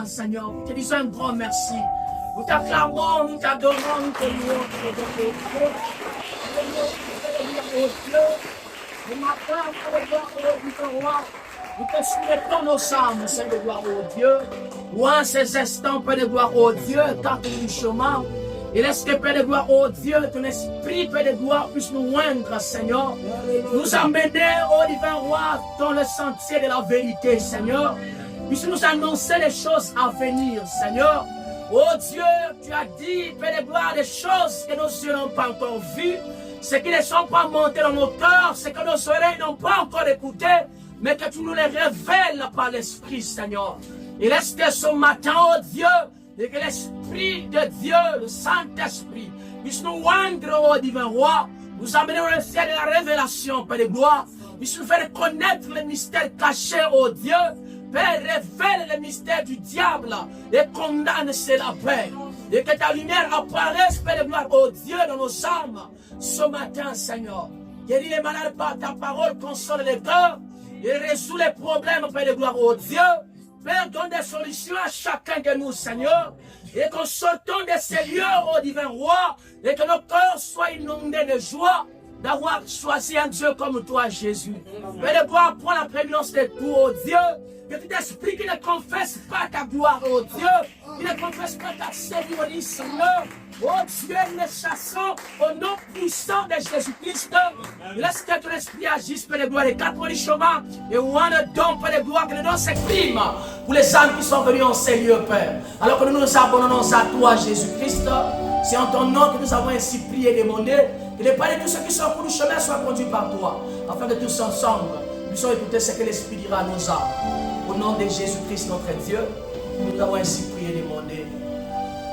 Seigneur, te disons un grand merci. Nous t'acclamons, nous t'adorons, nous te louons, nous te soumettons nos âmes, Seigneur de gloire au Dieu. Ou en ces instants, Père de gloire au Dieu, car tu es du chemin. Et laisse que, Père de gloire au Dieu, ton esprit, Père de gloire, puisse nous oindre, Seigneur. Nous emmener au divin roi dans le sentier de la vérité, Seigneur. Puisse nous annoncer les choses à venir, Seigneur. Oh Dieu, tu as dit, Père de gloire, des choses que nos yeux n'ont pas encore vues, ce qui ne sont pas montés dans nos cœurs, ce que nos oreilles n'ont pas encore écouté, mais que tu nous les révèles par l'Esprit, Seigneur. Et laisse que ce matin, oh Dieu, et que l'Esprit de Dieu, le Saint-Esprit, puisse nous rendre au divin roi, nous amener au ciel de la révélation, Père de gloire, puisse nous faire connaître les mystères cachés, oh Dieu. Père, révèle les mystères du diable et condamne cela, Père. Et que ta lumière apparaisse, Père de gloire, oh Dieu, dans nos âmes, ce matin, Seigneur. Guéris les malades par ta parole, console les cœurs et résout les problèmes, Père de gloire, oh Dieu. Père, donne des solutions à chacun de nous, Seigneur. Et qu'on sortons de ces lieux, oh divin roi, et que nos cœurs soient inondés de joie d'avoir choisi un Dieu comme toi, Jésus. Père de gloire, prends la prééminence de tout, oh Dieu. Que tout esprit qui ne confesse pas ta gloire, oh Dieu, qui ne confesse pas ta cérémonie, Seigneur, oh Dieu, nous les chassons au nom puissant de Jésus-Christ. Laisse que ton esprit agisse, Père de gloire, les quatre du chemin, et où on ne donne, Père de gloire, que le nom s'exprime pour les âmes qui sont venues en ces lieux, Père. Alors que nous nous abandonnons à toi, Jésus-Christ, c'est en ton nom que nous avons ainsi prié et demandé, que les pas de tous ceux qui sont au bout du chemin soient conduits par toi, afin que tous ensemble, nous puissions écouter ce que l'Esprit dira à nos âmes. Au nom de Jésus-Christ, notre Dieu, nous avons ainsi prié et demandé.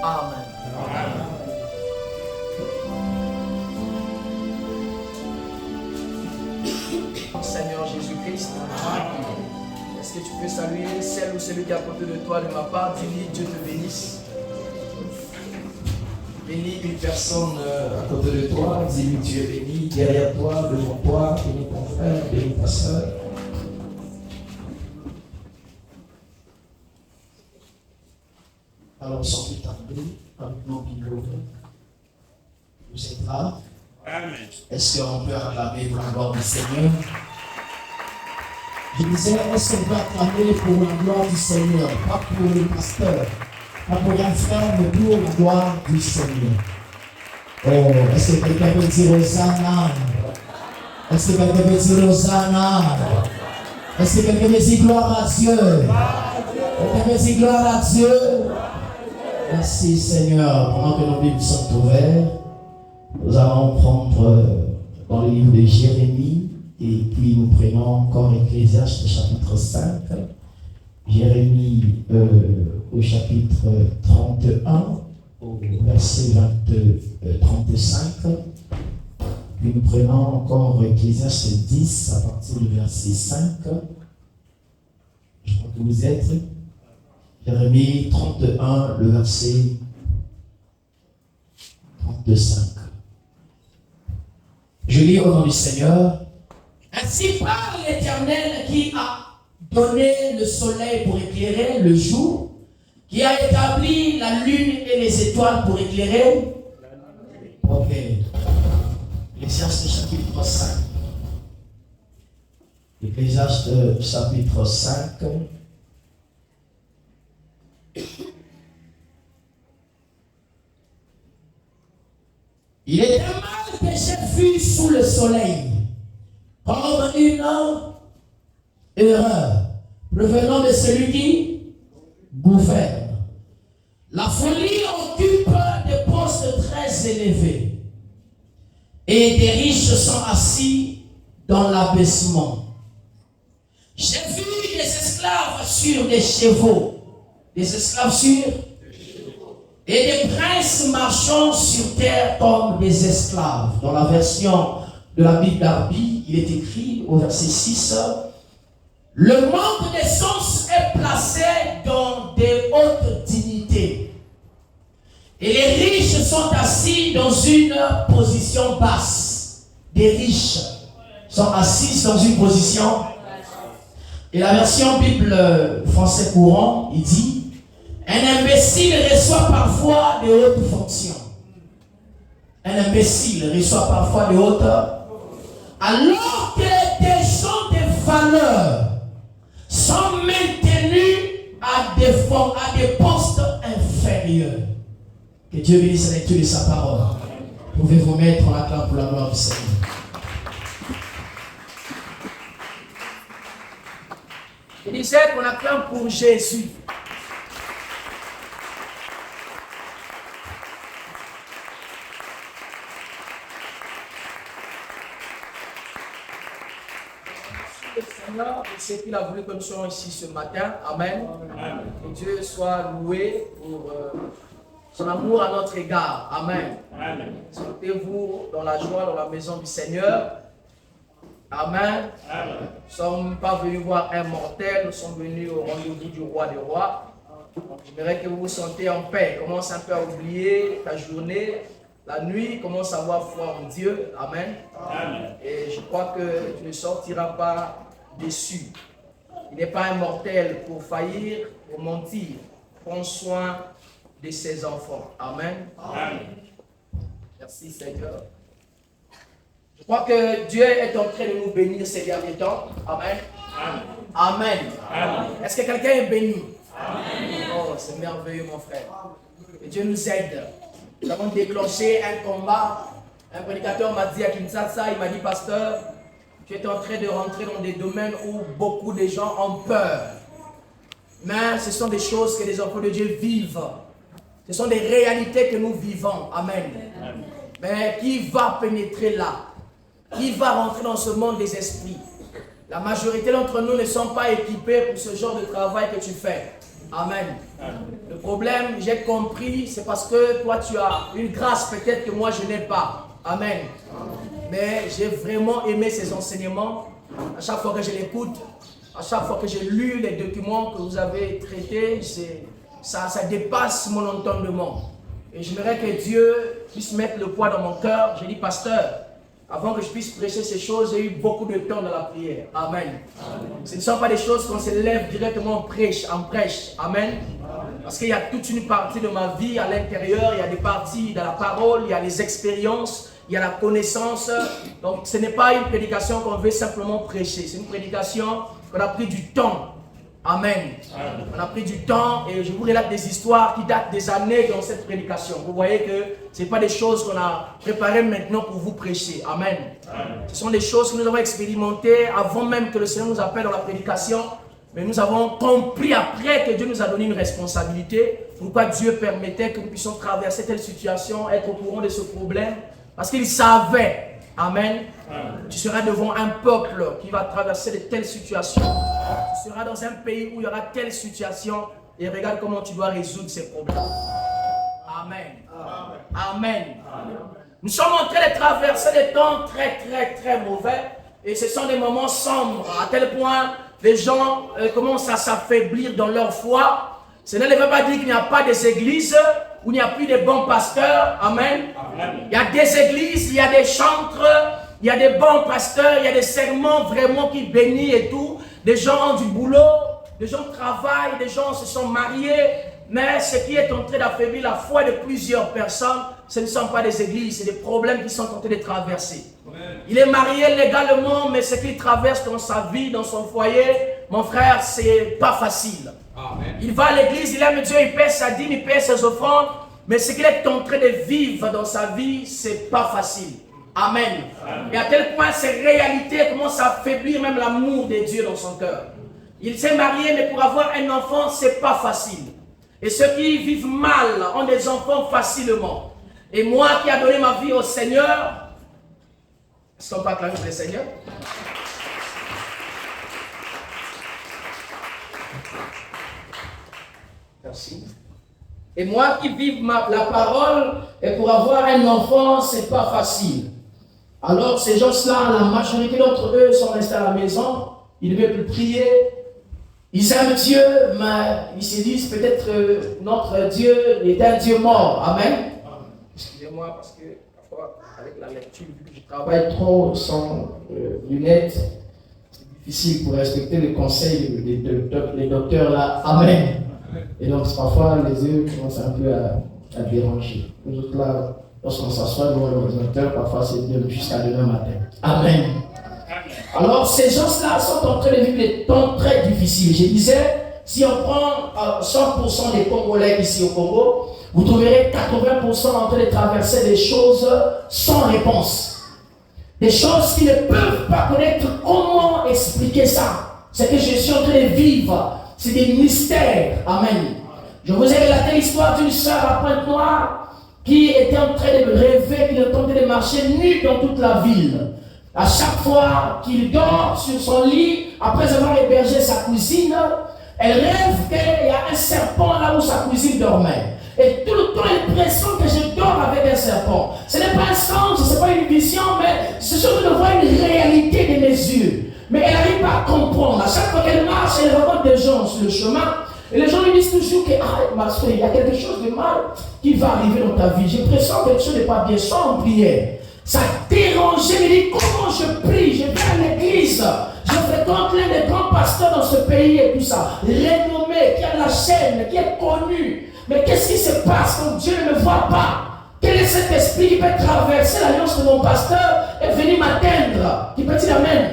Amen. Amen. Seigneur Jésus-Christ, est-ce que tu peux saluer celle ou celui qui est à côté de toi de ma part? Dis-lui, Dieu te bénisse. Bénis une personne à côté de toi, dis-lui, Dieu est béni. Derrière toi, devant toi, bénis ton frère, bénis ta soeur. Alors, sans plus tarder, avec nos Bibles, vous êtes là? Amen. Est-ce qu'on peut acclamer pour la gloire du Seigneur? Je disais, est-ce qu'on peut acclamer pour la gloire du Seigneur? Pas pour le pasteur, pas pour un frère, mais pour la gloire du Seigneur. Oh, est-ce que quelqu'un peut dire Hosanna? Est-ce que quelqu'un peut dire Hosanna? Est-ce que quelqu'un peut dire gloire à Dieu? Quelqu'un peut dire gloire à Dieu? Merci Seigneur, pendant que nos Bibles sont ouvertes, nous allons prendre dans le livre de Jérémie et puis nous prenons encore Ecclésiaste chapitre 5, Jérémie au chapitre 31, au verset 35, puis nous prenons encore Ecclésiaste 10 à partir du verset 5, je crois que vous êtes Jérémie 31, le verset 35. Je lis au nom du Seigneur. Ainsi parle l'Éternel qui a donné le soleil pour éclairer le jour, qui a établi la lune et les étoiles pour éclairer. Ok. Ecclésiaste chapitre 5. Ecclésiaste chapitre 5. Il était mal que j'ai vu sous le soleil, comme une erreur, provenant de celui qui gouverne. La folie occupe des postes très élevés, et des riches sont assis dans l'abaissement. J'ai vu des esclaves sur des chevaux, des esclaves sur et des princes marchant sur terre comme des esclaves. Dans la version de la Bible d'Arby, il est écrit au verset 6, le manque de sens est placé dans des hautes dignités. Et les riches sont assis dans une position basse. Des riches sont assis dans une position. Et la version Bible français courant, il dit, un imbécile reçoit parfois de hautes fonctions. Un imbécile reçoit parfois de hautes. Alors que des gens de valeur sont maintenus à des postes inférieurs. Que Dieu bénisse la lecture de sa parole. Pouvez-vous mettre en acclame pour la gloire du Seigneur. Il disait qu'on acclame pour Jésus. Le Seigneur, et c'est qu'il a voulu que nous soyons ici ce matin. Amen. Amen. Que Dieu soit loué pour son amour à notre égard. Amen. Amen. Sentez-vous dans la joie, dans la maison du Seigneur. Amen. Amen. Nous ne sommes pas venus voir un mortel, nous sommes venus au rendez-vous du roi des rois. J'aimerais que vous vous sentez en paix. Commence un peu à oublier ta journée. La nuit, commence à avoir foi en Dieu. Amen. Amen. Et je crois que tu ne sortiras pas déçu. Il n'est pas un mortel pour faillir, pour mentir. Prends soin de ses enfants. Amen. Amen. Merci Seigneur. Je crois que Dieu est en train de nous bénir ces derniers temps. Amen. Amen. Amen. Amen. Est-ce que quelqu'un est béni? Amen. Oh, c'est merveilleux mon frère. Que Dieu nous aide. Nous avons déclenché un combat. Un prédicateur m'a dit à Kinshasa, il m'a dit, pasteur, tu es en train de rentrer dans des domaines où beaucoup de gens ont peur. Mais ce sont des choses que les enfants de Dieu vivent. Ce sont des réalités que nous vivons. Amen. Amen. Mais qui va pénétrer là? Qui va rentrer dans ce monde des esprits? La majorité d'entre nous ne sont pas équipés pour ce genre de travail que tu fais. Amen. Amen. Le problème, j'ai compris, c'est parce que toi tu as une grâce peut-être que moi je n'ai pas. Amen. Amen. Mais j'ai vraiment aimé ces enseignements. À chaque fois que je l'écoute, à chaque fois que j'ai lu les documents que vous avez traités, ça dépasse mon entendement. Et j'aimerais que Dieu puisse mettre le poids dans mon cœur. J'ai dit, pasteur, avant que je puisse prêcher ces choses, j'ai eu beaucoup de temps dans la prière. Amen. Amen. Ce ne sont pas des choses qu'on se lève directement en prêche. Amen. Amen. Parce qu'il y a toute une partie de ma vie à l'intérieur. Il y a des parties dans la parole, il y a les expériences, il y a la connaissance. Donc ce n'est pas une prédication qu'on veut simplement prêcher. C'est une prédication qu'on a pris du temps. Amen. Amen. On a pris du temps et je vous relate des histoires qui datent des années dans cette prédication. Vous voyez que ce n'est pas des choses qu'on a préparées maintenant pour vous prêcher. Amen. Amen. Ce sont des choses que nous avons expérimentées avant même que le Seigneur nous appelle dans la prédication. Mais nous avons compris après que Dieu nous a donné une responsabilité. Pourquoi Dieu permettait que nous puissions traverser telle situation, être au courant de ce problème. Parce qu'il savait. Amen. Amen. Tu seras devant un peuple qui va traverser de telles situations. Tu seras dans un pays où il y aura telle situation. Et regarde comment tu dois résoudre ces problèmes. Amen. Amen. Amen. Amen. Nous sommes en train de traverser des temps très mauvais. Et ce sont des moments sombres. À tel point, les gens commencent à s'affaiblir dans leur foi. Cela ne veut pas dire qu'il n'y a pas des églises où il n'y a plus de bons pasteurs. Amen. Amen. Il y a des églises, il y a des chantres, il y a des bons pasteurs, il y a des serments vraiment qui bénissent et tout. Des gens ont du boulot, des gens travaillent, des gens se sont mariés. Mais ce qui est en train d'affaiblir la foi de plusieurs personnes, ce ne sont pas des églises, c'est des problèmes qui sont en train de traverser. Amen. Il est marié légalement, mais ce qu'il traverse dans sa vie, dans son foyer, mon frère, c'est pas facile. Amen. Il va à l'église, il aime Dieu, il paie sa dîme, il paie ses offrandes, Mais ce qu'il est en train de vivre dans sa vie, c'est pas facile. Amen. Et à tel point, ces réalités commencent à affaiblir même l'amour de Dieu dans son cœur. Il s'est marié, mais pour avoir un enfant, c'est pas facile. Et ceux qui vivent mal ont des enfants facilement. Et moi qui ai donné ma vie au Seigneur, est-ce qu'on peut acclamer le Seigneur? Merci. Et moi qui vis la parole, et pour avoir un enfant, c'est pas facile. Alors ces gens-là, la majorité d'entre eux sont restés à la maison, ils ne veulent plus prier. Ils aiment Dieu, mais ils se disent peut-être notre Dieu est un Dieu mort. Amen. Excusez-moi parce que parfois avec la lecture, vu que je travaille trop sans lunettes, c'est difficile pour respecter les conseils des docteurs là. Amen. Et donc parfois les yeux commencent un peu à déranger. Nous autres là, lorsqu'on s'assoit devant l'ordinateur, parfois c'est jusqu'à demain matin. Amen. Alors ces gens-là sont en train de vivre des temps très difficiles. Je disais, si on prend 100% des Congolais ici au Congo, vous trouverez 80% en train de traverser des choses sans réponse. Des choses qui ne peuvent pas connaître comment expliquer ça. C'est que je suis en train de vivre. C'est des mystères. Amen. Je vous ai relaté l'histoire d'une sœur à Pointe-Noire qui était en train de rêver, qui entendait de marcher nue dans toute la ville. À chaque fois qu'il dort sur son lit, après avoir hébergé sa cousine, elle rêve qu'il y a un serpent là où sa cousine dormait. Et tout le temps, elle pressent que je dors avec un serpent. Ce n'est pas un songe, ce n'est pas une vision, mais c'est surtout de voir une réalité de mes yeux. Mais elle n'arrive pas à comprendre. À chaque fois qu'elle marche, elle rencontre des gens sur le chemin. Et les gens lui disent toujours que ma soeur, il y a quelque chose de mal qui va arriver dans ta vie. J'ai l'impression que quelque chose n'est pas bien. Sois en prière. Ça dérangeait, il dit comment je prie, je vais à l'église, je fréquente l'un des grands pasteurs dans ce pays et tout ça, renommé, qui a la chaîne, qui est connu. Mais qu'est-ce qui se passe quand Dieu ne me voit pas? Quel est cet esprit qui peut traverser l'alliance de mon pasteur et venir m'atteindre? Qui peut dire amen?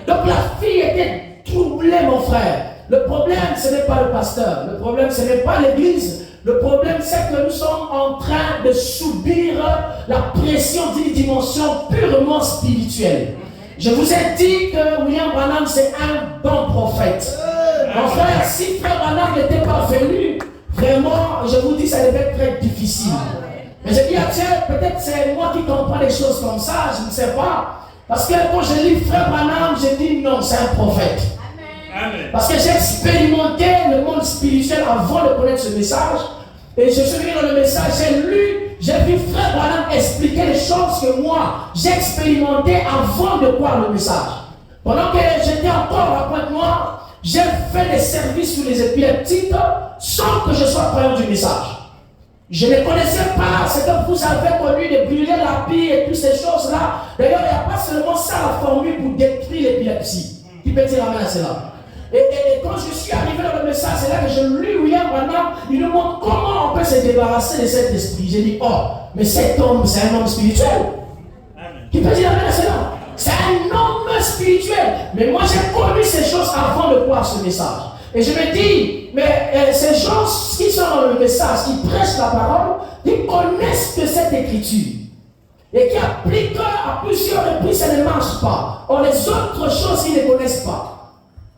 Donc la fille était troublée, mon frère. Le problème, ce n'est pas le pasteur, le problème, ce n'est pas l'église. Le problème, c'est que nous sommes en train de subir la pression d'une dimension purement spirituelle. Je vous ai dit que William Branham, c'est un bon prophète. Mon frère, si frère Branham n'était pas venu, vraiment, je vous dis, ça devait être très difficile. Mais je dis à Dieu, peut-être c'est moi qui comprends les choses comme ça, je ne sais pas. Parce que quand je lis frère Branham, je dis non, c'est un prophète. Amen. Parce que j'ai expérimenté le monde spirituel avant de connaître ce message. Et je suis venu dans le message, j'ai lu, j'ai vu frère Branham expliquer les choses que moi, j'ai expérimenté avant de voir le message. Pendant que j'étais encore à Pointe-Noire, j'ai fait des services sur les épileptiques sans que je sois croyant du message. Je ne connaissais pas ce que vous avez connu de brûler la pie et toutes ces choses-là. D'ailleurs, il n'y a pas seulement ça la formule pour détruire l'épilepsie. Qui peut dire amen à cela? Et quand je suis arrivé dans le message, c'est là que je lis William Branham, il nous montre comment on peut se débarrasser de cet esprit. J'ai dit, oh, mais cet homme, c'est un homme spirituel. Amen. Qui peut dire amen à cela? C'est un homme spirituel. Mais moi, j'ai connu ces choses avant de voir ce message. Et je me dis, mais ces gens qui sont dans le message, qui prêchent la parole, ils connaissent que cette écriture. Et qui appliquent à plusieurs reprises, ça ne marche pas. Or, les autres choses, ils ne connaissent pas.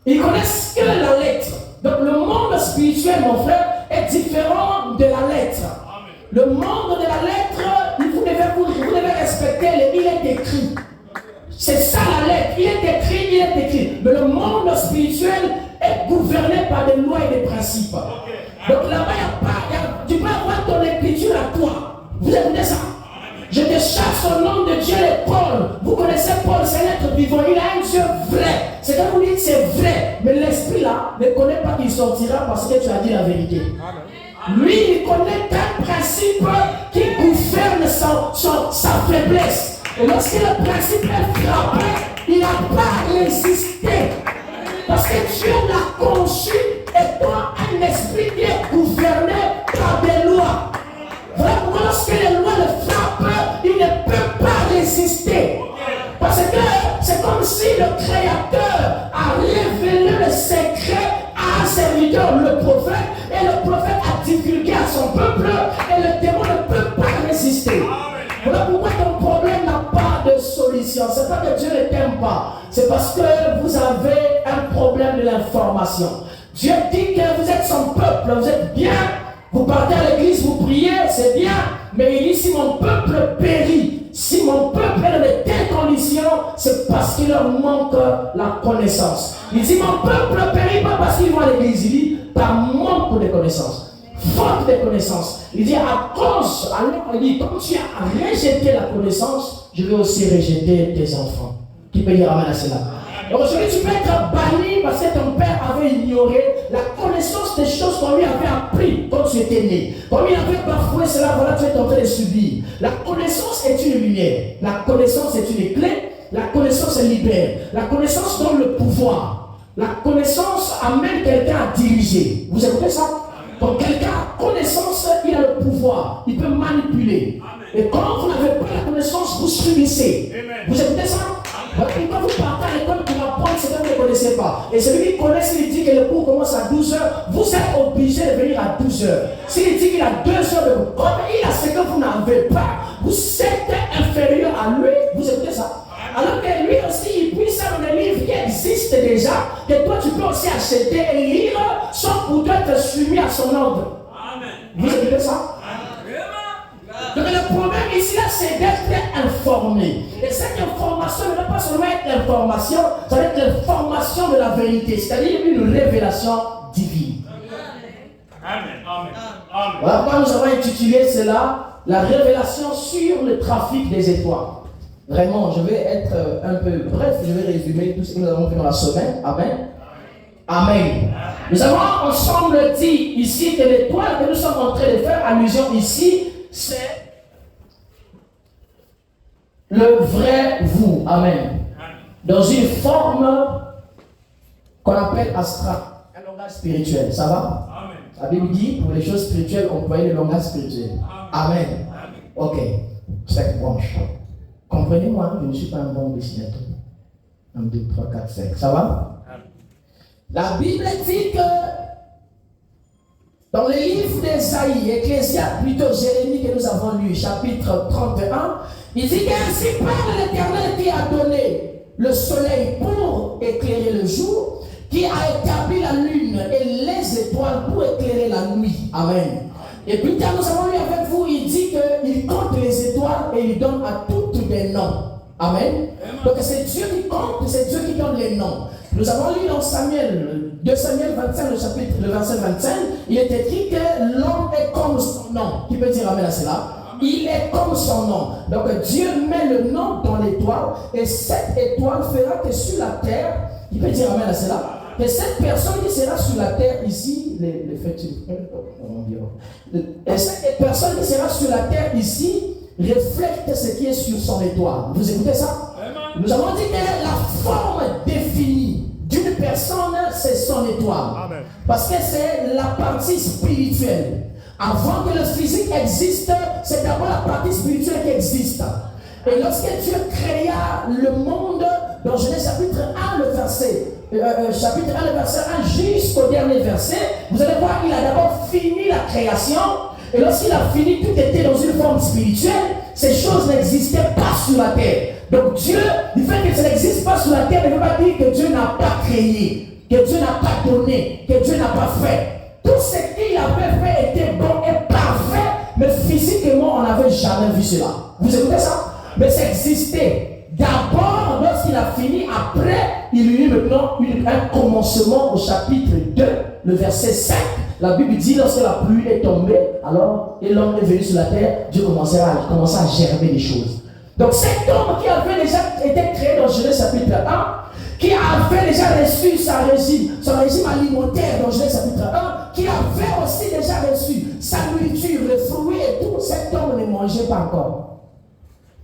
Ils connaissent que la lettre. Donc le monde spirituel, mon frère, est différent de la lettre. Amen. Le monde de la lettre, vous devez respecter, il est écrit. C'est ça la lettre, il est écrit. Mais le monde spirituel est gouverné par des lois et des principes. Donc là-bas, tu peux avoir ton écriture à toi. Vous écoutez ça? Je te chasse au nom de Dieu et Paul. Vous connaissez Paul, c'est un être vivant. Il a un Dieu vrai. C'est quand vous dites c'est vrai. Mais l'esprit là ne connaît pas qu'il sortira parce que tu as dit la vérité. Lui, il connaît un principe qui gouverne sa faiblesse. Et lorsque le principe est frappé, il n'a pas résisté. Parce que Dieu l'a conçu et toi, un esprit qui est gouverné par des lois. Voilà pourquoi lorsque les lois le frappent, il ne peut pas résister. Parce que c'est comme si le Créateur a révélé le secret à un serviteur, le prophète, et le prophète a divulgué à son peuple, et le Voilà pourquoi ton problème n'a pas de solution. C'est pas que Dieu ne t'aime pas. C'est parce que vous avez un problème de l'information. Dieu dit que vous êtes son peuple, vous êtes bien. Vous partez à l'église, vous priez, c'est bien. Mais il dit, si mon peuple périt, si mon peuple est dans de telles conditions, c'est parce qu'il leur manque la connaissance. Il dit, mon peuple périt pas parce qu'ils vont à l'église. Il dit, par manque de connaissance. Faute de connaissance. Il dit, à cause, alors il dit, comme tu as rejeté la connaissance, je vais aussi rejeter tes enfants. Qui peut dire amen à cela? Donc aujourd'hui, tu peux être banni parce que ton père avait ignoré la connaissance des choses qu'on lui avait appris quand tu étais né. Comme il avait bafoué cela, voilà, tu es en train de subir. La connaissance est une lumière. La connaissance est une clé. La connaissance libère. La connaissance donne le pouvoir. La connaissance amène quelqu'un à diriger. Vous écoutez ça? Donc quelqu'un a connaissance, il a le pouvoir. Il peut manipuler. Et quand vous n'avez pas la connaissance, vous subissez. Vous écoutez ça? Quand vous partez à l'école pour apprendre ce que vous ne connaissez pas, et celui qui connaît, s'il dit que le cours commence à 12h, vous êtes obligé de venir à 12h. S'il dit qu'il a 2 heures de cours, comme il a ce que vous n'avez pas, vous êtes inférieur à lui. Vous écoutez ça? Alors que lui aussi, il puisse avoir des livres qui existent déjà, que toi tu peux aussi acheter et lire sans pour être soumis à son ordre. Amen. Vous écoutez ça? Donc le problème ici, là, c'est d'être informé. Et cette information ne va pas seulement être l'information, ça va être l'information de la vérité, c'est-à-dire une révélation divine. Amen. Amen. Voilà pourquoi nous avons intitulé cela la révélation sur le trafic des étoiles. Vraiment, je vais être un peu bref, je vais résumer tout ce que nous avons fait dans la semaine. Amen. Amen. Nous avons ensemble dit ici que l'étoile que nous sommes en train de faire allusion ici, c'est le vrai vous. Amen. Dans une forme qu'on appelle astral, un langage spirituel. Ça va? Amen. La Bible dit, pour les choses spirituelles, on peut le langage spirituel. Amen. Amen. Ok. 5 branches. Comprenez-moi, je ne suis pas un bon dessinateur. 1, 2, 3, 4, 5. Ça va? Amen. La Bible dit que dans le livre d'Ésaïe, Ecclésiaste, plutôt Jérémie que nous avons lu, chapitre 31, il dit qu'ainsi parle l'Éternel qui a donné le soleil pour éclairer le jour, qui a établi la lune et les étoiles pour éclairer la nuit. Amen. Et plus tard, nous avons lu avec vous, il dit qu'il compte les étoiles et il donne à toutes des noms. Amen. Donc c'est Dieu qui compte, c'est Dieu qui donne les noms. Nous avons lu dans Samuel, 2 Samuel 25, le verset 25, il est écrit que l'homme est comme son nom. Qui peut dire amen à cela? Il est comme son nom. Donc Dieu met le nom dans l'étoile et cette étoile fera que sur la terre, qui peut dire amen à cela? Que cette personne qui sera sur la terre ici, les fêtes, et cette personne qui sera sur la terre ici reflète ce qui est sur son étoile. Vous écoutez ça? Nous avons dit que la forme définie d'une personne, c'est son étoile. Amen. Parce que c'est la partie spirituelle. Avant que le physique existe, c'est d'abord la partie spirituelle qui existe. Et lorsque Dieu créa le monde, dans Genèse chapitre 1, le verset, chapitre 1, le verset 1 jusqu'au dernier verset, vous allez voir qu'il a d'abord fini la création. Et lorsqu'il a fini, tout était dans une forme spirituelle. Ces choses n'existaient pas sur la terre. Donc Dieu, du fait que ça n'existe pas sur la terre, ne veut pas dire que Dieu n'a pas créé, que Dieu n'a pas donné, que Dieu n'a pas fait. Tout ce qu'il avait fait était bon et parfait, mais physiquement, on n'avait jamais vu cela. Vous écoutez ça? Mais ça existait. D'abord, lorsqu'il a fini, après, il y eut maintenant un commencement au chapitre 2, le verset 5. La Bible dit, lorsque la pluie est tombée, alors, et l'homme est venu sur la terre, Dieu commençait à germer les choses. Donc cet homme qui avait déjà été créé dans Genèse chapitre 1, qui avait déjà reçu son régime alimentaire dans Genèse chapitre 1, qui avait aussi déjà reçu sa nourriture, le fruit et tout, cet homme ne mangeait pas encore.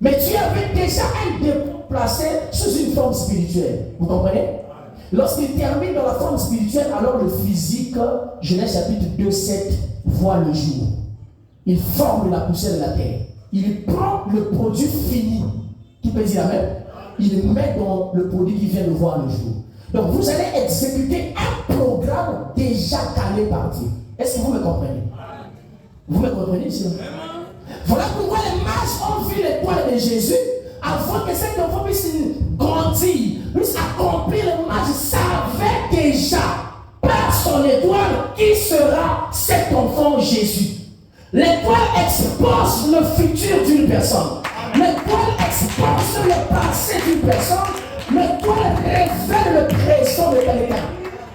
Mais Dieu avait déjà un dépôt placé sous une forme spirituelle. Vous comprenez? Lorsqu'il termine dans la forme spirituelle, alors le physique, Genèse chapitre 2, 7, voit le jour. Il forme la poussière de la terre. Il prend le produit fini. Qui peut dire amen? Il met dans le produit qui vient de voir le jour. Donc vous allez exécuter un programme déjà calé par Dieu. Est-ce que vous me comprenez? Vous me comprenez ici? Voilà pourquoi les mages ont vu les de Jésus, avant que cet enfant puisse grandir, puisse accomplir le match, savait déjà par son étoile qui sera cet enfant Jésus. L'étoile expose le futur d'une personne. L'étoile expose le passé d'une personne. L'étoile révèle le présent de quelqu'un.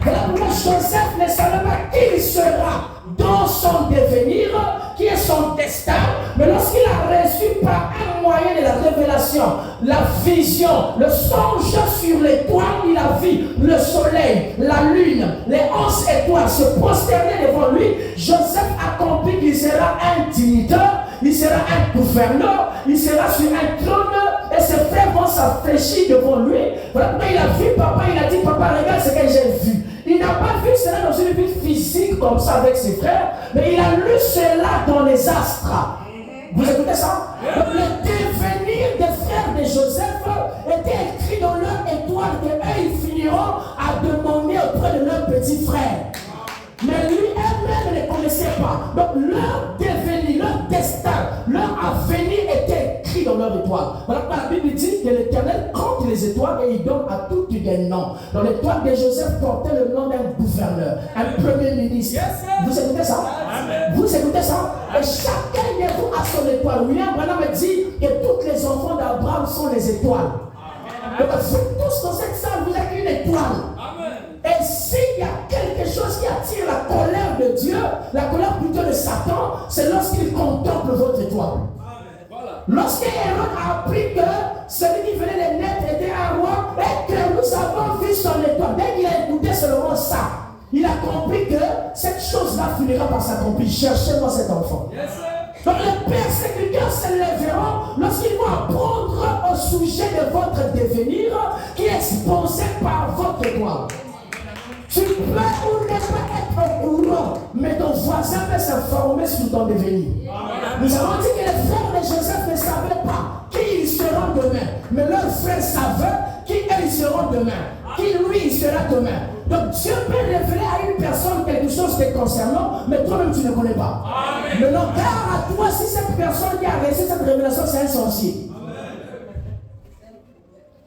Voilà pourquoi Joseph ne savait pas qui il sera dans son devenir, qui est son destin, mais lorsqu'il a reçu par un moyen de la révélation, la vision, le songe sur l'étoile, il a vu le soleil, la lune, les 11 étoiles se prosterner devant lui. Joseph a compris qu'il sera un dignitaire, il sera un gouverneur, il sera sur un trône et ses frères vont s'affléchir devant lui. Voilà pourquoi il a vu papa, il a dit papa regarde ce que j'ai vu. Il n'a pas vu cela dans une vie physique comme ça avec ses frères, mais il a lu cela dans les astres. Vous écoutez ça? Donc, le devenir des frères de Joseph était écrit dans leur étoile que eux ils finiront à demander auprès de leur petit frère. Mais lui elle-même ne connaissait pas. Donc leur devenir, leur destin, leur avenir était écrit dans leur étoile. Voilà pourquoi la Bible dit que l'Éternel compte les étoiles et il donne à toutes des noms. Donc l'étoile de Joseph portait le nom d'un gouverneur, un premier ministre. Vous écoutez ça? Vous écoutez ça? Et chacun de vous a son étoile. William Branham me dit que tous les enfants d'Abraham sont les étoiles. Donc vous tous dans cette salle, vous avez une étoile. Et s'il y a quelque chose qui attire la colère de Dieu, la colère plutôt de Satan, c'est lorsqu'il contemple votre étoile. Lorsqu'Hérode a appris que celui qui venait de naître était un roi et que nous avons vu son étoile, dès qu'il a écouté seulement ça, il a compris que cette chose-là finira par s'accomplir. Cherchez-moi cet enfant. Donc les persécuteurs se lèveront lorsqu'ils vont apprendre au sujet de votre devenir qui est exposé par votre étoile. Tu peux ou ne pas être au courant, mais ton voisin peut s'informer sur ton devenir. Nous avons dit que les frères de Joseph ne savaient pas qui ils seront demain, mais leurs frères savaient qui eux ils seront demain, qui lui il sera demain. Donc Dieu peut révéler à une personne quelque chose te concernant, mais toi-même tu ne connais pas. Maintenant, gare à toi si cette personne qui a reçu cette révélation c'est un sorcier.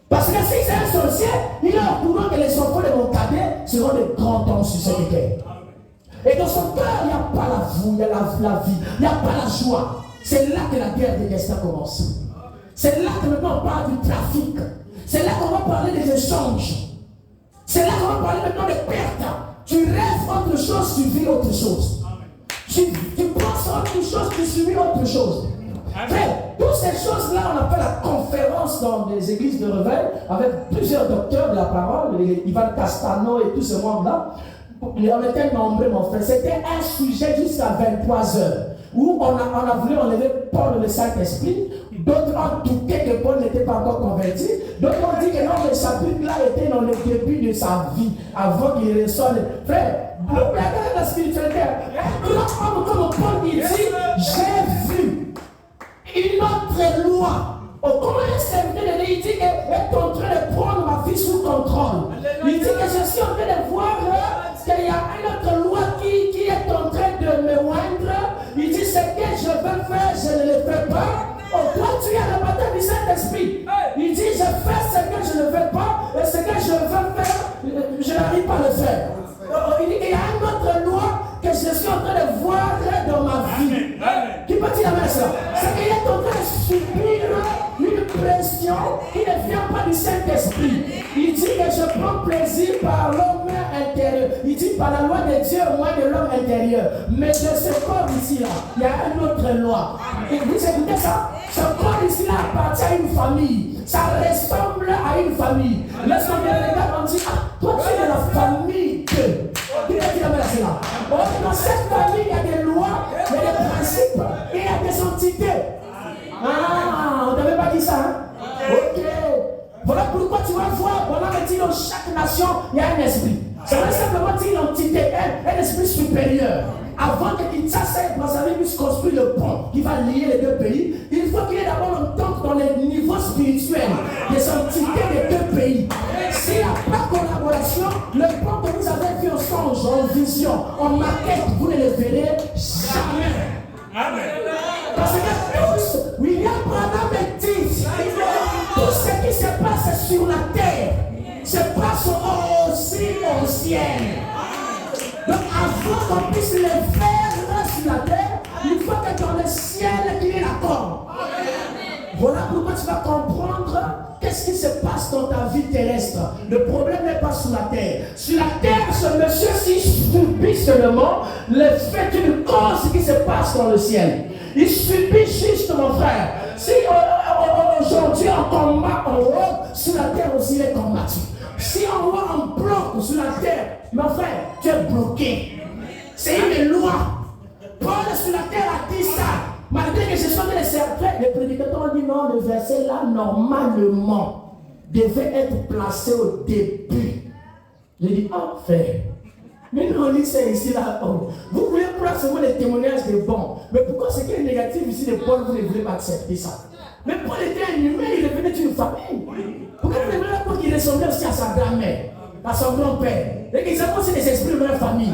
Parce que si c'est un sorcier, il est au courant que les enfants de mon cadet seront des grands hommes sur cette terre. Et dans son cœur, il n'y a pas la vie, il y a la vie, il n'y a pas la joie. C'est là que la guerre des destins commence. C'est là que maintenant on parle du trafic. C'est là qu'on va parler des échanges. C'est là qu'on va parler maintenant de pertes. Tu rêves autre chose, tu vis autre chose. Tu penses autre chose, tu subis autre chose. Frère, toutes ces choses-là, on appelle la conférence dans les églises de réveil avec plusieurs docteurs de la parole, Ivan Castano et tous ces membres-là. On était nombreux, mon frère. C'était un sujet jusqu'à 23 heures où on a voulu enlever Paul le Saint-Esprit. D'autres ont douté que Paul n'était pas encore converti. D'autres ont dit que non, le chapitre-là était dans le début de sa vie avant qu'il reçoive. Frère, vous regardez la spiritualité. Comme Paul il dit, j'ai vu une autre loi. Comment un serviteur de Dieu, il dit qu'il est en train de prendre ma vie sous contrôle. Il dit que je suis en train de voir qu'il y a une autre loi qui est en train de me oindre. Il dit ce que je veux faire, je ne le fais pas. Oh, toi tu as le baptême du Saint-Esprit. Il dit je fais ce que je ne veux pas et ce que je veux faire, je n'arrive pas à le faire. Il dit qu'il y a une autre loi que je suis en train de voir dans ma vie. Qui peut dire avec ça? C'est qu'il est en train de subir une pression qui ne vient pas du Saint-Esprit. Il dit que je prends plaisir par l'homme intérieur. Il dit par la loi de Dieu, moins de l'homme intérieur. Mais de ce corps ici-là, il y a une autre loi. Et vous écoutez ça? Ce corps ici-là appartient à une famille. Ça ressemble à une famille. Lorsqu'on vient regarder, on dit, ah, toi tu es de la famille de. Qui est dit avec cela? Dans cette famille, il y a des lois, il y a des principes, et il y a des entités. Ah, on n'avait pas dit ça, hein? Ok. Voilà pourquoi tu vas voir, on a dit dans chaque nation, il y a un esprit. Ça veut simplement dire une entité, un esprit supérieur. Avant que Kinshasa et Brazzaville puissent construire le pont qui va lier les deux pays, il faut qu'il y ait d'abord l'entente dans les niveaux spirituels des entités des deux pays. S'il n'y a pas de collaboration, le pont que vous avez vu en songe, en vision, en maquette, vous ne le verrez jamais. Amen. Parce que tous, William Branham dit, faut qu'on puisse les faire sur la terre, il faut que dans le ciel, qu'il y ait l'accord. Voilà pourquoi tu vas comprendre qu'est-ce qui se passe dans ta vie terrestre. Le problème n'est pas sur la terre. Sur la terre, ce monsieur, s'il subit seulement le fait d'une cause qui se passe dans le ciel. Il subit juste, mon frère. Si aujourd'hui on combat en haut, sur la terre aussi il est combattu. Si en haut on bloque sur la terre, mon frère, tu es bloqué. C'est une loi. Paul sur la terre a dit ça. Malgré que ce soit des cercles, les prédicateurs ont dit non, le verset là, normalement, devait être placé au début. J'ai dit, oh frère, mais nous on lit ça ici là. Oh. Vous voulez prendre seulement les témoignages des bons. Mais pourquoi ce qui est négatif ici de Paul, vous ne voulez pas accepter ça? Mais Paul était un humain, il revenait d'une famille. Pourquoi vous ne voulez pas qu'il ressemblait aussi à sa grand-mère, à son grand-père? Et qu'ils avaient aussi des esprits de leur famille.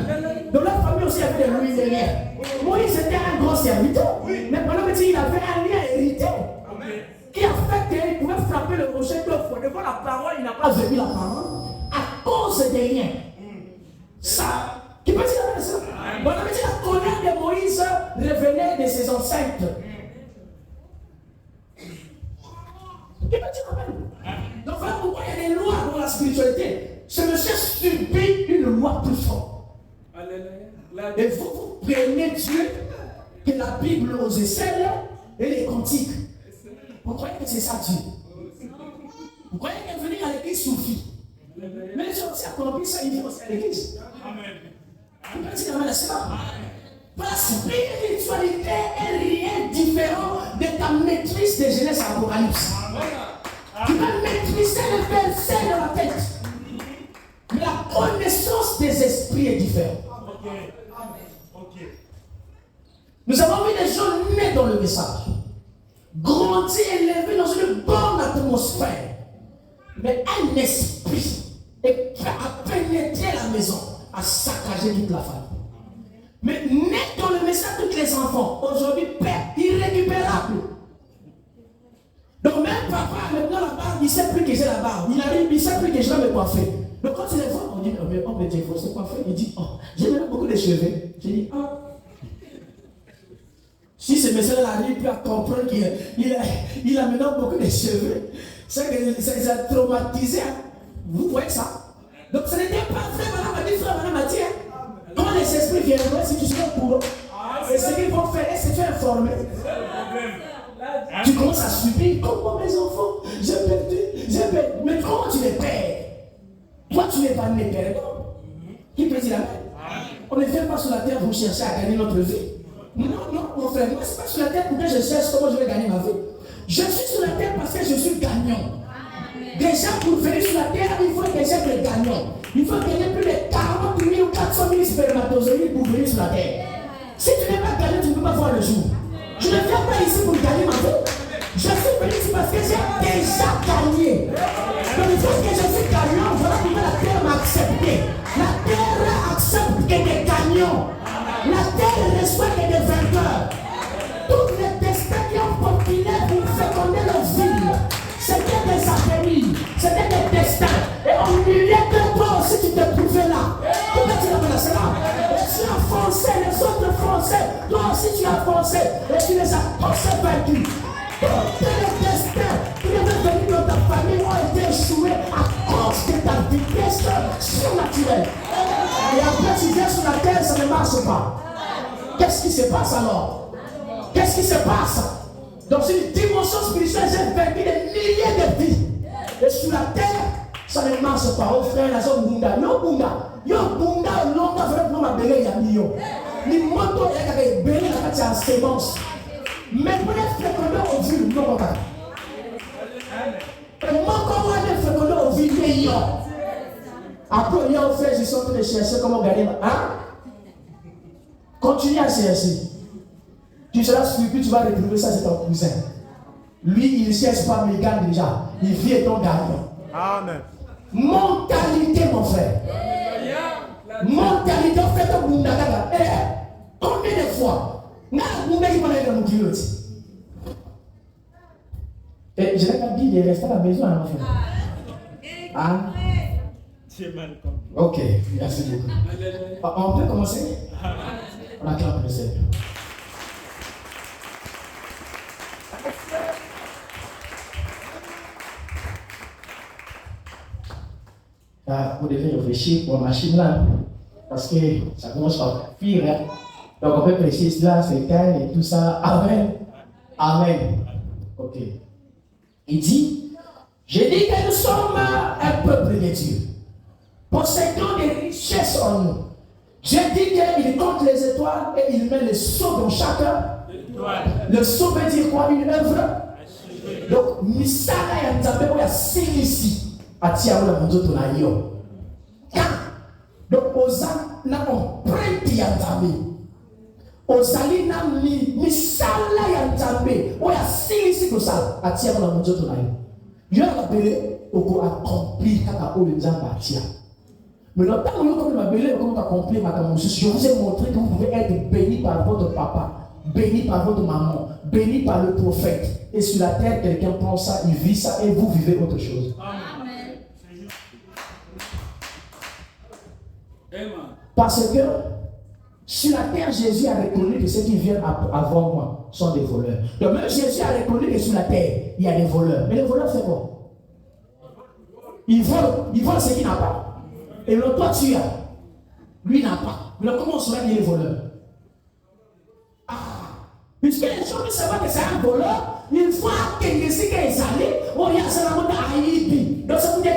Dans leur famille aussi, il y avait des Louisianiens. Moïse était un grand serviteur. Mais pendant que il avait un lien hérité. Qui a fait qu'il pouvait frapper le rocher deux fois. Devant la parole, il n'a pas vu la parole. À cause des liens. Ça, qui peut dire ça? Pendant que la colère de Moïse revenait de ses ancêtres. Qui peut dire amen? Donc voilà pourquoi il y a des lois dans la spiritualité. Ce monsieur subit une loi plus forte. Et vous prenez Dieu, que la Bible aux aisselles et les cantiques. Vous croyez que c'est ça Dieu? Vous croyez que venir à l'église suffit? Mais les gens aussi accomplissent ça, ils viennent aussi à l'église. Vous pouvez dire amen à cela? La spiritualité est rien différent de ta maîtrise de Genèse à Apocalypse. Tu vas maîtriser le verset dans la tête. Mais la connaissance des esprits est différente. Nous avons vu des gens nés dans le message, grandis, élevés dans une bonne atmosphère. Mais un esprit est prêt à pénétrer la maison, à saccager toute la famille. Mais nés dans le message, tous les enfants, aujourd'hui, père, irrécupérable. Donc même papa, maintenant la barbe, il ne sait plus que j'ai la barbe. Il ne sait plus que je vais me coiffer. Donc quand il les voit, on dit, oh mais il faut se coiffer. Il dit, oh, j'ai maintenant beaucoup de cheveux. J'ai dit, oh. Si ce monsieur-là arrive à comprendre qu'il a maintenant beaucoup de cheveux, c'est que ça a traumatisé. Vous voyez ça? Donc ce n'était pas vrai, madame a dit, frère, madame a dit. Quand les esprits viendront, si tu seras pour eux, et ce qu'ils vont faire, est-ce que tu es informé? Tu commences à subir, comment mes enfants, j'ai perdu. Mais comment tu les perds? Toi, tu n'es pas né perdant. Qui peut dire amen? On ne vient pas sur la terre pour chercher à gagner notre vie. Non, mon frère, moi, ce n'est pas sur la terre pour que je cherche comment je vais gagner ma vie. Je suis sur la terre parce que je suis gagnant. Déjà, pour venir sur la terre, il faut que j'aie le gagnant. Il faut gagner plus de 40 000 ou 400 000 spermatozoïdes pour venir sur la terre. Si tu n'es pas gagnant, tu ne peux pas voir le jour. Je ne viens pas ici pour gagner ma vie. Je suis venu ici parce que j'ai déjà gagné. Donc, il faut que je suis gagnant, voilà pourquoi la terre m'a accepté. La terre accepte que des gagnants. La terre reçoit que des vainqueurs. Tous les destins qui ont populé pour féconder leur ville, c'était des affaires, c'était des destins. Et au milieu de toi aussi, tu te trouvais là. Pourquoi tu l'as menacé là? Et tu as foncé, les autres foncé. Toi aussi, tu as foncé. Et tu les as tous vaincus. Tous les destins qui devaient venir dans ta famille ont été échoués à cause de ta vitesse surnaturelle. Et après, tu viens sur la terre, ça ne marche pas. Qu'est-ce qui se passe alors? Qu'est-ce qui se passe? Dans une dimension spirituelle, j'ai vaincu des milliers de vies. Et sur la terre, ça ne marche pas. Oh frère, la zone Bunda. Yo Bunda, non, on va faire ma belle, il y a millions. Les motos, il y a des belles, il y a des sémences. Mais pour les fécondeurs au vu, non, pas. Et moi, comment les fécondeurs au vu, meilleur. Après, il y a un frère, je suis en train de chercher comment gagner. Hein? Continue à chercher. Tu seras surpris, tu vas retrouver ça, c'est ton cousin. Lui, il ne cherche pas, mais il gagne déjà. Il vit et ton gagnant. Amen. Mentalité, mon frère. Mentalité, en fait, au Bundagaga. Combien de fois? Et je n'ai pas dit de rester à la maison, hein, mon frère. Ah. Ok, merci beaucoup. On peut commencer? On acclame le Seigneur. Vous devez réfléchir pour la machine là, parce que ça commence par pire. Hein? Donc on peut prêcher cela, c'est calme et tout ça. Amen. Amen. Ok. Il dit, je dis que nous sommes un peuple de Dieu, possédant des richesses en nous. Je dis qu'il compte les étoiles et il met les sceaux dans chacun. Le sceau veut dire quoi? Une œuvre. Donc, misala ya nzambe oya silisi atia ola munzoto na yo. Donc, oza na empreinte ya nzambe. Ozali na misala ya nzambe oya silisi kosala atia ola munzoto na yo. Yo appelé oko accomplir kaka oyo nzambe atia. Maintenant, tant que vous m'avez accompli, je vous ai montré que vous pouvez être béni par votre papa, béni par votre maman, béni par le prophète. Et sur la terre, quelqu'un prend ça, il vit ça et vous vivez autre chose. Amen. Parce que sur la terre, Jésus a reconnu que ceux qui viennent avant moi sont des voleurs. Donc même Jésus a reconnu que sur la terre, il y a des voleurs. Mais les voleurs font quoi? Ils volent ce qu'il n'a pas. Et le toi tu as, lui n'a pas. Mais comment on saurait qu'il est voleur? Ah, puisque les gens ne savent pas que c'est un voleur, une fois qu'il est allé, on y a ça dans le monde. Donc ça vous dit,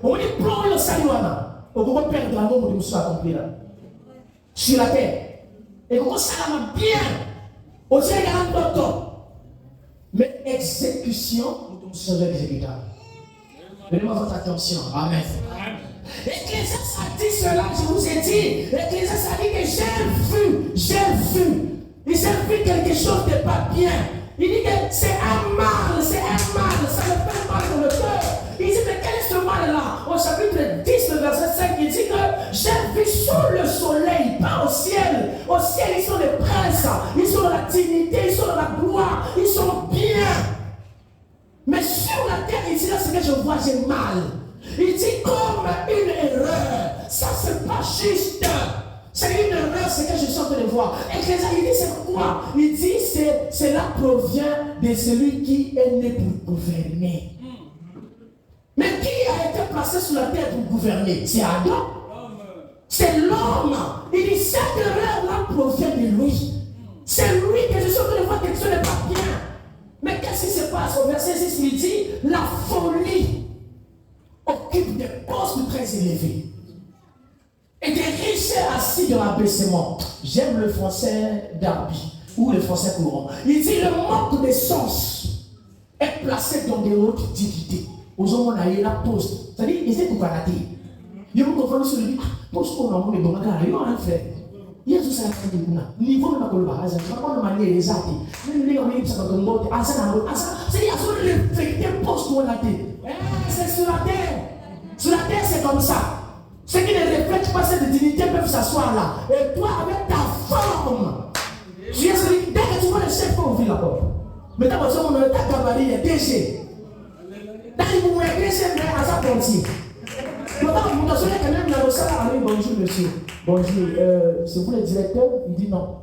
on dit plomb le saluana. On peut perdre la mort de nous accomplir là. Sur la terre. Et on ça va bien. On sait qu'il y a un docteur. Mais exécution, nous sommes exécutants. Donnez-moi votre attention. Amen. Ecclésiaste a dit cela, je vous ai dit. Ecclésiaste a dit que j'ai vu quelque chose de pas bien. Il dit que c'est un mal, ça me fait mal dans le cœur. Il dit, mais quel est ce mal-là? Au chapitre 10, le verset 5, il dit que j'ai vu sous le soleil, pas au ciel. Au ciel, ils sont des princes, ils sont dans la dignité, ils sont dans la gloire, ils sont bien. Mais sur la terre, ici, là, ce que je vois, j'ai mal. Il dit comme une erreur. Ça, c'est pas juste. C'est une erreur, c'est que je suis en train de voir. Et il dit, c'est quoi? Il dit, cela provient de celui qui est né pour gouverner. Mais qui a été placé sur la terre pour gouverner? C'est Adam. C'est l'homme. Il dit, cette erreur-là provient de lui. C'est lui que je suis en train de voir quelque chose n'est pas bien. Mais qu'est-ce qui se passe au verset 6? Il dit, la folie occupe des postes très élevés et des riches assis dans l'abaissement. J'aime le français d'Arby ou le français courant. Il dit le manque de sens est placé dans des hautes dignités. Aux hommes, on a eu la poste. C'est-à-dire, ils étaient pour karaté. Ils vont comprendre sur le poste qu'on a monté dans la carrière. Ils ont rien fait. Il y a tout ça à faire de nous. Niveau de ma collaboration, je ne vais pas demander les actes. Même les hommes qui sont dans le c'est-à-dire, il y a sur le fait poste qu'on a dit. C'est sur la terre. Sur la terre, c'est comme ça. Ceux qui ne reflètent pas cette dignité peuvent s'asseoir là. Et toi, avec ta forme, tu es celui dès que tu vois le chef, faut ouvrir la porte. Mais d'abord, on a ta gabarit, il est déchet. D'ailleurs, vous m'avez déchet, mais à sa frontière. Maintenant, vous avez quand même la salle à lui, bonjour monsieur. Bonjour, c'est vous le directeur? Il dit non.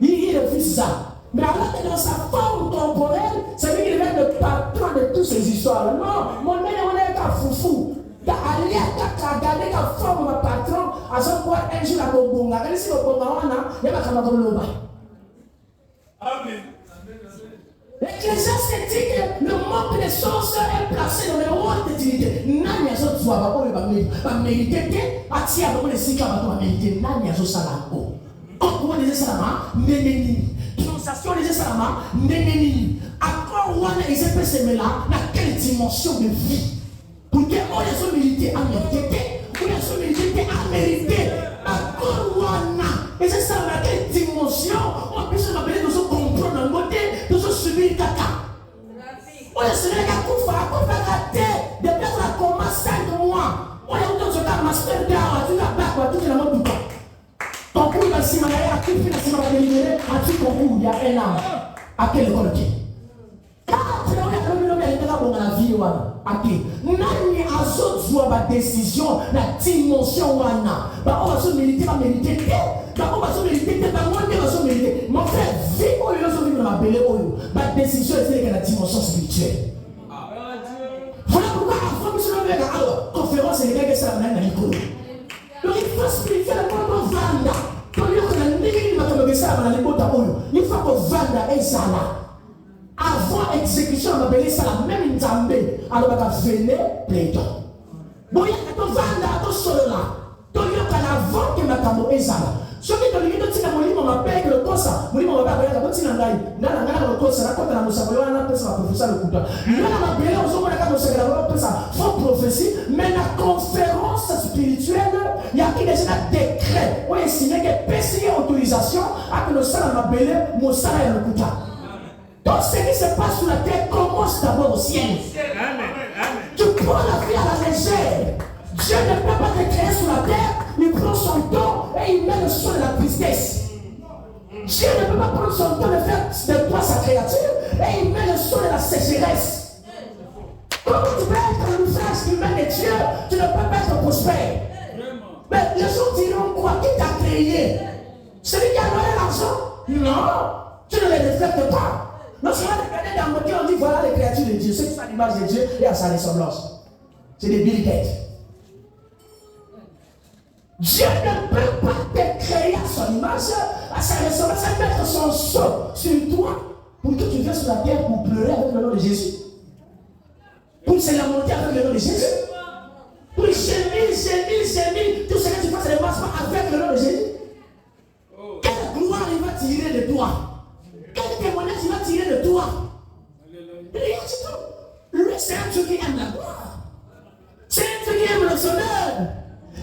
Il refuse ça. Mais alors que dans sa forme temporelle, c'est lui qui devient le patron de toutes ces histoires. Non, mon mère, on est un foufou. T'as allé à garder la forme de patron, à ce point, un jour, à Bobonga. Quand si le Bobonga, il y a un peu de l'oba. Amen. L'Ecclésiaste dit que le manque de sens est placé dans les hautes dignités. Nani a ce soir, va mériter, attirer à les cycles, va mériter. Nani a ce salaco. Quand on disait ça, nénéni. Transaction disait ça, nénéni. À quoi on a essayé de se mettre là, dans quelle dimension de vie? Pour que on ait son milité à mériter, on ait son milité à mériter. À quoi on a. Et c'est ça, dans quelle dimension on peut se rappeler de ce comprendre d'un côté, de ce subir caca. On a ce gars qui a raté, depuis qu'on a commencé 5 mois. On a eu ce gars, ma sphère d'art, tu l'as pas, tu l'as pas. Ton coup, il va s'y marier, à qui il va s'y marier, à qui ton coup, il y a un an. À quel école qui? Ah, c'est là où il y a un homme qui a été là pour la vie. wana ake nani azozwa badécision na dimension wana bao bazomilite bamilite te bao bazomilite te bango nde bazomilite mon frère vie oyo ozovivre na mabele oyo badécision ezeleka na dimension spirituelle. Voilà pourquoi avant biso nobeka awa conférence elekaki esala nani na likolo donc il faut spirituellement tovanda toyokola ndenge nini makambo esalama na libota oyo il faut kovanda ezala avant exécution ya mabele esala même nzambe alobaka vene plaidon boyaka tovanda tosolola toyokana avant ke makambo ezala soki tolingi totika molimo mapeke lokosa molimo mabe akoyaka botina ngai ndana ngai na lokosa nakota na mosakoli wana napesa baprofesa lokuta yo na mabele ozomonaka mosakela bapesa faux prophétie mais na conférence spirituelle yaki deja na décret oyo esinyaki epesi ye autorisation akende osala mabele mosala ya lokuta. Donc ce qui se passe sur la terre commence d'abord au ciel. Tu prends la vie à la légère. Dieu ne peut pas te créer sur la terre, il prend son temps et il met le son de la tristesse. Dieu ne peut pas prendre son temps de faire de toi sa créature et il met le son de la sécheresse. Comment tu peux être un usage humain de Dieu, tu ne peux pas être prospère. Mais les gens diront quoi? Qui t'a créé? Celui qui a donné l'argent? Non, tu ne les respectes pas. Lorsqu'on va regarder dans le cœur, on dit voilà les créatures de Dieu, ceux qui sont à l'image de Dieu et à sa ressemblance. C'est des Bill Gates. Dieu ne peut pas te créer à son image, à sa ressemblance, à mettre son sceau sur toi pour que tu viennes sur la terre pour pleurer avec le nom de Jésus. Pour se lamenter avec le nom de Jésus. Pour gémir, tout ce que tu fasses les masses avec le nom de Jésus. Quelle gloire il va tirer de toi? Quel témoignage il va tirer de toi? Rien du tout. Lui, c'est un Dieu qui aime la gloire. C'est un Dieu qui aime le honneur.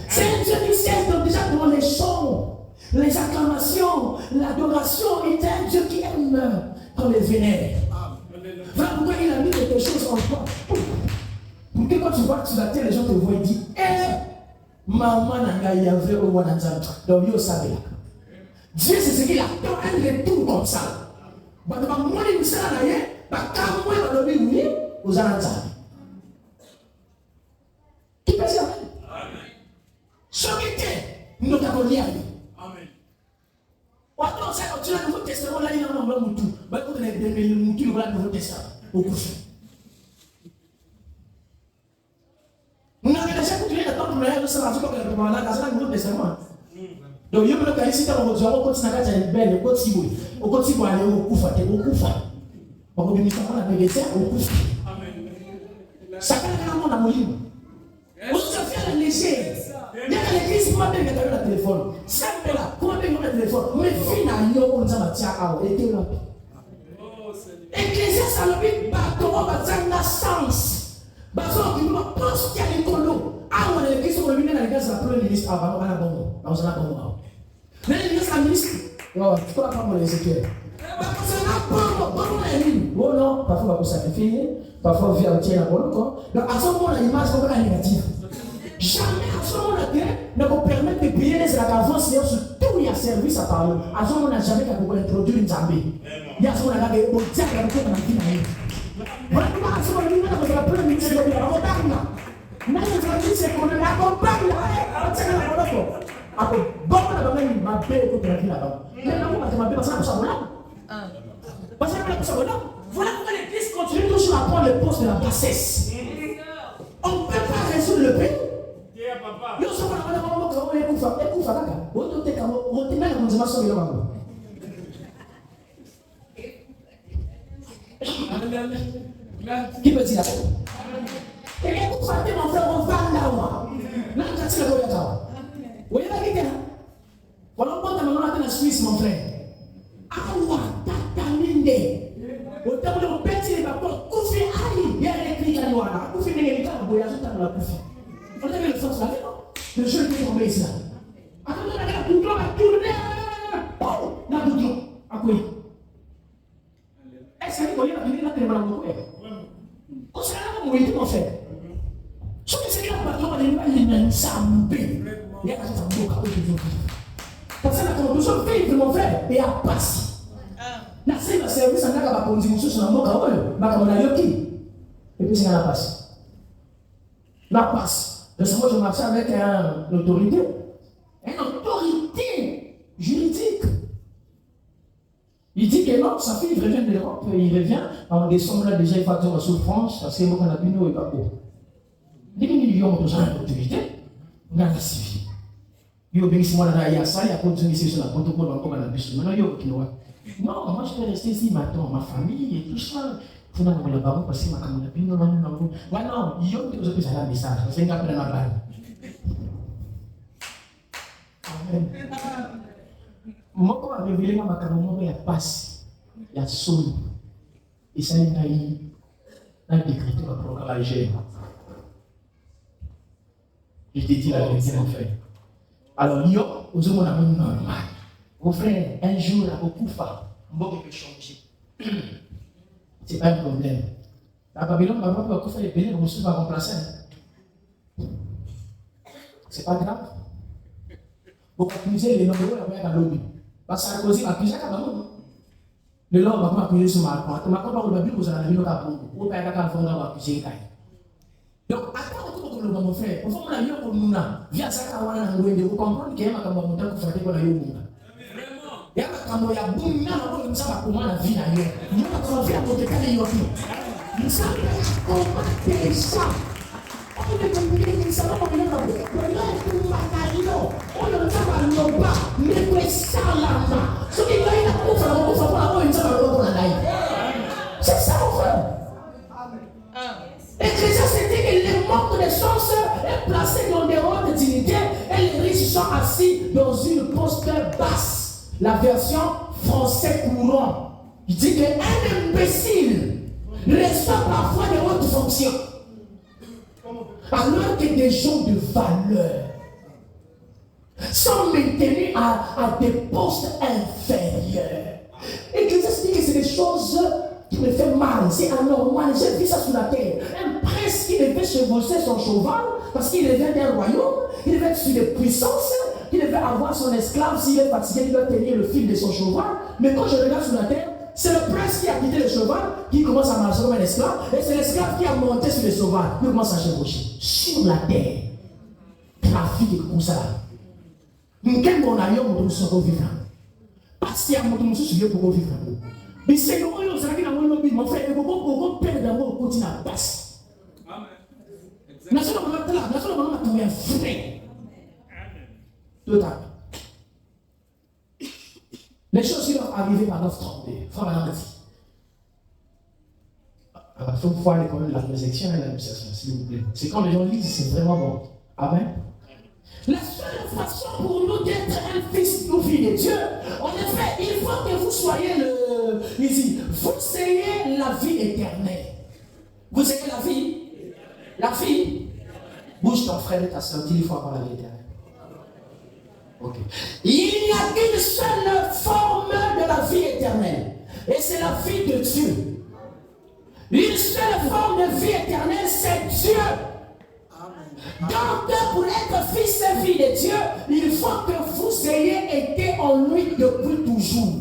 C'est un Dieu qui sait donc déjà pour les chants, les acclamations, l'adoration. Il est un Dieu qui aime qu'on les vénère. Voilà pourquoi il a mis quelque chose en toi. Pour que quand tu vois que tu vas terre, les gens te voient et disent maman n'a pas vrai au Wananzam. Donc, vous savez. Dieu, c'est ce qu'il a fait un retour comme ça. Bah, moi, je suis là, quand moi, je vais venir aux Ananzam. Qui peut dire? Sommité, nous avons lié. Amen. Attends, ça, tu as le Nouveau Testament, là, il y a un homme tout. Bah, quand on est le Nouveau Testament, au coucher. Nous avons déjà continué le temps pour le savoir que le Nouveau Testament. Donc, il y a un cas ici, on va continuer à faire belle, on continue à aller au Koufa. On va venir à la médecine, au Koufa. Chacun a un monde à mourir. On se fait léger. Il y a l'église qui m'a donné le téléphone. C'est là, comment donner le téléphone? Mais finalement, on a dit à eux, et là. Ecclésiaste a le bateau, on va dire la sens. Bateau, tu me penses qu'il y a les colos. Ah, on a l'église, on va venir à l'église, la première ministre, avant, on a bon. On a bon. Mais l'église, la ministre, tu peux pas prendre les équipes. Bon, non, parfois on va sacrifier, parfois on vient tirer la bonne corps. Donc à ce moment, l'image va être négative. Jamais à ce moment-là, ne vous permettre de payer les avances sur tout il y a service à parler. À ce moment-là, jamais qu'à vous introduire une zambie. Il y a ce moment-là, il y a un petit peu de vie. Voilà comment à ce moment-là, vous avez plein de ministères de la montagne. Même les familles, c'est qu'on accompagne là. On tient la bonne corps. Après, bon, on a même ma belle côté de la vie là-bas. Maintenant, on va te m'appeler parce que ça voilà. Parce que ça voilà. Voilà pourquoi l'église continue toujours à prendre le poste de la bassesse. On ne peut pas résoudre le pays. Yo so kwa na mama kwa ekufa kaka. Wote uteka wote mena mzima so bila mambo. Qui peut dire ça? Et ekufa te mon frère on va là wa. Na katika kwa yatawa. Wewe kike na. Wala mbona mama na Swiss mon frère. Awa tata ninde. Wote mlo peti ba kwa kufi ali. Yeye klika ni wana. Kufi nenge nikana boya zote na kufi. Vous avez le sens là, le jeu qui est tombé ici là. Attendez, la bouton va tourner. La bouton. À quoi? Est-ce que vous voyez la bouton là, vous voyez? Quand c'est là, vous voyez mon frère. Ce que c'est que la bouton, elle est ensemble. Il y a un peu de parce que la conduction fait mon frère et à passer. La service en a pas conduit sur la moque à eux, mais on a yoki. Et puis puis c'est la passe. La passe. Parce que moi, je marchais avec une autorité. Une autorité juridique. Il dit que non, sa fille revient de l'Europe, il revient, en décembre là déjà il va faire souffrance, parce que moi on a pu nous et pas beau. Dès que nous avons besoin d'autorité, on a la civile. Yo bénisse moi là, il y a ça, il y a continué ici sur la porte pour encore la bus. Maintenant yo qui non, moi je vais rester ici maintenant, ma famille et tout ça. Faut pas le baron parce que ma camarade puis non. Ouais non, yo que vous avez un message, c'est un peu dans la balle. Amen. Moi, quand je révélé ma camarade, il y a passe, il y a sol. Et ça, il y a un décret pour programmer. Je te dis la vérité, mon frère. Alors, yo, vous avez un monde normal. Mon frère, un jour, à beaucoup de fois, on peut changer. Ce n'est pas un problème. La Babylone, ma maman peut faire les bénis, on va remplacer. Ce n'est pas grave. Vous accusez les noms de la première lobby. Parce que Sarkozy accusé à Cameroun. Le lord va accuser sur Macron. Macron va le Bible, vous allez le Cameroun. Vous pouvez pas faire accuser. Donc, attends, mon frère, vous faites la pour nous. Via ça, vous comprenez qu'il y a un Cameroun qui fait pour la Yoga. Il y a un Cameroun qui a boum, nous savons comment la vie d'ailleurs. Nous avons fait à côté de Yogi. Nous savons comment ça. On est comme les salons, on est comme c'est ça mon frère. Ecclésiaste c'était que les membres des sens est placé dans des rôles de dignité et les riches sont assis dans une posture basse. La version français courant. Il dit qu'un imbécile reçoit parfois des hautes fonctions. Alors que des gens de valeur sont maintenus à des postes inférieurs. Et que ça dit que c'est des choses qui me font mal, c'est anormal. J'ai vu ça sur la terre. Un prince qui devait chevaucher son cheval parce qu'il devait d'un royaume, il devait être sur des puissances, il devait avoir son esclave, s'il est fatigué, il doit tenir le fil de son cheval. Mais quand je regarde sur la terre, c'est le prince qui a quitté le cheval, qui commence à marcher comme un esclave, et c'est l'esclave qui a monté sur le cheval, qui commence à chevaucher. Sur la terre, trafic comme ça. Quel bon allié on doit vivre? Parce qu'il y a un monde qui pour vivre. Mais c'est le moment où vous avez mon frère, et vous perdre d'amour au continent à basse. Amen. National un frère. Tout à les choses qui doivent arriver par notre tromper. Frère Madame dit. Il faut voir les problèmes de la résurrection et de l'administration, s'il vous plaît. C'est quand les gens lisent, c'est vraiment bon. Amen. La seule façon pour nous d'être un fils ou fille de Dieu, en effet, il faut que vous soyez il dit, vous ayez la vie éternelle. Vous ayez la vie? La vie? Bouge ton frère et ta soeur, dis il faut avoir la vie éternelle. Ok. Il n'y a qu'une seule forme de la vie éternelle. Et c'est la vie de Dieu. Une seule forme de vie éternelle, c'est Dieu. Donc, pour être fils et fille de Dieu, il faut que vous ayez été en lui depuis toujours.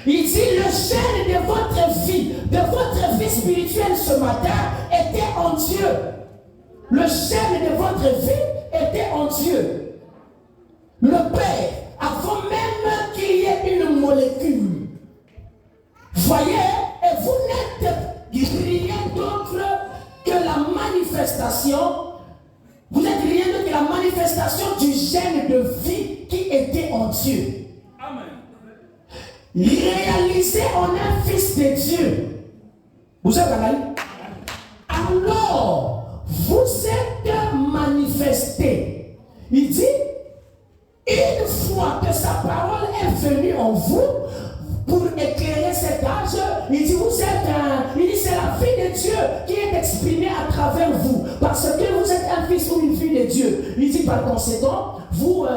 Il dit, le gène de votre vie spirituelle ce matin était en Dieu. Le gène de votre vie était en Dieu. Le Père, avant même qu'il y ait une molécule. Voyez, et vous n'êtes rien d'autre que la manifestation, vous n'êtes rien d'autre que la manifestation du gène de vie qui était en Dieu. Amen. Réalisé en un fils de Dieu. Vous êtes là? Alors, vous êtes manifesté. Il dit, une fois que sa parole est venue en vous, pour éclairer cet âge, il dit, vous êtes il dit, c'est la vie de Dieu qui est exprimée à travers vous, parce que vous êtes un fils ou une fille de Dieu. Il dit, par conséquent, vous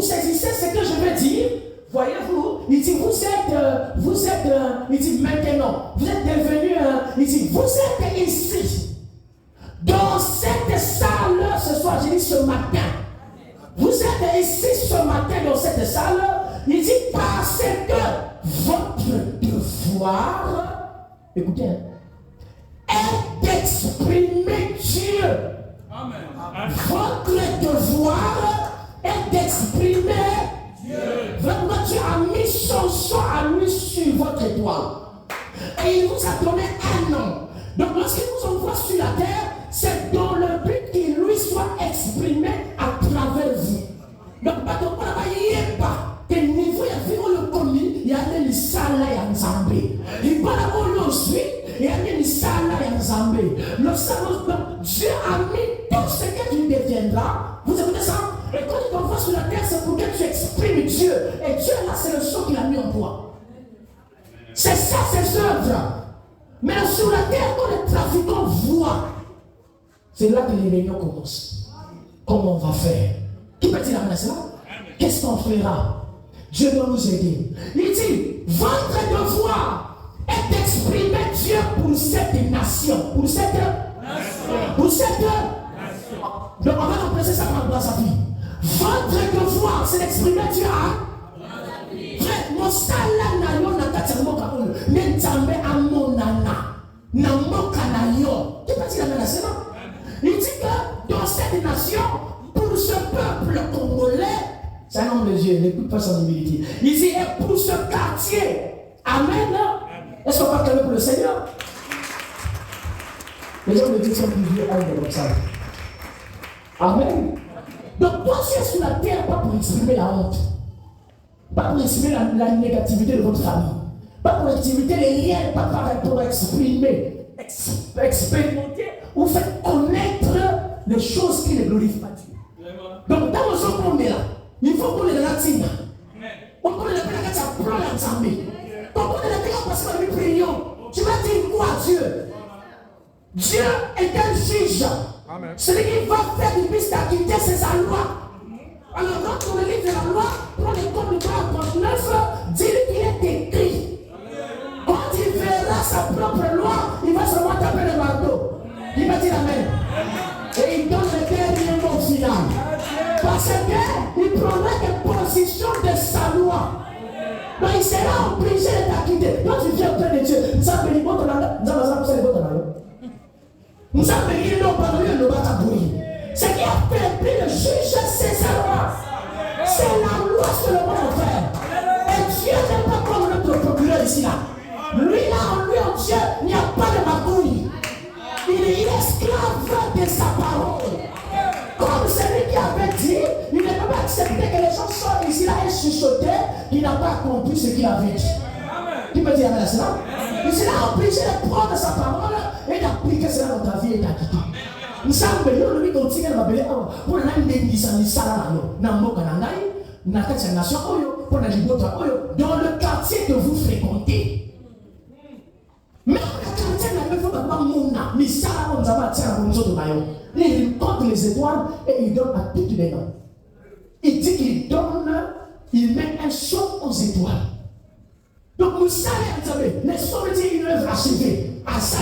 saisissez ce que je veux dire. Voyez-vous, il dit, il dit, maintenant, vous êtes devenu, il dit, vous êtes ici, dans cette salle, ce soir, j'ai dit ce matin, vous êtes ici ce matin dans cette salle, il dit, parce que votre devoir, écoutez, est d'exprimer Dieu. Votre devoir est d'exprimer Dieu. Vraiment, Dieu a mis son sang à lui sur votre étoile. Et il vous a donné un nom. Donc lorsqu'il vous envoie sur la terre, c'est dans le but qu'il lui soit exprimé à travers vous. Donc, pas que niveau ya vivre le commis, il y a des sala ya nzambe. Il parle au aussi, il y a des sala ya nzambe. Le salut, Dieu a mis tout ce que tu deviendras. Vous avez ça? Et quand il t'envoie sur la terre, c'est pour que tu exprimes Dieu. Et Dieu là, c'est le son qu'il a mis en toi. C'est ça ses œuvres. Mais sur la terre, quand les trafiquants voient, c'est là que les réunions commencent. Comment on va faire? Qui peut dire la cela? Qu'est-ce qu'on fera? Dieu doit nous aider. Il dit, votre devoir est d'exprimer Dieu pour cette nation. Pour cette nation. Pour cette nation. Donc on va remplacer ça par sa vie. Votre devoir, c'est d'exprimer Dieu à frère, mon salaire n'a yon n'a pas tellement capable. Mais jamais à mon nana. N'a mon canaillon. Qui peut dire la menace? Il dit que dans cette nation, pour ce peuple congolais, c'est un homme de Dieu, n'écoute pas son humilité. Il dit, et pour ce quartier, amen. Est-ce qu'on va calmer pour le Seigneur? Les gens de Dieu sont plus vieux comme ça. Amen. Donc, toi, tu es sur la terre, pas pour exprimer la honte, pas pour exprimer la négativité de votre famille, pas pour exprimer les liens, pas pour exprimer, expérimenter ou faire connaître les choses qui ne glorifient pas Dieu. Donc, dans le jour qu'on est là, il faut qu'on ait de la tina. On connaît la peine à faire plan ensemble. Quand on est la peine à passer par une prière, tu vas dire quoi à Dieu? Dieu est un juge. Celui qui va faire du bis d'acquitter, c'est sa loi. Alors, dans le livre de la loi, prends les comptes du 39, dis qu'il est écrit. Quand il verra sa propre loi, il va seulement taper le marteau. Il va dire Amen. Et il donne le dernier mot final. Parce qu'il prendra des positions de sa loi. Donc il sera obligé de t'acquitter. Quand tu viens auprès de Dieu, nous avons béni votre langue, nous avons besoin de votre langue. Nous avons béni nos parents, nos bataboui. Ce qui a fait le juge, c'est sa loi. C'est la loi seulement à faire. Et Dieu n'est pas comme notre procureur ici là. Lui là, en lui, en Dieu, il n'y a pas de magouille. Il est esclave de sa parole. Comme celui qui avait dit, il ne peut pas accepter que les gens sortent ici là et chuchoter qu'il n'a pas accompli ce qu'il avait dit. Qui peut dire Amen à cela? Il sera obligé de prendre sa parole et d'appliquer cela dans ta vie et d'acquitter. Nous sommes venus, nous nous continuons à rappeler pour dans le quartier que vous fréquentez. Mais il compte les étoiles et il donne à toutes les noms. Il dit qu'il donne, il met un son aux étoiles. Donc vous savez, les sommes disent une œuvre achevée. À ça,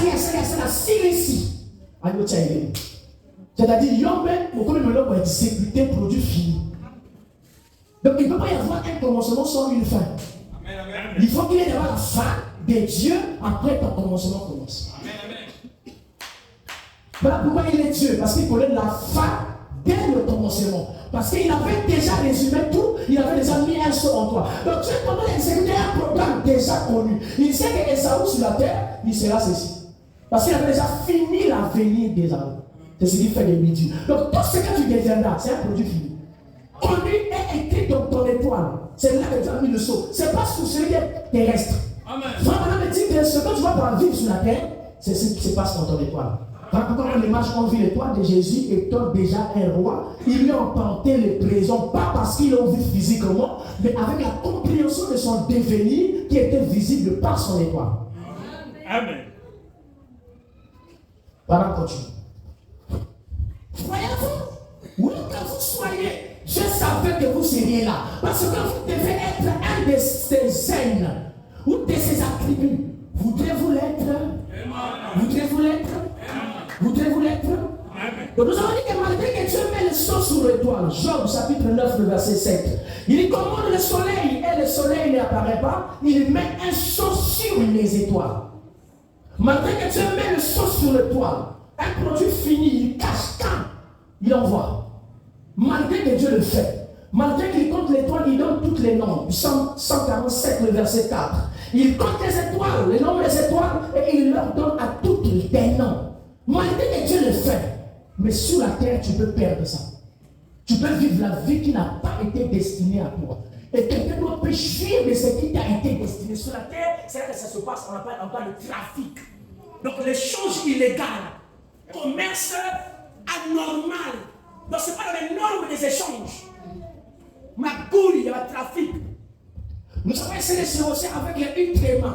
ici. C'est-à-dire, il y a même exécuter produit fini. Donc il ne peut pas y avoir un commencement sans une fin. Il faut qu'il y ait d'abord la fin de Dieu, après ton commencement commence. Voilà pourquoi il est Dieu, parce qu'il connaît la fin dès le commencement. Parce qu'il avait déjà résumé tout, il avait déjà mis un son en toi. Donc Dieu commence à exécuter un programme déjà connu. Il sait que Esaü sur la terre, il sera ceci. Parce qu'il avait déjà fini l'avenir d'Esaü. C'est ce qui fait des midi. Donc tout ce que tu deviendras, c'est un produit fini. Connu et écrit dans ton étoile. C'est là que tu as mis le saut. C'est pas sur celui qui est terrestre. Vraiment, me dit que ce que tu vas pas vivre sur la terre, c'est ce qui se passe dans ton étoile. Quand l'image qu'on vit l'étoile de Jésus étant déjà un roi, ils lui ont porté les présents, pas parce qu'ils l'ont vu physiquement, mais avec la compréhension de son devenir qui était visible par son étoile. Amen. Voilà, continue. Voyez-vous, oui, quand vous soyez, je savais que vous seriez là. Parce que vous devez être un de ces zen ou de ces attributs. Voudrez-vous l'être? Voudrez-vous l'être? Voudrez-vous l'être? Donc nous avons dit que malgré que Dieu met le sol sur l'étoile, Job chapitre 9, le verset 7, il dit commande le soleil et le soleil n'apparaît pas, il met un sol sur les étoiles. Malgré que Dieu met le saute sur le toit. Un produit fini, il cache quand il envoie. Malgré que Dieu le fait, malgré qu'il compte les étoiles, il donne toutes les noms. Psaume 147, le verset 4. Il compte les étoiles, les noms des étoiles, et il leur donne à toutes des noms. Malgré que Dieu le fait, mais sur la terre, tu peux perdre ça. Tu peux vivre la vie qui n'a pas été destinée à toi. Et quelqu'un d'autre peut jouir de ce qui t'a été destiné. Sur la terre, c'est là que ça se passe, on parle de trafic. Donc les choses illégales, commerce anormal. Donc ce n'est pas dans les normes des échanges. Magouille, il y a le trafic. Nous avons essayé de se hausser avec les ultraman.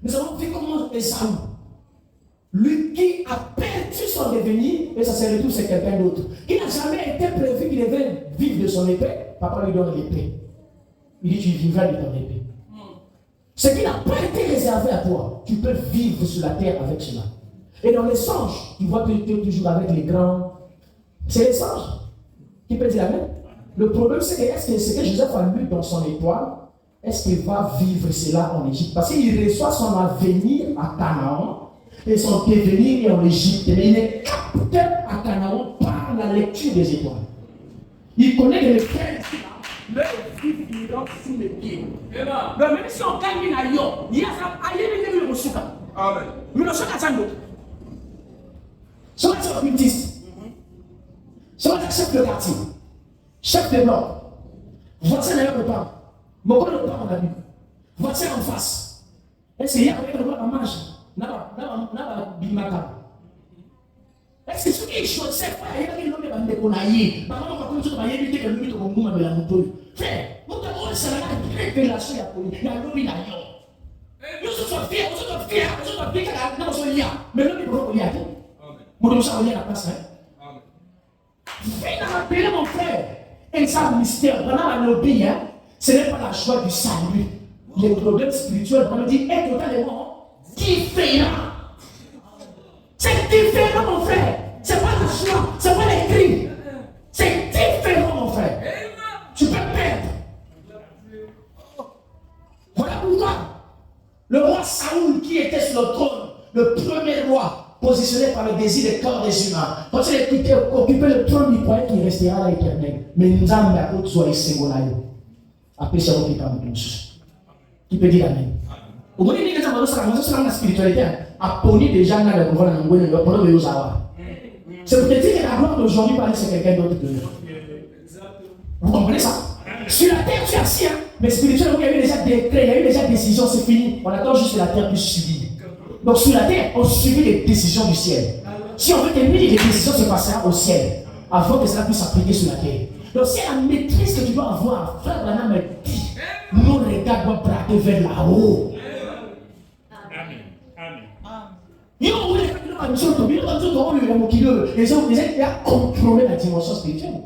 Nous avons vu comment Esaü, lui qui a perdu son devenir, et ça se retrouve c'est quelqu'un d'autre, qui n'a jamais été prévu qu'il devait vivre de son épée, papa lui donne l'épée. Il dit tu vivras de ton épée. Ce qui n'a pas été réservé à toi, tu peux vivre sur la terre avec cela. Et dans les songes, tu vois que tu es toujours avec les grands. C'est les songes. Qui peut dire amen? Le problème c'est que est-ce que ce que Joseph a lu dans son étoile, est-ce qu'il va vivre cela en Égypte? Parce qu'il reçoit son avenir à Canaan et son devenir est en Égypte. Mais il est capté à Canaan par la lecture des étoiles. Il connaît que le frère leur vivre il rentre sous les pieds. Donc même si on gagne à Yo, il y a ça, aïe, le Mosuka. Amen. Mais le Mosuka Tango. Soit c'est occultiste. Soit c'est chef de quartier. Chef de bloc. Voici d'ailleurs le pain. Mon corps le pain, on a vu. Voici en face. Est-ce qu'il y a avec le bloc en marche? N'a pas bimaka. Est-ce que ce qui est chaud, c'est quoi? Il y a des gens qui vont décoller. Par exemple, quand tu vas y éviter que lui te remonte avec la moto. Frère, mon gars, c'est la révélation à police. Il y a l'homme d'ailleurs. Nous sommes fiers, nous sommes fiers, nous sommes fiers que la nation y a. Mais l'homme est pour y a. Mon homme, ça va y a la place. Finalement, mon frère, et ça, le mystère, pendant la lobby, ce n'est pas la joie du salut. Les problèmes spirituels, on me dit, est totalement différent. C'est différent, mon frère. C'est pas la joie, c'est pas les cris. C'est différent, mon frère. Tu peux perdre. Voilà pourquoi le roi Saoul, qui était sur le trône, le premier roi, positionné par le désir des corps des humains, quand il occupait le trône, il croyait qu'il restera à l'éternel. Mais nous avons à côté soit ici, après ça, on peut pas nous tous. Qui peut dire amen? Au moins, il y a des gens qui ont la spiritualité. Apponi déjà dans le pouvoir de l'angoisse, pour le Yosawa. C'est pour te dire que la gloire d'aujourd'hui parle c'est quelqu'un d'autre que nous. Vous comprenez ça? Sur la terre, tu es assis, mais spirituellement, il y a eu déjà décret, il y a eu déjà décision, c'est fini. On attend juste que la terre puisse subir. Donc sur la terre, on subit les décisions du ciel. Si on veut que les décisions se passeront au ciel, avant que cela puisse s'appliquer sur la terre. Donc c'est la maîtrise que tu dois avoir. Frère Branham me dit, nos regards doivent braquer vers là-haut. Il a contrôlé la dimension spirituelle.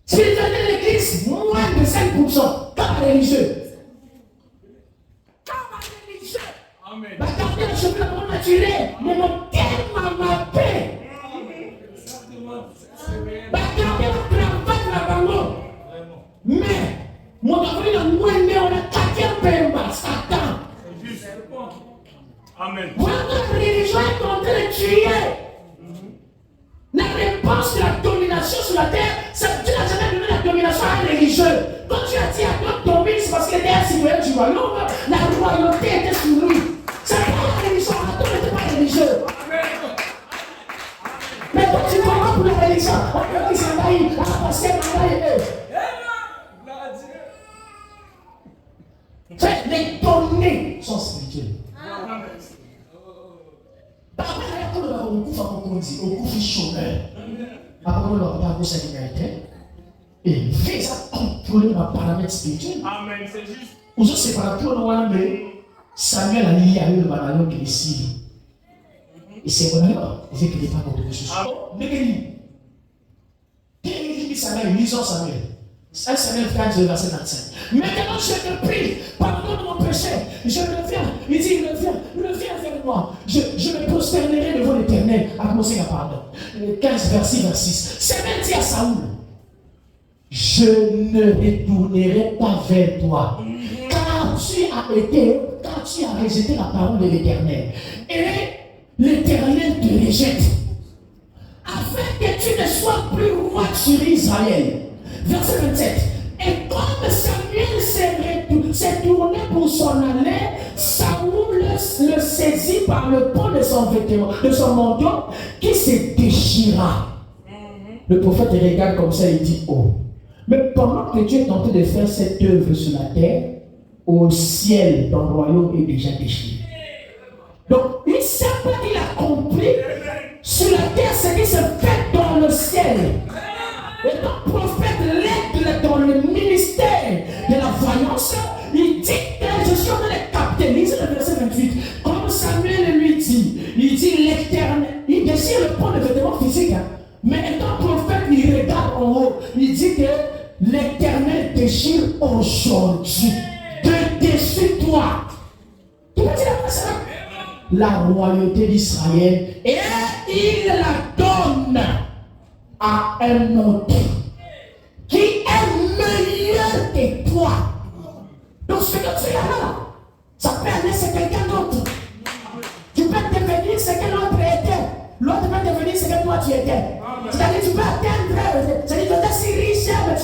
Spiritualité de l'église, moins de 5%. Comme les religieux. Comme les religieux. La garder le chemin de mon naturel, mais mon terme ma paix. La garder le travail de la bango. Mais, mon avenir a moins de on a 4e paix, Satan. Amen. Voilà la religion est en train de tuer. La réponse de la domination sur la terre, c'est que tu n'as jamais donné la domination à un religieux. Quand tu as dit à toi domine, c'est parce qu'il était un citoyen du royaume. La royauté était sur lui. C'est pas la religion, Adam n'était pas religieux. Mais quand tu comprends pour la religion, on dit c'est maïs, la passer maïs. Les données sont spirituelles. Après, on coupe à on dit, on coupe chômeur. Après, on leur parle de sa liberté. Et fait ça contrôler ma paramètre spirituel. Amen, c'est juste. Vous savez, c'est par rapport à mais Samuel a lié avec le bananon qui est ici. Et c'est bon alors, il dit qu'il n'est pas contre Jésus. Ah bon? Mais qu'il dit Samuel, lisons Samuel. 1 Samuel 4, verset 25. Maintenant, je te prie, pardonne mon péché. Je reviens. Il dit, reviens vers moi. Je me prosternerai devant l'Éternel. À commencer à pardon. 15, verset 26. Samuel dit à Saoul, je ne retournerai pas vers toi. Car tu as rejeté la parole de l'Éternel. Et l'Éternel te rejette. Afin que tu ne sois plus roi sur Israël. Verset 27. Et comme Samuel s'est tourné pour s'en aller, Saoul le saisit par le pont de son vêtement, de son manteau, qui se déchira. Le prophète regarde comme ça et dit, oh, mais pendant que Dieu est en train de faire cette œuvre sur la terre, au ciel, ton royaume est déjà déchiré. Donc, il ne sait pas qu'il a compris sur la terre ce qui se fait dans le ciel. Et le prophète l'aide dans le ministère de la voyance. Il dit que je suis en train de capter. Lisez le verset 28. Comme Samuel lui dit, il dit l'Éternel, il déchire le pont de vêtements physiques. Hein. Mais étant prophète, il regarde en haut. Il dit que l'Éternel déchire aujourd'hui. De dessus toi. Tu peux dire la royauté d'Israël et il la donne à un autre qui est meilleur que toi. Donc ce que tu as là, ça peut aller c'est quelqu'un d'autre. Tu peux devenir ce que l'autre était. L'autre peut devenir ce que toi tu étais. C'est-à-dire tu peux atteindre, c'est-à-dire que tu es si riche, mais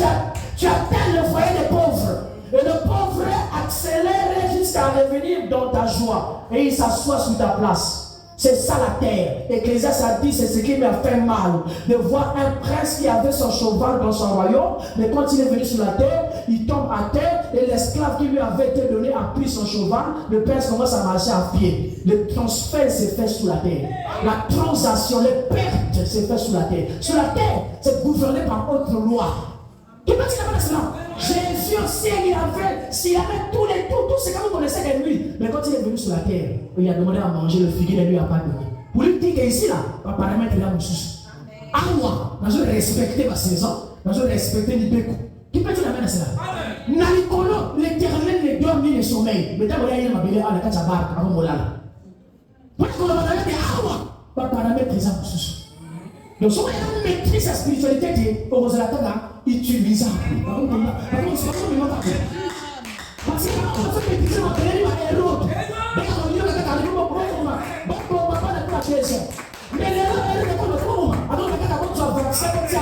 tu atteins le foyer des pauvres. Et le pauvre accélère jusqu'à revenir dans ta joie. Et il s'assoit sur ta place. C'est ça la terre. Ecclésiaste a dit, c'est ce qui m'a fait mal. De voir un prince qui avait son cheval dans son royaume, mais quand il est venu sur la terre, il tombe à terre et l'esclave qui lui avait été donné a pris son cheval. Le prince commence à marcher à pied. Le transfert s'est fait sous la terre. La transaction, les pertes s'est fait sous la terre. Sur la terre, c'est gouverné par autre loi. Qui peut dire cela? Jésus aussi, s'il avait tout ce que vous connaissez de lui. Mais quand il est venu sur la terre, il a demandé à manger, le figuier ne lui a pas donné. Pour lui dire qu'ici, là, par paramètre, il a mon sous. À moi, je vais respecter ma saison, je vais respecter l'Ibéco. Qui peut dire la même à cela? Nalikolo, l'Éternel ne dort ni le sommeil. Mais d'abord, il m'a dit, ah, la kachabar, avant mon lala. Moi, je vais dire, ah, moi, par paramètre, il a mon sous. Donc, si on maîtrise sa spiritualité, on va utilisable. Parce que quand on fait maîtriser ma pénérie, ma héros, on dit que tu mais les gens, ils ne connaissent pas. Alors, quand tu as vaccin, tu as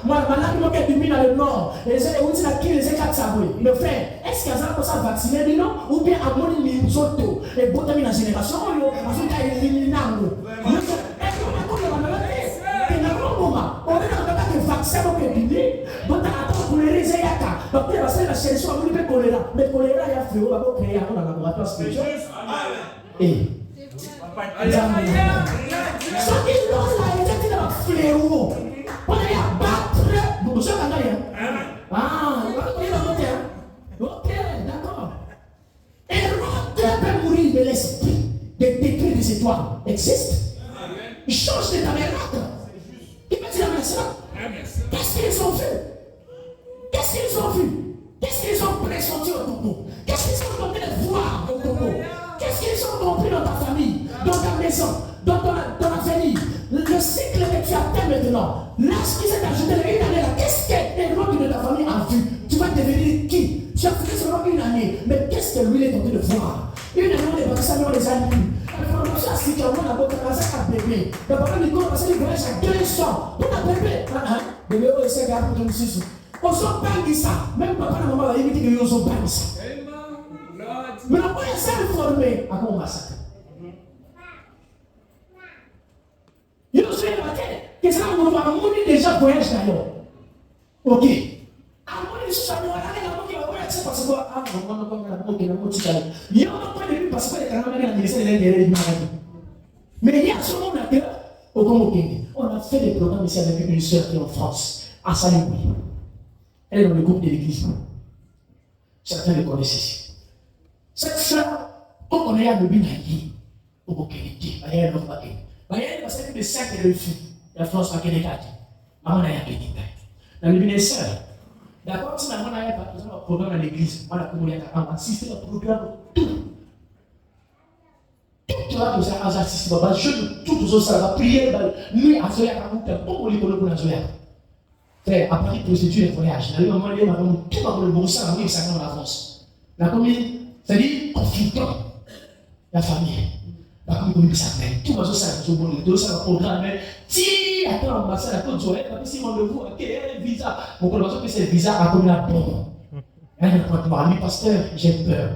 malade qui est dans le nord, et c'est où tu as qui les écarts saboués. Le frère, est-ce qu'il y a ça pour ça vacciner, non? Ou bien à mon niveau, et bon, la génération, on a éliminé. On est dans le vaccin pour éliminer. Donc, pour les réserves, donc, il va se la chercher à vous dire choléra. Mais choléra, il y a fait, on va créer un laboratoire spirituel. Et ce qui l'ont là, il était dans le fléau. On est à battre. Vous savez, ah, ok, d'accord. Hérode peut mourir, mais l'esprit de détruire des étoiles existe. Il change de tabernacle. Il peut dire la ça. Qu'est-ce qu'ils ont vu? Qu'est-ce qu'ils ont vu? Qu'est-ce qu'ils ont pressenti au Togo? Qu'est-ce qu'ils ont tenté de voir au Togo? Qu'est-ce qu'ils ont compris dans ta famille, dans ta maison, dans ta famille? Le cycle que tu atteins maintenant, l'âge qui s'est ajouté une année là, qu'est-ce que l'autre de ta famille a vu? Tu vas devenir qui? Tu as fait seulement une année, mais qu'est-ce que lui est tenté de voir? Une année, on est parti à les amis. Information à Sika, on a beaucoup de ça à bébé. Le papa Nico a passé le voyage à 200. Tout à bébé. Bébé, on essaie de faire pour nous ici. On s'en parle de ça. Même papa et maman va éviter que nous s'en parle de ça. Mais on peut essayer de former à quoi on massacre. Il nous fait que ça, on va mourir déjà voyage d'ailleurs. Ok. À mon avis, ça va aller là-bas qui va voyager parce que ah, on va pas la boue qui n'a pas de chale. Il y a pas de lui parce que les camarades la ministère de l'intérieur. Mais il y a ce moment là au Congo King. On a fait des programmes ici avec une sœur qui est en France, à Saint-Louis. Elle est dans le groupe de l'église. Certains le connaissent ici. Cette sœur, quand on est à Bobinaï, au Congo King, il y a un autre paquet. Il y a une personne de 5 de filles. La France paquet de 4. Maman n'a pas dit. Dans le ministère. D'accord, si maman n'a pas un programme à l'église, on a commencé à assister au programme tout. Tout va nous assister. Tout ça, ça va prier. Nous, à Zoya, on a beaucoup de choses pour Zoya. Frère, après procédure de voyage, il y a un moment donné, tout va le bon sang, oui, ça va en avance. La commune, c'est-à-dire, conflictant, la famille. Comme on dit ça, mais tout va se faire, tout le monde ça va programmer. Si, attends, l'ambassade, la côte d'Oreille, si rendez-vous, quel visa? Mon collaborateur que c'est le visa à comme la bombe. Lui, pasteur, j'ai peur.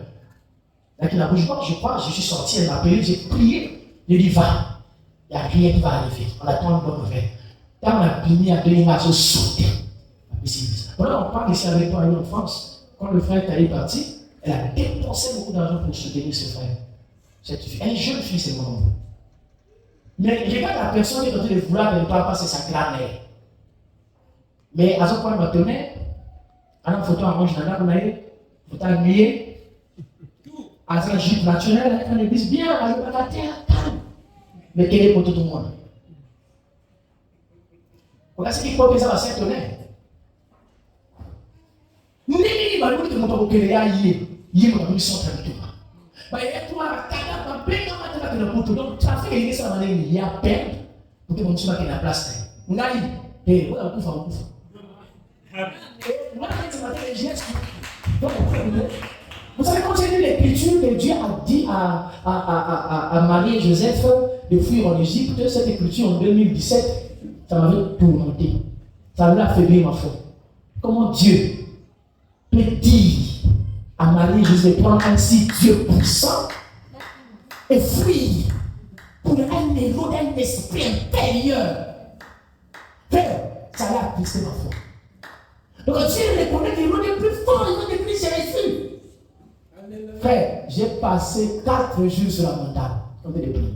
Avec la bouche, je crois, je suis sorti, elle m'a appelé, j'ai prié. Il dit, va. Il n'y a rien qui va arriver. On attend une bonne nouvelle. Quand on a fini à donner, il m'a sauté. Voilà, on parle ici avec toi en France. Quand le frère est allé partir, elle a dépensé beaucoup d'argent pour soutenir ses frères. Cette fille, elle est jeune fille, c'est mon nom. Mais regarde la personne qui est en train de vouloir ne pas passer sa grand-mère. Mais à ce point, maintenant, à la photo en rouge, on a eu, photo annuyée, à la jupe naturelle, elle l'église bien, elle va la terre, calme. Mais quel est pour tout le monde? Regarde ce qu'il faut que ça va s'étonner. Nous ne pouvons pas nous montrer que les gens y sont très bien. Donc, tu as fait l'église ça va il y a peine pour que mon Dieu soit la place. On a dit, et on a coup. Vous savez, quand j'ai lu l'écriture que Dieu a dit à Marie et Joseph de fuir en Égypte, cette écriture en 2017, ça m'avait tourmenté. Ça m'a affaibli ma foi. Comment Dieu peut dire à Marie et Joseph de prendre ainsi Dieu puissant et fuir pour un esprit intérieur? Frère, ça l'a attristé ma foi. Donc Dieu reconnaît qu'il est plus fort, il est plus Jésus. Frère, j'ai passé 4 jours sur la montagne. On fait des prières.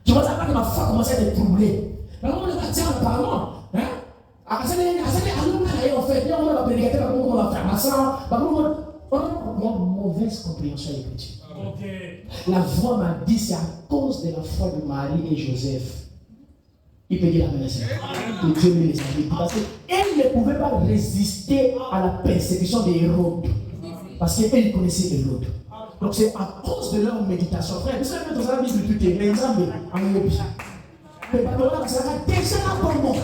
Je ne pensais pas que ma foi commençait à être troublée. Mais on va dire apparemment. En fait, on va prédicater, on va faire ma sang. On a une mauvaise compréhension de l'écriture. La voix m'a dit c'est à cause de la foi de Marie et Joseph. Il peut dire la même chose. Que Dieu les a dit. Parce qu'elle ne pouvait pas résister à la persécution d'Hérode. Parce qu'elle connaissait Hérode. Donc c'est à cause de leur méditation. Frère, vous savez, dans la Bible, tout est l'examen en Europe. Mais maintenant, ça va déjà la bombe.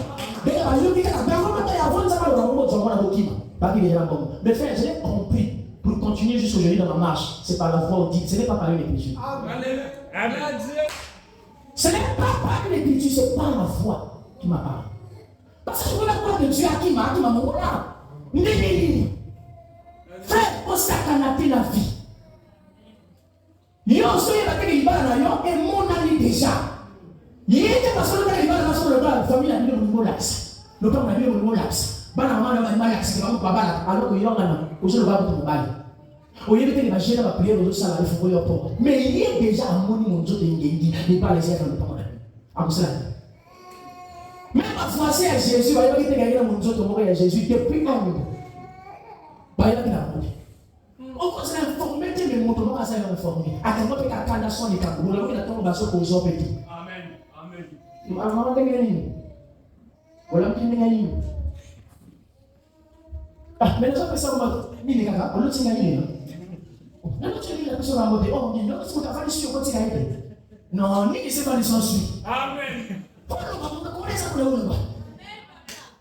Mais frère, je l'ai compris. Pour continuer jusqu'aujourd'hui dans ma marche, c'est par la voix dite. Ce n'est pas par l'écriture. Ce n'est pas par l'écriture, c'est par la voix qui m'a parlé. Parce que je veux la voix de Dieu à qui m'a montré. Frère, on s'est canaté la vie. Yo, soyez la tête de l'Ibala, et mon ami déjà. Il était pas seulement dans l'Ibala, sur le bas, la famille a mis le mot lax. Le père a mis le mot lax. Banama a mis lax, c'est vraiment pas mal. Alors qu'il y en a, au seul bas pour ton bail. Au lieu de l'imaginer la prière aux salariés, il faut voir pour. Mais il est déjà à mon nom de Ngendi, il pas les airs dans le parlement. À cela. Même à français à Jésus, il va y avoir gagné mon Dieu de Jésus depuis un an. Il va y avoir on commence à informer que les moutons à s'être informés. À quel moment il y a un son de Kabou, il y a un basso aux hommes petits. Amen. Amen. Maman, tu es gagné. Voilà, tu es gagné. Ah, mais les autres personnes vont dire, Kaka, on l'autre gagné. Non, tu dis la personne va monter. Oh, non, c'est pas faire sur côté gagné. Non, ni c'est pas les sens suite. Amen. Pourquoi on connaît ça pour le monde?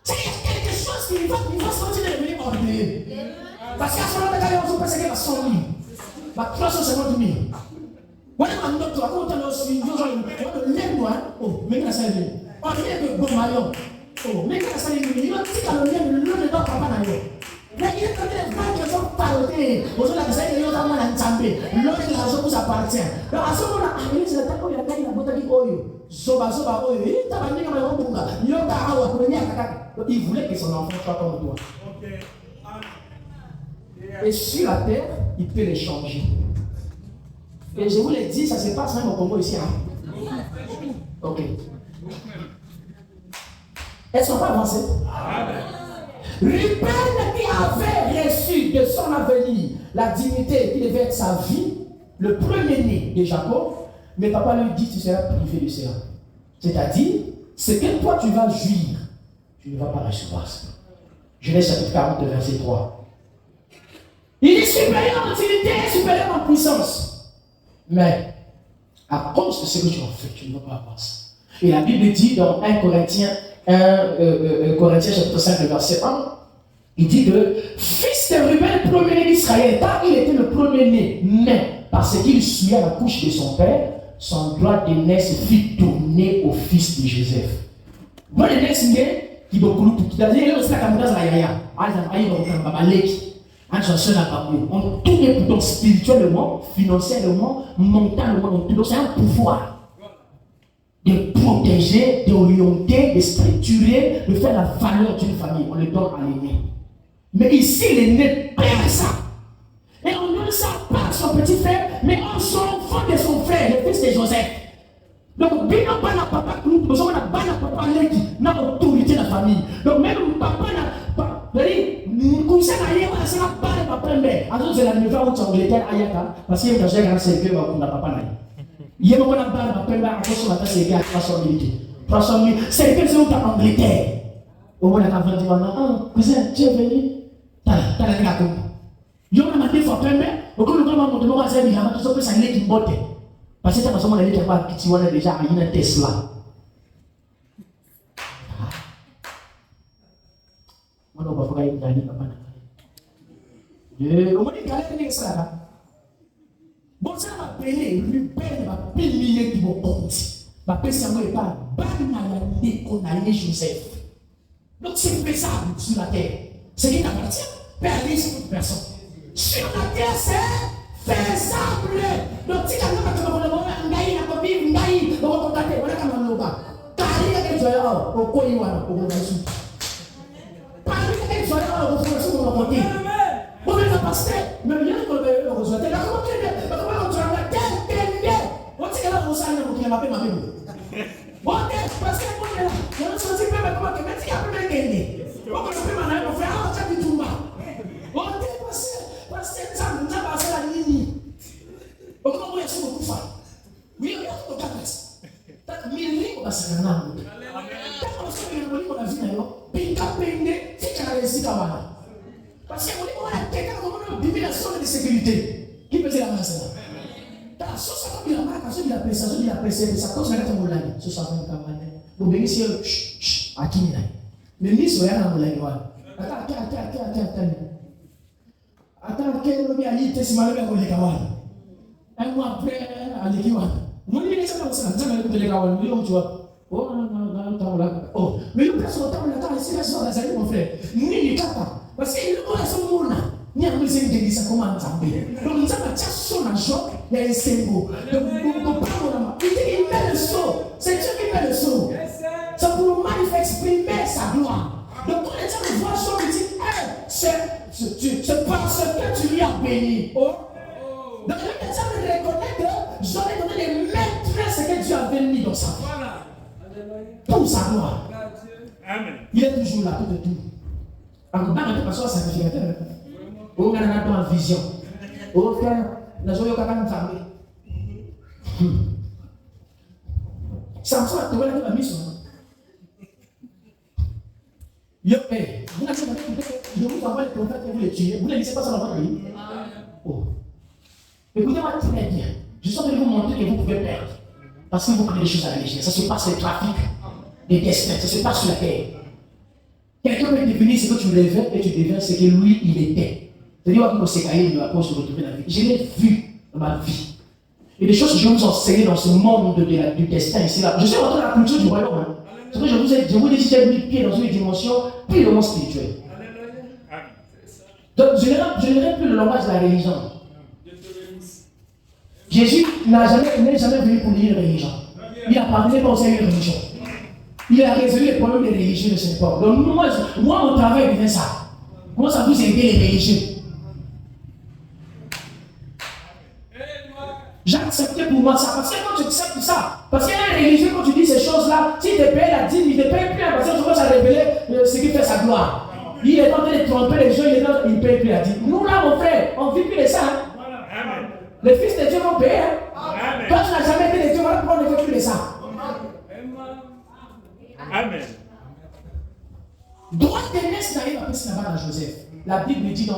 C'est quelque chose qui va sortir de l'ennemi ordinaire. Parce qu'à ce moment-là, on peut passer à 100 000. 350 000. Voilà, on a dit, on a suivi, on a l'air noir. Oh, mais il a ça. On a l'air de bon maillot. Oh, mais il a ça. Il a dit qu'on a l'air de l'eau de papa naïo. Mais il est quand même pas que son parler. Vous avez la salle de l'eau dans la també. L'autre, la zone vous appartient. Donc à ce moment-là, c'est la taille où il a gagné la bouteille d'oyo. Soba, oyo. Il t'a amené comme un bon gars. Il a awa pour venir à Kaka. Il voulait que son enfant soit comme toi. Et sur la terre, il peut les changer. Et je vous l'ai dit, ça se passe même au Congo ici. Ok. Elles ne sont pas avancées. Ruben qui avait reçu de son avenir la dignité qui devait être sa vie, le premier-né de Jacob, mais papa lui dit tu seras privé de cela. C'est-à-dire, ce que toi tu vas jouir, tu ne vas pas recevoir. Genèse chapitre 40, verset 3. Il est supérieur en utilité, supérieur en puissance. Mais, à cause de ce que tu as fait, tu ne vas pas avoir ça. Et la Bible dit dans 1 Corinthiens, chapitre 5, verset 1, il dit que fils de Ruben, premier-né d'Israël, car il était le premier-né, mais parce qu'il suivait la couche de son père, son droit d'aînesse fut donné au fils de Joseph. Moi, les next qui doit dire, on tourne donc spirituellement, financièrement, mentalement, donc c'est un pouvoir de protéger, d'orienter, de structurer, de faire la valeur d'une famille. On le donne à l'aîné. Mais ici, l'aîné perd ça. Et on donne ça pas à son petit frère, mais on s'en fout de son frère, le fils de Joseph. Donc, bien pas la papa, nous sommes la papa qui n'a autorité de la famille. Donc, même papa n'a pas. Comme ça, c'est la balle papa, mais alors c'est la nouvelle où tu Angleterre, Ayaka, parce qu'il y a un gars qui a un papa. Il y a un balle papa, mais à cause de la tasse, il y a 300 000. 300 000, c'est que c'est où tu as Angleterre. Au moins, la campagne dit, non, cousin, tu es venu. T'as la gâteau. Il y a un matin, il faut apprendre, au coup, le grand moment de mon voisin, il y a un peu ça, il est qui botte. Parce que tu as dit que tu as déjà une Tesla. Moi, je ne vais pas dire que tu as dit. Bon, ça va payer, le père va payer qui vont compter. Va payer ça, il va bananer qu'on a les Joseph. Donc, c'est faisable sur la terre. C'est qui t'appartient. Père, c'est toute personne. Sur la terre, c'est faisable. Donc, si quelqu'un va te demander, on va vivre, on va contacter, on va contacter, on va contacter, on va contacter. Parmi les gens, on va contacter. On va le pasteur, mais bien qu'on le reçoive. Comment on va on dit que là, on s'en est qui m'a fait ma vie. Bon, parce que moi, je ne sais pas comment tu m'as dit à peu gagné. On va se faire ma frère, on va faire du tout. Bon, parce que ça nous a passé la ligne. On va mourir sur le coup. Oui, on va tout le cas. T'as mis le on va se faire un an. T'as pensé que le livre, on a vu d'ailleurs. Pinka pende, c'est qu'il a réussi à voir. Parce que on a quelqu'un qui a une dimension de sécurité. Qui peut dire la masse là? La sauce a comme il a marqué, la sauce il a pressé, ça cause la tête moulage. Sauce a comme campagne. Donc bénissez à qui n'est. Mais ni sur rien à moulage. Attends, quel homme a dit que c'est mal avec les kawan. Un mois après, à l'équivalent. Moi, il est ça, ça m'a dit que les kawan, lui, on tu vois. Oh, non, oh, mais le place au temps, ici, là, sur la salle, mon frère. Ni kata. Parce que le monde est son monde. Ni à nous aider, ça commence à tomber. Donc, nous avons déjà son argent, il y a un symbole. Donc, nous parlons il dit qu'il met le saut. C'est Dieu qui met le saut. C'est pour nous exprimer sa gloire. Donc, quand les gens voient ça, ils disent, c'est parce que tu lui as béni. Oh. Donc, les gens reconnaissent que j'aurais donné les maîtresses que Dieu a béni dans sa vie. Pour sa gloire. Amen. Il est toujours là, tout de tout. Alors, dans la personne sacrificateur, on a une vision. On frère, la joie est capable de faire. Samson a trouvé la mission. Vous n'avez pas dit que je vous envoie les prophètes et vous les tuez. Vous ne laissez pas ça dans votre pays. Oh. Écoutez-moi très bien. Je suis en train de vous montrer que vous pouvez perdre. Parce que vous prenez des choses à la légère. Ça se passe le trafic des destins. Ça se passe sur la terre. Quelqu'un peut définir ce que tu deviens et tu deviens ce que lui, il était. C'est-à-dire que c'est cahier de la pause se retrouver dans la vie. Je l'ai vu dans ma vie. Et des choses que je vais vous enseigner dans ce monde du destin ici là. Je suis rentré dans la culture du royaume. Hein. C'est que je vous dis que j'ai mis pied dans une dimension purement spirituelle. Donc je n'irai plus le langage de la religion. Jésus n'est jamais venu pour dire une religion. Il a parlé pour une religion. Il a résolu les problèmes des religieux de cette époque. Donc moi mon travail devient ça. Comment ça vous aider les religieux? J'acceptais pour moi ça. Parce que quand tu acceptes ça, parce qu'il y a un religieux, quand tu dis ces choses-là, si tu payes la dîme, il ne te paye plus parce que tu commences à révéler ce qui fait sa gloire. Il est en train de tromper les gens, il ne paye plus la dîme. Nous là, mon frère, on vit plus de ça. Hein? Les fils de Dieu vont payer. Hein? Toi, tu n'as jamais été de Dieu, voilà pourquoi on ne fait plus de ça. Amen. Droit d'aînesse n'arrive pas se là-bas dans Joseph. La Bible dit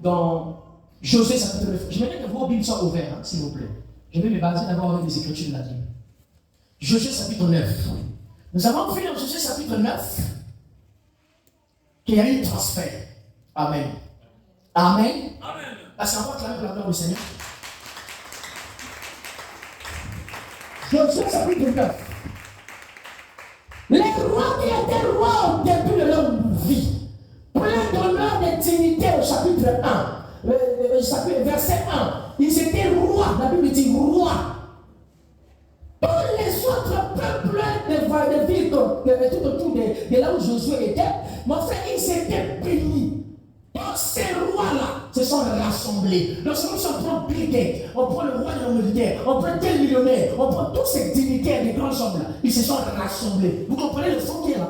dans Joseph chapitre 9. Je voudrais que vos Bibles soient ouvertes, hein, s'il vous plaît. Je vais me baser d'abord avec les écritures de la Bible. Joseph chapitre 9. Nous avons vu dans Joseph chapitre 9 qu'il y a eu un transfert. Amen. Amen. Amen. Parce qu'on va clamer pour la gloire du Seigneur. Josué chapitre 9. Les rois qui étaient rois au début de leur vie, plein d'honneur et de dignité au chapitre 1, verset 1, ils étaient rois, la Bible dit rois. Tous les autres peuples de villes tout autour de là où Josué était, mon frère, ils étaient bénis. Tous ces rois-là se sont rassemblés. Lorsque on prend Bill Gates, on prend le roi de l'Angleterre, on prend tel millionnaire, on prend tous ces dignitaires, des grands hommes là, ils se sont rassemblés. Vous comprenez le fond qui est là?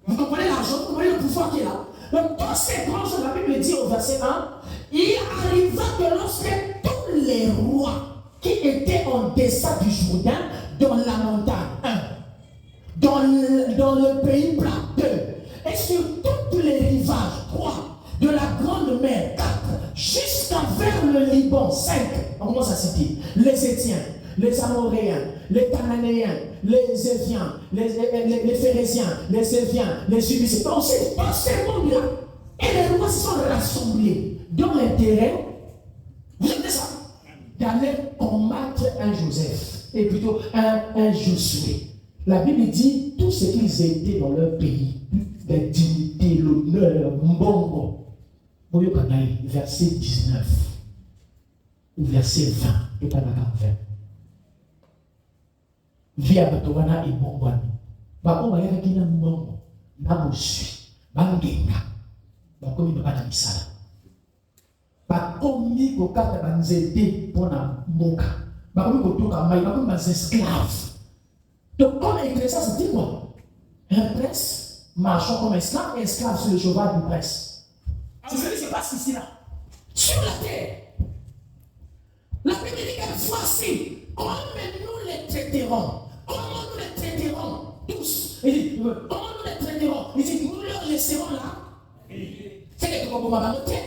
Vous comprenez l'argent? Vous comprenez le pouvoir qui est là? Donc tous ces grands hommes, la Bible dit au verset 1, il arriva que lorsque tous les rois qui étaient en deçà du Jourdain, dans la montagne 1, dans le pays plat 2, et sur tous les rivages 3, de la grande mer 4, jusqu'à vers le Liban 5, on commence à citer les Étiens, les Amoréens, les Cananéens, les Éviens, les Phérésiens, les Éviens, les Ubiciens, dans ces mondes-là. Et les rois se sont rassemblés dans l'intérêt, vous savez ça, d'aller combattre un Joseph, et plutôt un Josué. La Bible dit tout ce qu'ils étaient dans leur pays, la dignité, l'honneur, mbongo. Verset 19 ou verset 20, et pas 20. Via Batowana et Bongwani. Bako Yaka Kina Mbongo, Nabosui, Bangenga, Bako Yaka Misala. Bako Miko Kata Banzete Pona Moka. Bako Miko Toka Mai, Bako Miko esclaves. Donc, quand on a écrit ça, c'est quoi? Un prince marchant comme esclave et esclave sur le cheval du prince. C'est ce qui se passe ici là. Sur la terre. La Bible dit que voici comment nous les traiterons. Comment nous les traiterons tous. Il dit, comment nous les traiterons. Il dit, nous leur laisserons là. C'est que tu vas noter.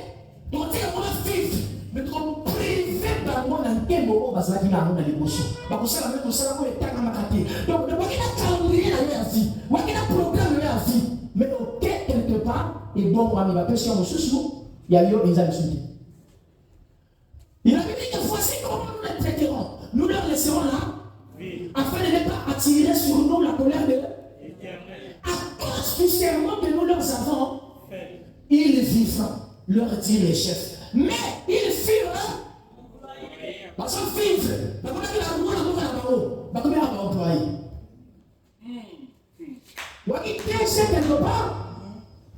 Donc, on va vivre. Mais tu vas priver par moi dans quel moment va se faire dans les bosses. Donc, ça va mettre ça pour les temps à ma carte. Donc, il y a un calendrier dans la vie. Il y a un programme dans la vie. Mais ok, quelque part, et bon, on va pêcher en sous-sous, il y a eu des amis. Il a dit que voici comment nous les traiterons. Nous leur laisserons là, afin de ne pas attirer sur nous la colère de l'Éternel. À cause du serment que nous leur avons, ils vivront, leur dit les chefs. Mais ils firent, parce qu'ils vivent, parce qu'on a dit la roue, parce qu'on a employé. C'est quelque part,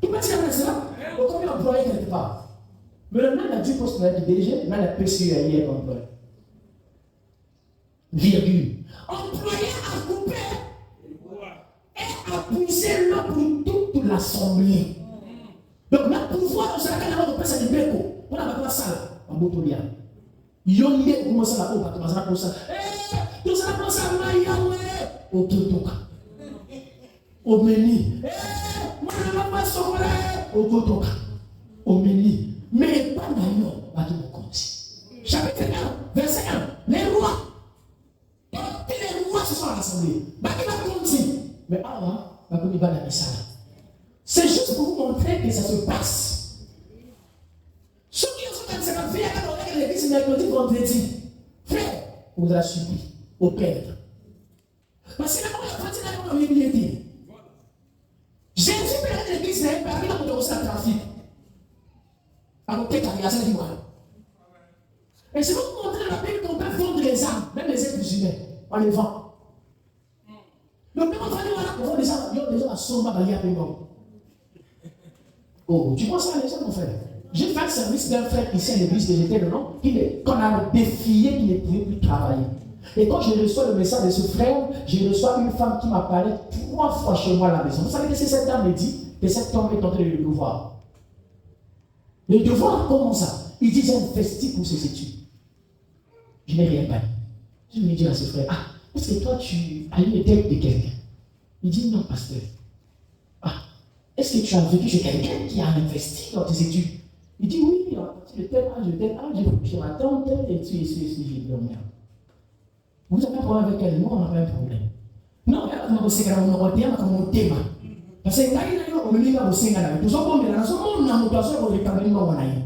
tu peux dire ça, on peut employer quelque part. Mais le nom a dû postuler du DG, là, la PCU est employé. Virgule. Employé à couper et à puiser l'eau pour toute l'assemblée. Donc, le pouvoir, c'est la canne de personne de Beko. On a pas ça, en Botolia. Yonde, comment ça va, on va pour ça. Eh, tout ça, pour ça, Mayawe. Ok, donc. Au menu. Moi, je ne vais pas sauver. Au Botoka. Au menu. Mais pas d'ailleurs, pas de mon compte. Chapitre 1, verset 1. Les rois. Tous les rois se sont rassemblés. Bah, qui va continuer. Mais avant, bah, il va dans les salles. C'est juste pour vous montrer que ça se passe. Ceux qui sont dans cette vie, à l'église mercredi, vendredi. Frère, on vous a subi au père. Parce que là, on a parti dans la humilité. Jésus peut être l'église, mais parmi nous, on a trafic. Alors, peut-être qu'il y a ça du mal. Et c'est pour vous montrer la Bible qu'on peut vendre les âmes, même les êtres humains, en les vend. Donc, même en train de voir, on vend des gens à Soma, Bali, à Pémon. Oh, tu vois ça, les gens, mon frère? J'ai fait le service d'un frère ici à l'église que j'étais le nom, qu'on a défié, qui ne pouvait plus travailler. Et quand je reçois le message de ce frère, je reçois une femme qui m'apparaît 3 fois chez moi à la maison. Vous savez que cette dame me dit que cet homme est en train de le devoir. Le devoir, comment ça? Il dit, j'ai investi pour ses études. Je n'ai rien payé. Je lui dis à ce frère, est-ce que toi tu as eu une tête de quelqu'un? Il dit, non, pasteur. Est-ce que tu as vécu chez quelqu'un qui a investi dans tes études? Il dit, oui, à partir de tel âge, j'ai vécu chez ma tante, et tu es vous avez un problème avec elle? Non, on n'a pas un problème. Non, elle a aussi un problème avec mon thème. Parce que quand il y a un problème avec mon thème, tout ça, on a un problème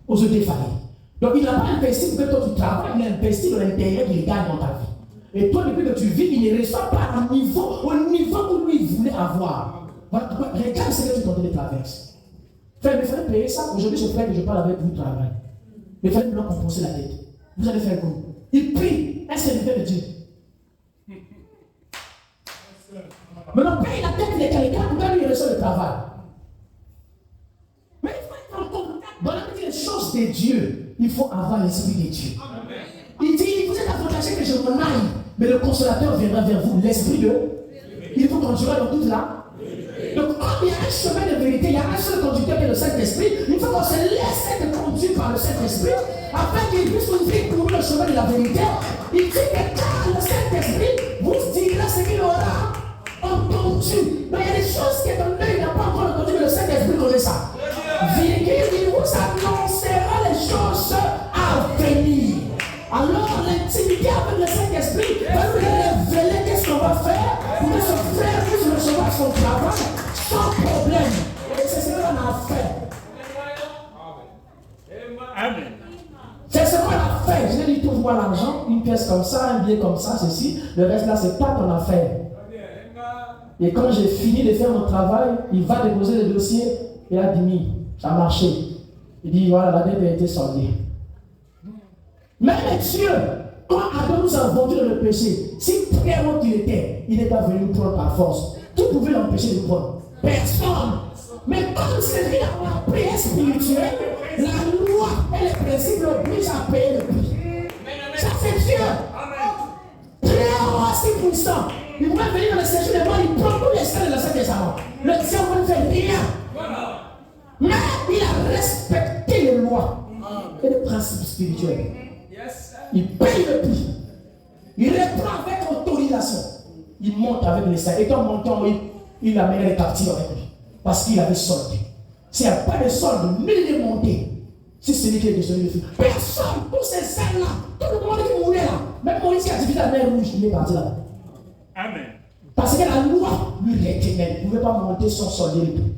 aux autres familles. Donc, il n'a pas investi pour que toi tu travailles, il a investi dans l'intérêt qu'il gagne dans ta vie. Et toi, depuis que tu vis, il ne reçoit pas au niveau où lui il voulait avoir. Voilà, regarde ce que tu t'entends de traverse. Frère, il fallait payer ça. Aujourd'hui, je fais que je parle avec vous, travail. Mais il fallait me compenser la tête. Vous allez faire comme. Il prie, un serviteur de Dieu. Maintenant, paye la tête de quelqu'un pour que lui reçoive le travail. Mais il faut être en contact. Dans la petite chose de Dieu, il faut avoir l'esprit de Dieu. Il dit, vous êtes avantagé que je m'en aille, mais le consolateur viendra vers vous, l'esprit de. Il faut conduire dans toute là. Donc, comme il y a un chemin de vérité, il y a un seul conducteur qui est le Saint-Esprit, il faut qu'on se laisse être conduit par le Saint-Esprit, afin qu'il puisse nous dire pour nous le chemin de la vérité. Il dit que quand le Saint-Esprit vous dira ce qu'il aura entendu. Mais il y a des choses que ton œil n'a pas encore entendu, mais le Saint-Esprit connaît ça. Il vous annoncera les choses à venir. Alors l'intimité avec le Saint-Esprit va nous révéler qu'est-ce qu'on va faire pour que ce frère puisse recevoir son travail sans problème. Et c'est ce qu'on a fait. Amen. C'est ce qu'on a fait. Je l'ai dit, tu vois l'argent, une pièce comme ça, un billet comme ça, ceci. Le reste là, c'est pas ton affaire. Et quand j'ai fini de faire mon travail, il va déposer le dossier. Il a dit, ça a marché. Il dit, voilà, la dette a été soldée. Même Dieu, quand Adam nous a vendu dans le péché, si très haut il était, il n'est pas venu nous prendre par force. Tout pouvait l'empêcher de prendre. Personne. Mais comme c'est lui avoir un prix spirituel, la loi et les principes l'obligent à payer le prix. Ça c'est Dieu. Très haut, assez puissant. Il pouvait venir dans le séjour de mort, il prend tous les scènes de la Sainte Testament. Le diable ne fait rien. Mais il a respecté les lois et les principes spirituels. Il paye le prix. Il reprend avec autorisation. Il monte avec les saints. Et quand montant, il amène les captifs avec lui. Parce qu'il avait soldé. S'il n'y a pas de solde, nul n'est monté. C'est celui qui est descendu de feu. Personne, tous ces saints-là, tout le monde qui mourait là, même Moïse qui a divisé la mer rouge, il est parti là. Amen. Parce que la loi lui retenait. Il ne pouvait pas monter sans solder le prix.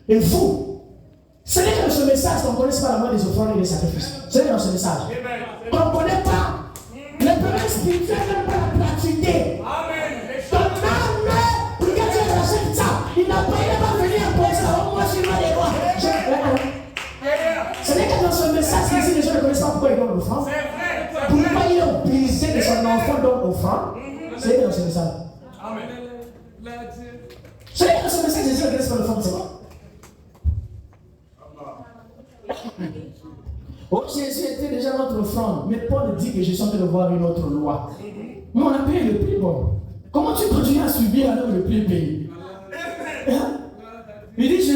Et vous, ce n'est que dans ce message qu'on ne connaisse pas la loi des offrandes et des sacrifices. Ce n'est dans ce message. On ne connaît pas les problèmes spirituels, même pas la gratuité. Ton âme, regarde Dieu rachète ça. Il n'a pas venu imposer ça. Moi, je suis mal des rois. Ce n'est que dans ce message qu'ici, les gens ne connaissent pas pourquoi ils donnent l'offrande. Pourquoi il est obligé que son enfant donne l'offrande. Ce n'est que dans ce message. Ce n'est que dans ce message que Jésus ne connaissent pas l'offrande. C'est bon? Oh, Jésus était déjà notre offrande, mais Paul dit que Jésus est en train de voir une autre loi. Mais on a payé le prix, bon. Comment tu continues à subir alors le prix payé? Il dit, je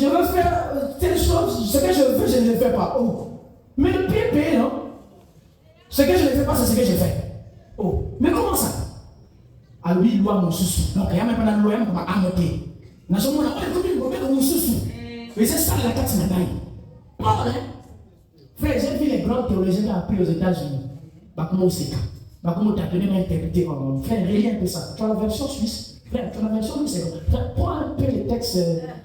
veux faire telle chose, ce que je veux, je ne le fais pas. Oh. Mais le prix est payé, non? Ce que je ne fais pas, c'est ce que je fais. Oh. Mais comment ça? Ah oui, loi mon sous. Donc, il n'y a même pas de loi, comme à noter. Nous sommes là, on est sous. Mais c'est ça la carte maintenant. Paul, hein? Frère, j'ai vu les grands théologiens qui ont appris aux États-Unis. Comment c'est ça? Comment tu as donné l'interpréter en frère, relis un peu ça. Tu as la version suisse. Frère, tu as la version suisse. Prends un peu les textes.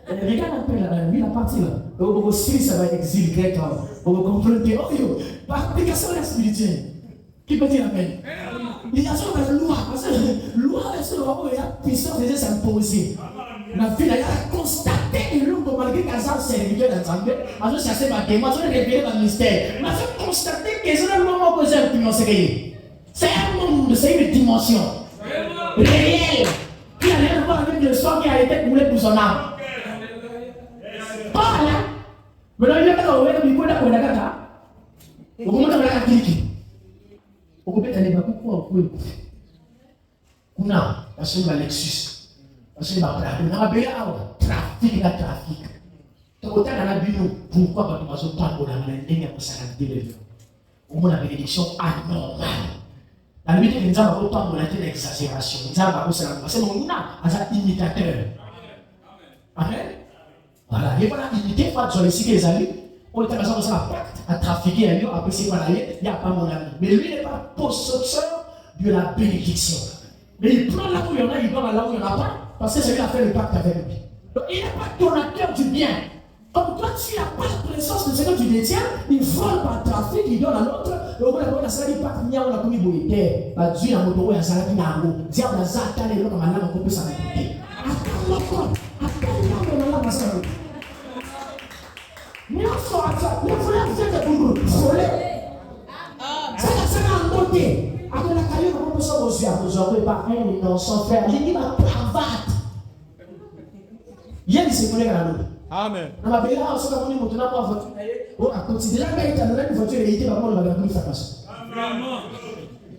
Regarde un peu la partie là. Au Suisse, ça va exil grec là. On va comprendre. Oh yo, par application de la spirituelle. Qui peut dire amen? Il y a ça dans la loi. Parce que la loi, c'est le moment où il y a puissance de s'imposer. La fille, elle a constaté que l'homme, malgré qu'elle s'en serviteur d'ensemble, elle a cherché ma démarche, elle a révélé dans le mystère. Elle a constaté que c'est un moment que j'ai imprimé. C'est un monde, c'est une dimension réelle qui n'a rien à voir avec le sang qui a été coulé pour son âme. Pas là. Maintenant, il y a un peu de temps, il y a un peu de temps. Il y a un peu de temps. Parce que Lexus. Parce que trafic. Pourquoi tu ne pas pour la bénédiction anormale? La limite, nous avons pas de l'exagération. Nous avons parce que nous avons un imitateur. Amen. Voilà. Et voilà, imiter, pas sur les cycles des amis. On est à trafiquer, après c'est quoi il n'y a pas mon ami. Mais lui n'est pas possesseur de la bénédiction. Mais il prend là où il y en a, il donne là où il n'y en a pas. Parce que c'est lui qui a fait le pacte avec lui. Donc il n'est pas donateur du bien. Comme toi, tu n'as pas la connaissance de ce que tu détiens, il vole par trafic, il donne à l'autre, et au bout d'un moment, il a pas de on a commis boyé. Bah, Dieu a moto, il a salé dans l'eau. Diable a zata, les gens comme un homme, on peut s'en apporter. Amen.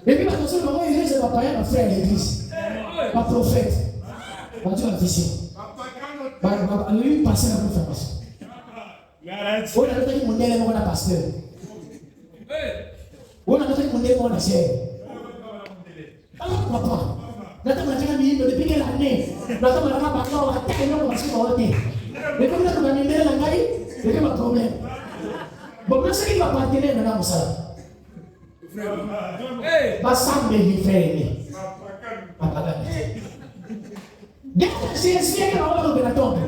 Et puis, parce que comment il est, pas un frère à l'église, pas prophète, pas Dieu la vision. Lui, passer la conférence. On a noté mon élève, on a pasteur. On a noté mon élève, on a chère. Alors, papa, nous avons dit depuis quelle année, nous avons dit que nous avons attaqué nos passions. Mais comme nous avons dit, c'est un problème. Bon, nous savons qu'il va partir dans la salle. Basam de frère. Jésus est là où on tombe.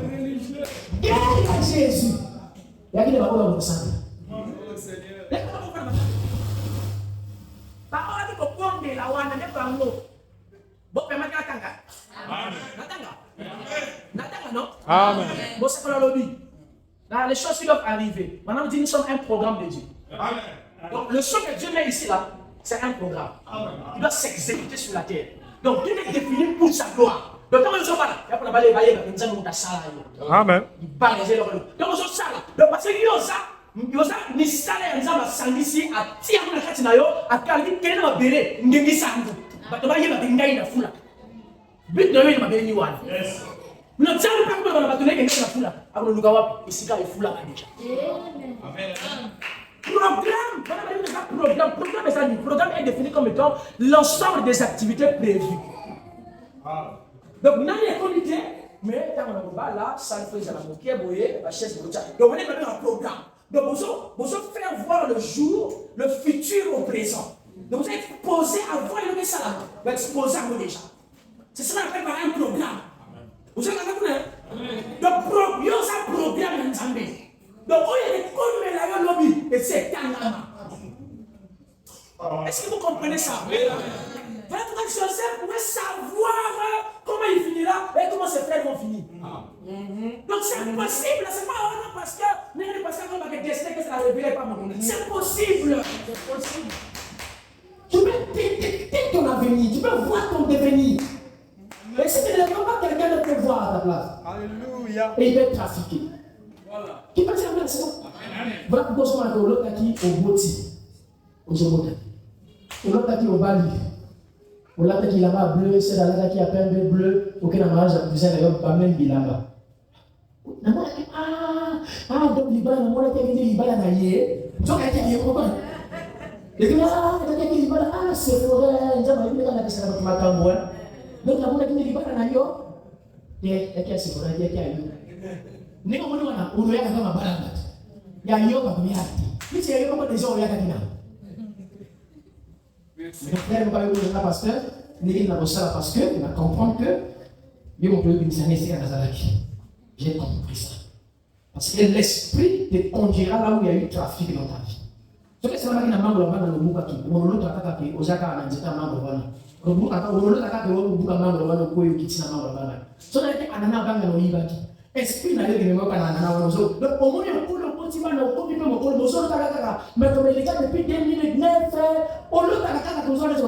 Jésus. Il y a qui va voir le sang. Parole de Kokombe la wana ne pango. Bon pe matanga. Natanga non? Amen. Bon c'est pour le lobby. Là les choses qui doivent arriver. Maintenant nous sommes un programme de Dieu. Amen. Donc, le son que Dieu met ici, là, c'est un programme. Il doit s'exécuter sur la terre. Donc, tout est défini pour sa gloire. Donc, quand on se parle, il y a pour la balle, il y a Amen. il parle les gens. Donc, on se parle. Donc, parce que il y a ça, ni salaire, ni ça, sangisi, à tirer la catinayo, à calmer, quel est ma bélé, n'engi sangu. Bah, tu vas y avoir des gars, il a foula. But de lui, il m'a béni, ni one. Nous ne savons pas comment on va donner quelqu'un la foula. Avant le Lugawa, ici, il est foula, déjà. Amen. Programme est défini comme étant l'ensemble des activités prévues. Donc, nous avons une idée, mais quand on a là, ça nous fait la moquette, la chaise, donc on est maintenant un programme. Donc, vous allez faire voir le jour, le futur au présent. Donc, vous allez exposer avant le message, vous allez exposer à vous déjà. C'est ce qu'on appelle un programme. Vous allez donc, il y a un programme en Zambie. Donc, il y a des codes de la lobby et c'est un. Est-ce que vous comprenez ça? Votre action pouvait savoir comment il finira et comment ses frères vont finir. Donc, c'est impossible. C'est pas parce que nous parce qu'on va décider que ça ne révèle pas mon nom. C'est possible. C'est possible. Tu peux détecter ton avenir, tu peux voir ton devenir. Et si tu ne vois pas, quelqu'un ne peut voir à ta place. Alléluia. Et il va trafiquer. Voilà. Qui peut dire la c'est bon? Voilà pourquoi on a l'autre qui au Boti. Au Zomoda. L'autre qui au Bali. L'autre qui là-bas bleu, c'est là qui a peine bleu. Aucun amarrage à plus d'ailleurs, pas même bilamba. Donc l'Ibala, on a été l'Ibala naïe. Donc il y a qui comprend. Et puis là, il y a qui l'Ibala, c'est vrai, il y a qui l'Ibala qui s'est fait matin moi. Donc la monnaie qui l'Ibala naïe. Il y a qui c'est vrai, il y a qui a eu. Niko mwana wana unoyaka kama baranga. Ya yoga kumyati. Kichi ya yoga kwa dejo yaka kina. Frère pas eu le pasteur, ni na bosala parce que il va comprendre que Dieu mon Dieu binzane c'est Nazaraki. J'ai compris ça. Parce que l'esprit te conduira là où il y a eu trafic dans ta vie. Ce que c'est là qui na mango bana no buka ki. Mo lo taka ki ozaka na njeta mango bana. Ko buka ka lo taka ko buka mango bana ko yo kitina mango bana. So na te anana banga no ibaki. Esprit n'a rien de pas dans la maison. Donc, au moins, on peut le continuer, on peut le continuer, mais comme les gars, depuis 2009, on le fait à la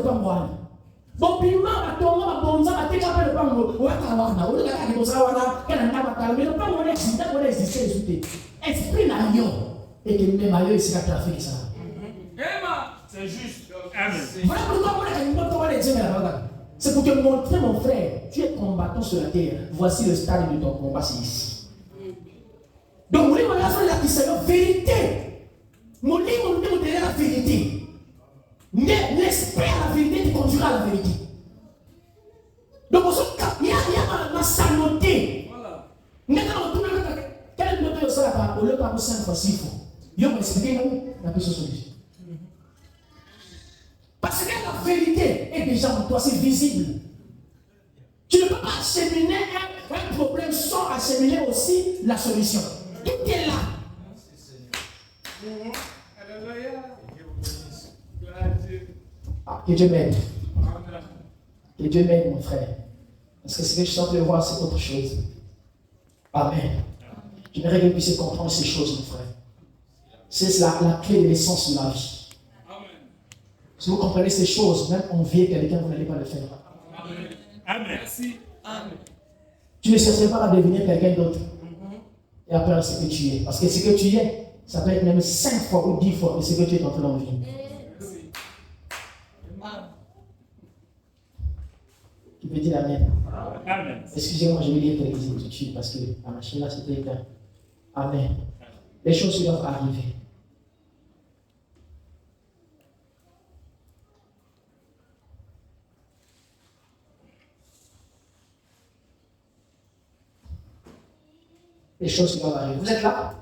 pas moi. Bon, puis, ma tombe, bon, ça va te capter le pango, ou à Kawana, ou le gars qui nous a voilà, qu'elle n'a pas calmé, le pango existe, on existe, esprit n'a rien, et que même ailleurs, c'est la trafic, ça. C'est juste. Amen. Voilà pourquoi on a dit, c'est pour te montrer, mon frère, tu es combattant sur la terre. Voici le stade de ton combat, c'est ici. Donc, mon livre, c'est la vérité. Mon livre, c'est la vérité. Mais l'esprit à la vérité te conduira à la vérité. Donc, il y a ma saloté. Maintenant, quel moteur ça va? Au lieu de faire 5 fois 6 fois, il va expliquer la solution. Parce que la vérité est déjà en toi, c'est visible. Tu ne peux pas acheminer un problème sans acheminer aussi la solution. Tout est là. Ah, que Dieu m'aide. Que Dieu m'aide, mon frère. Parce que ce que je sens de voir, c'est autre chose. Amen. J'aimerais que vous puissiez comprendre ces choses, mon frère. C'est la clé de l'essence de la vie. Si vous comprenez ces choses, même envier quelqu'un, vous n'allez pas le faire. Amen. Merci. Amen. Tu ne chercheras pas à devenir quelqu'un d'autre. Et après, ce que tu es. Parce que ce que tu es, ça peut être même 5 fois ou 10 fois ce que tu es en train d'envier. Tu peux dire Amen. Amen. Excusez-moi, je vais lire quelques écritures parce que la machine là c'était éteint. Amen. Les choses doivent arriver. Les choses doivent arriver. Vous êtes là?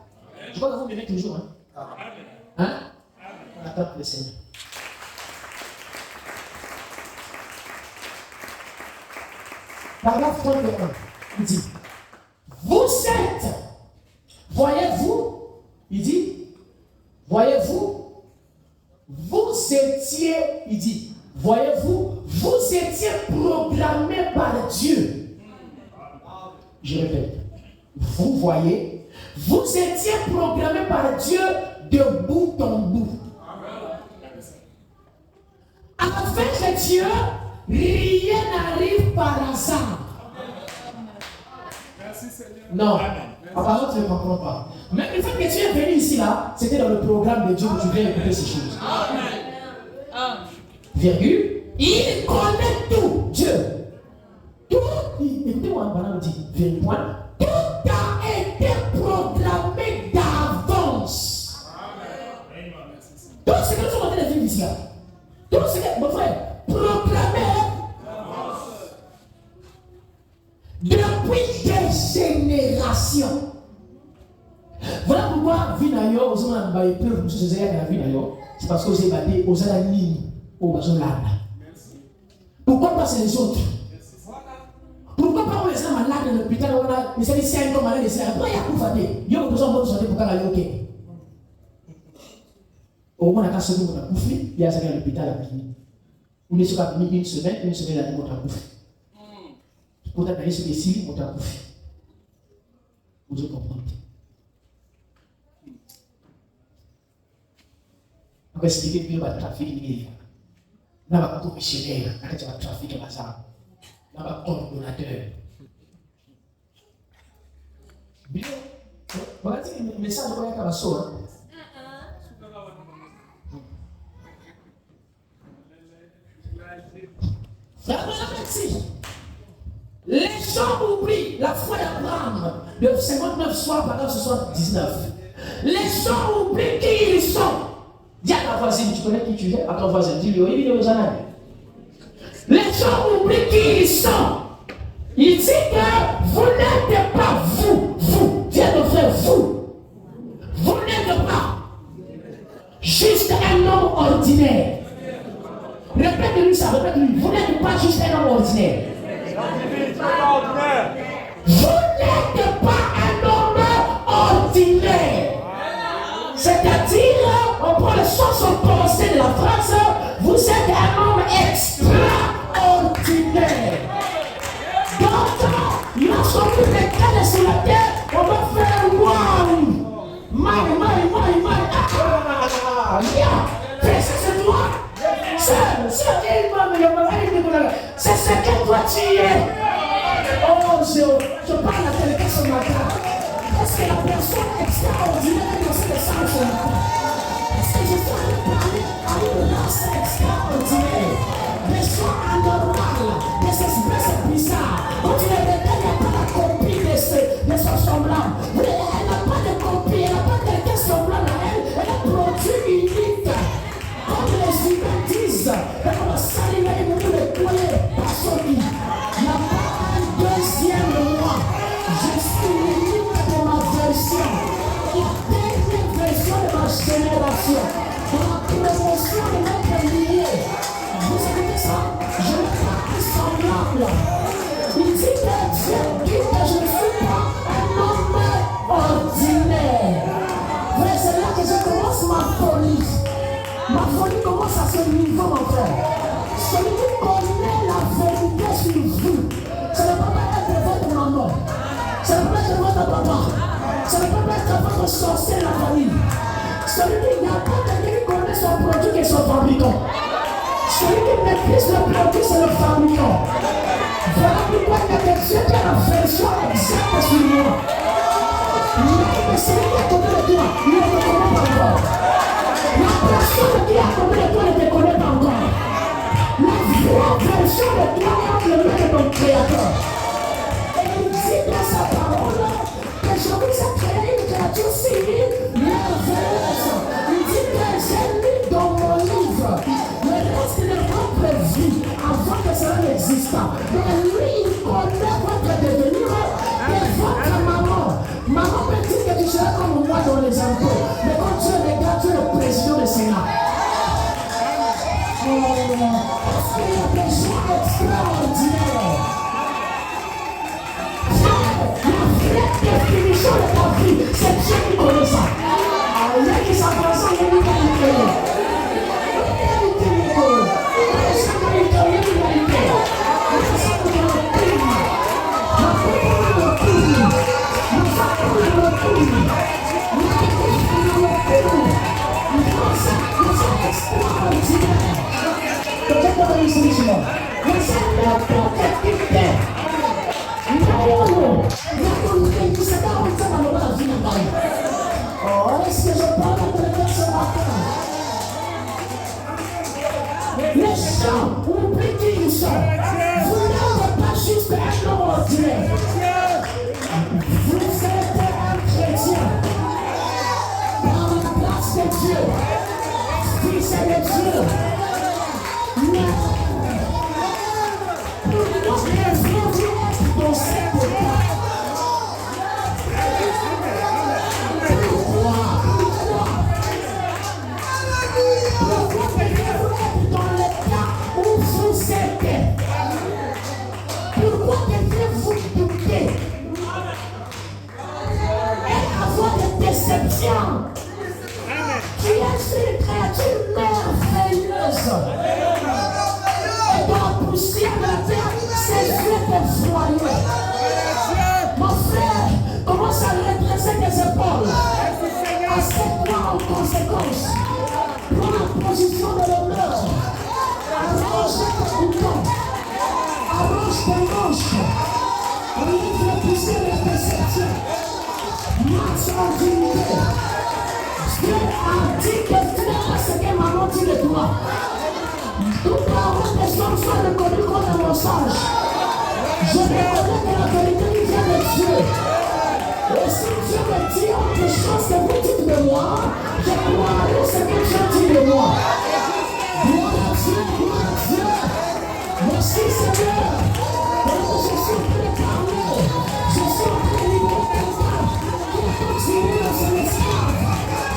Je crois que vous m'aimez toujours. Hein? On attend le Seigneur. Paragraphe 31, il dit, vous êtes, voyez-vous, il dit, voyez-vous, vous étiez, il dit, voyez-vous, vous étiez proclamé par Dieu. Je répète, vous voyez, vous étiez proclamé par Dieu de bout en bout. Avec Dieu, rien n'arrive par hasard. Merci Seigneur. Non, apparemment tu ne comprends pas. Mais le fait que tu es venu ici là, c'était dans le programme de Dieu où tu viens écouter ces choses. Amen. Virgule, il connaît tout, Dieu. Tout, écoutez-moi, madame dit, virgule, point. Tout a été proclamé d'avance. Tout ce que nous sommes en train de vivre ici là, tout ce que, mon frère, proclamé depuis des générations. Voilà pourquoi Vinayo, aux hommes à peu c'est parce que vous avez battu aux Alanines, aux Bazolana. Pourquoi pas c'est les autres? Pourquoi pas on les a malades dans l'hôpital? On a les services 5 ans malades, après il y a tout fait. Il y a besoin de bonne santé pour aller au Quai. Au moins, on a cassé on a bouffé, il y a à l'hôpital à Bini. On est sur une semaine la nuit, on a bouffé. Pour t'appeler sur les cils, on t'a bouffé. Vous devez comprendre. On va expliquer mieux le trafic. On va commissionnaire, on va trafic à ça. On va coordonnateur. Bien. Voilà, le message de Koya Kabaso. Merci. Les gens oublient la foi d'Abraham de 59 soirs par 79. Les gens oublient qui ils sont. Dis à ta voisine, tu connais qui tu es? À ton voisin, dis-lui, oui, il est aux années. Les gens oublient qui ils sont. Il dit que vous n'êtes pas vous. Viens ton frère, vous. Vous n'êtes pas juste un homme ordinaire. Répète-lui ça, répète-lui. Vous n'êtes pas juste un homme ordinaire. Vous n'êtes pas un homme ordinaire. C'est-à-dire, on prend le sens au commencé de la phrase, vous êtes un homme extraordinaire. Donc, lorsqu'on vous décale sur la terre, on va faire waouh. C'est toi. C'est ce que toi tu es. Oh, je parle à quelqu'un ce matin. Est-ce que la personne extraordinaire est dans cette salle ce matin? Est-ce que je suis en train de parler à une race extraordinaire? Des gens anormales, des espèces bizarres. On dirait qu'elle n'a pas la copie de son semblable. Elle n'a pas de copie, elle n'a pas quelqu'un semblable à elle. Elle est produit unique. Comme les humains disent, et comme ça, il va y avoir le collier par son lit. Il n'y a pas un deuxième moi. Je suis l'unique de ma version. La dernière version de ma génération. Dans la promotion de notre lié. Vous écoutez ça? Je n'ai pas un semblable. Il dit que Dieu dit que je ne suis pas un homme ordinaire. oui. Celui qui n'a pas quelqu'un qui connaît son produit et son fabricant. Celui qui maîtrise le produit, c'est le fabricant. Voilà pourquoi il y a des yeux qui ont la version exacte sur moi. Mais celui qui a connu de toi, il ne te connaît pas encore. La personne qui a connu de toi ne te connaît pas encore. La vraie version de toi est le nom de ton créateur. Et il dit dans sa parole que Jésus a créé une créature civile, merveilleuse. Il dit que j'ai lu dans mon livre le reste de votre vie avant que cela n'existe. Mais lui, il connaît votre devenir et votre maman. Maman peut dire que tu seras comme moi dans les impôts. Mais quand tu regardes, tu es le président du Sénat. Parce qu'il y a des gens extraordinaires. La vraie définition de ta vie, c'est Dieu qui connaît ça. Il y a qui s'avance, il y a qui connaît. Oh, est-ce que je parle de quelqu'un ce matin? Les gens oublient qui ils sont. Vous n'êtes pas juste un homme ordinaire. Vous êtes un chrétien. Par la grâce de Dieu. Fils de Dieu. Mais pour nous, bienvenue dans cette époque. Pourquoi devez-vous douter et avoir des déceptions? Tu es une créature merveilleuse. Et dans la poussière de la terre, ses yeux te voyaient. Mon frère, commence à redresser tes épaules. Assieds-toi en conséquence. Prends la position de l'honneur. Arrange tes boutons. Arrange tes manches. Enlève la poussière de tes septièmes. Marche en dignité. Dieu a dit que tu n'es pas ce que maman dit de toi. Toute parole des hommes soit reconnue comme un mensonge. Je reconnais que la vérité vient de Dieu. Et si Dieu me dit autre chose que vous dites de moi, je croirai ce que Dieu dit de moi. Gloire à Dieu, gloire à Dieu. Merci Seigneur. Et je suis prêt à parler. Je suis en train de libérer quelqu'un qui a continué dans son esclave.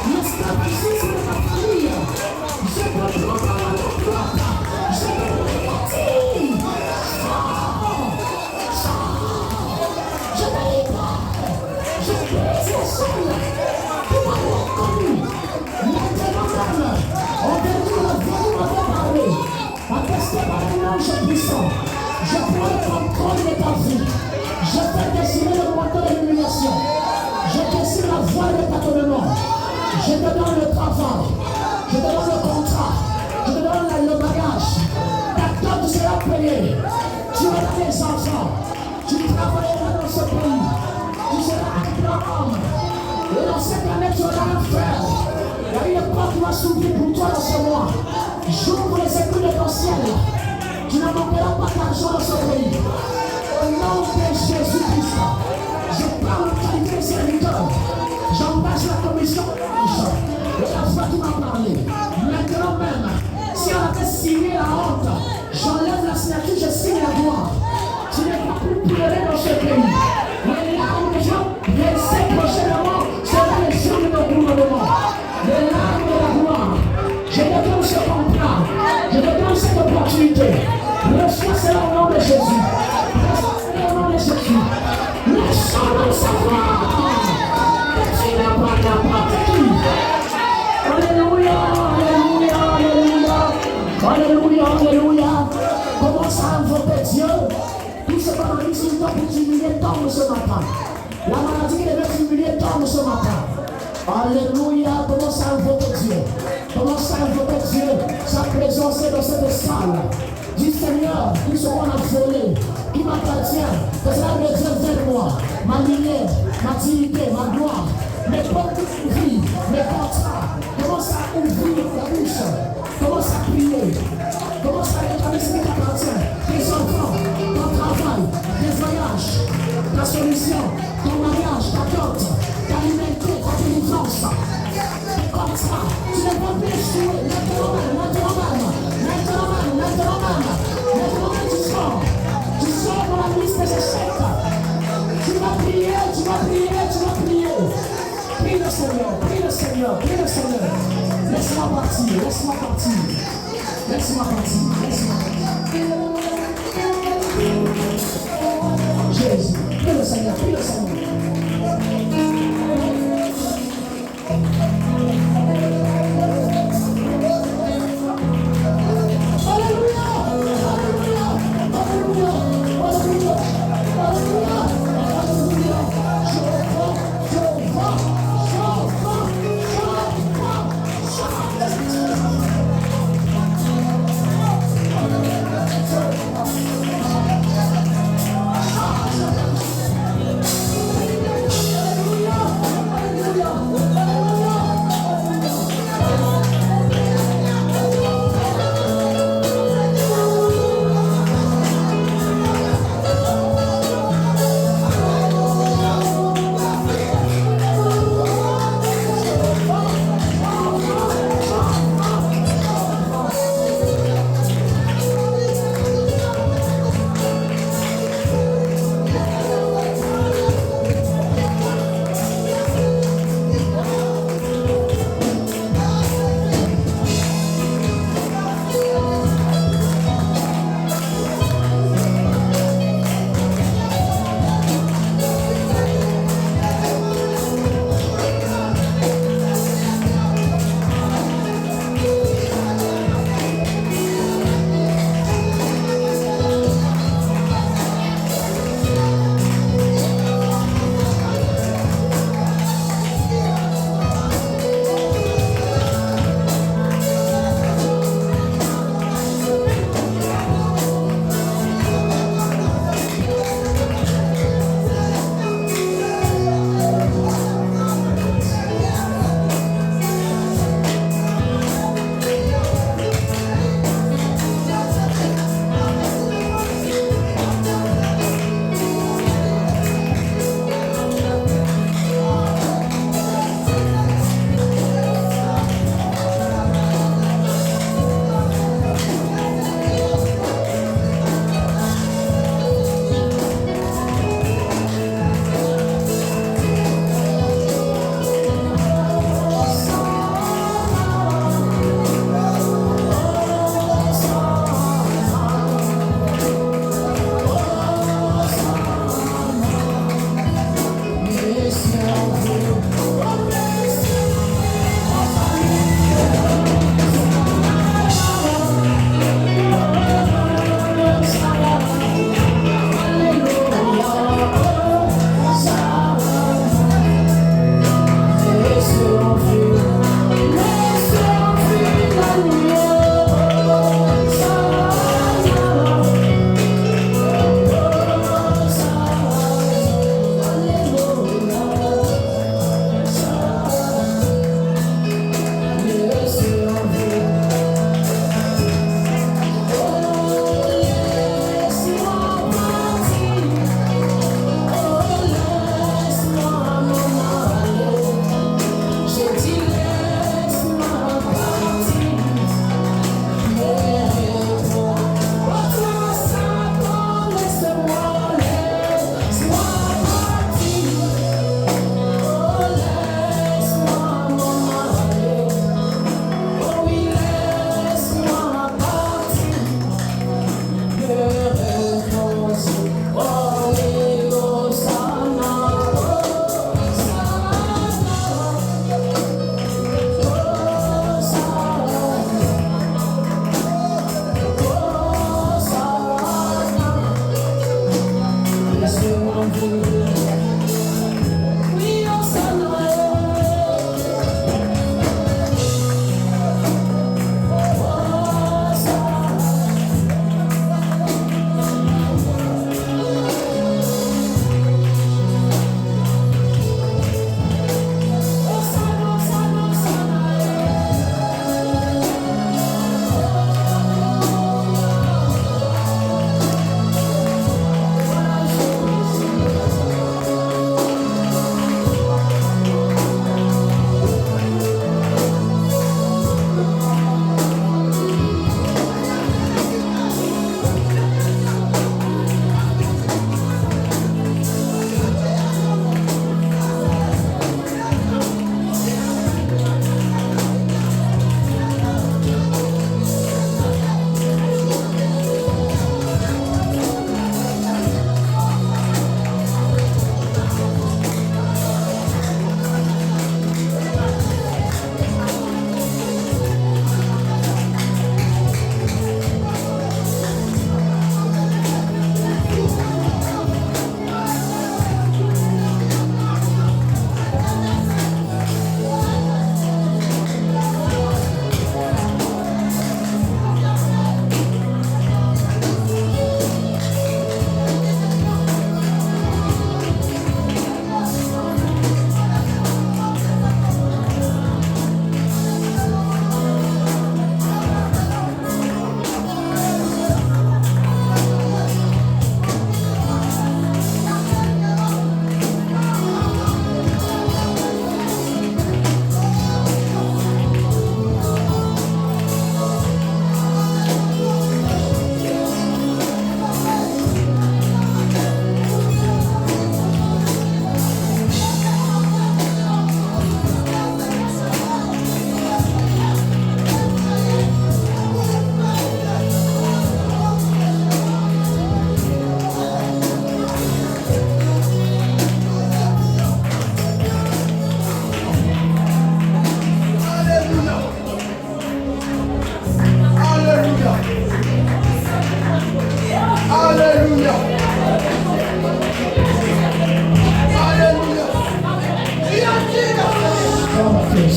L'esclavagisme de ma famille. Je te prends par la main propre. Je te bâtis. Je te libère. Je brise les chaînes qui m'avaient reconnu. Maintenant même, on verra la vie de m'avoir parlé. Attesté par un ange puissant. Je prends le contrôle de ta vie. Je fais décider le moteur de l'illumination. Je décide la voie de tâtonnement. Je te donne le travail. Je te donne le contrat. Je te donne le bagage. Ta dot sera payée. Tu auras des enfants. Tu travailleras dans ce pays. Tu seras un grand homme. Et dans cette année, tu auras un frère. Il y a une porte qui va s'ouvrir pour toi dans ce mois. J'ouvre les écouts de ton ciel. Tu ne manqueras pas d'argent dans ce pays. Au nom de Jésus-Christ, je parle de qualité de serviteur. J'engage la commission et la foi qui m'a parlé. Maintenant même, si on avait signé la honte, j'enlève la signature, je signe la gloire. Tu n'es pas plus pleurer dans ce pays. Les larmes des gens, les 5 prochainement, seront les jours de nos gouvernements. Les larmes de la gloire. Je te donne ce contrat. Je te donne cette opportunité. Reçois cela au nom de Jésus. Reçois cela au nom de Jésus. Laisse-nous savoir que tu n'as pas n'importe qui. Alléluia, alléluia, alléluia. Alléluia, alléluia. Commence à invoquer Dieu. Tout ce qu'on a dit, c'est le temps pour t'humilier, tombe ce matin. La maladie qui devait t'humilier, tombe ce matin. Alléluia. Commence à invoquer Dieu. Commence à invoquer Dieu. Sa présence est dans cette salle. Dis Seigneur, tout ce qu'on a volé, qui m'appartient, que cela revienne vers moi. Ma lumière, ma dignité, ma gloire, mes portes de vie, mes contrats. Commence à ouvrir ta bouche. Commence à prier. Commence à réclamer ce qui t'appartient. Tes enfants, ton travail, tes voyages, ta solution, ton mariage, ta dot, ta liberté, ta délivrance. Tes contrats, tu ne peux plus échouer. Maintenant, tu sors dans la liste des échecs. Tu vas prier, tu vas prier, tu vas prier. Prie le Seigneur, prie le Seigneur, prie le Seigneur. Laisse-moi partir, laisse-moi partir. Laisse-moi partir, laisse-moi partir. Jésus, prie le Seigneur, prie le Seigneur. Alléluia.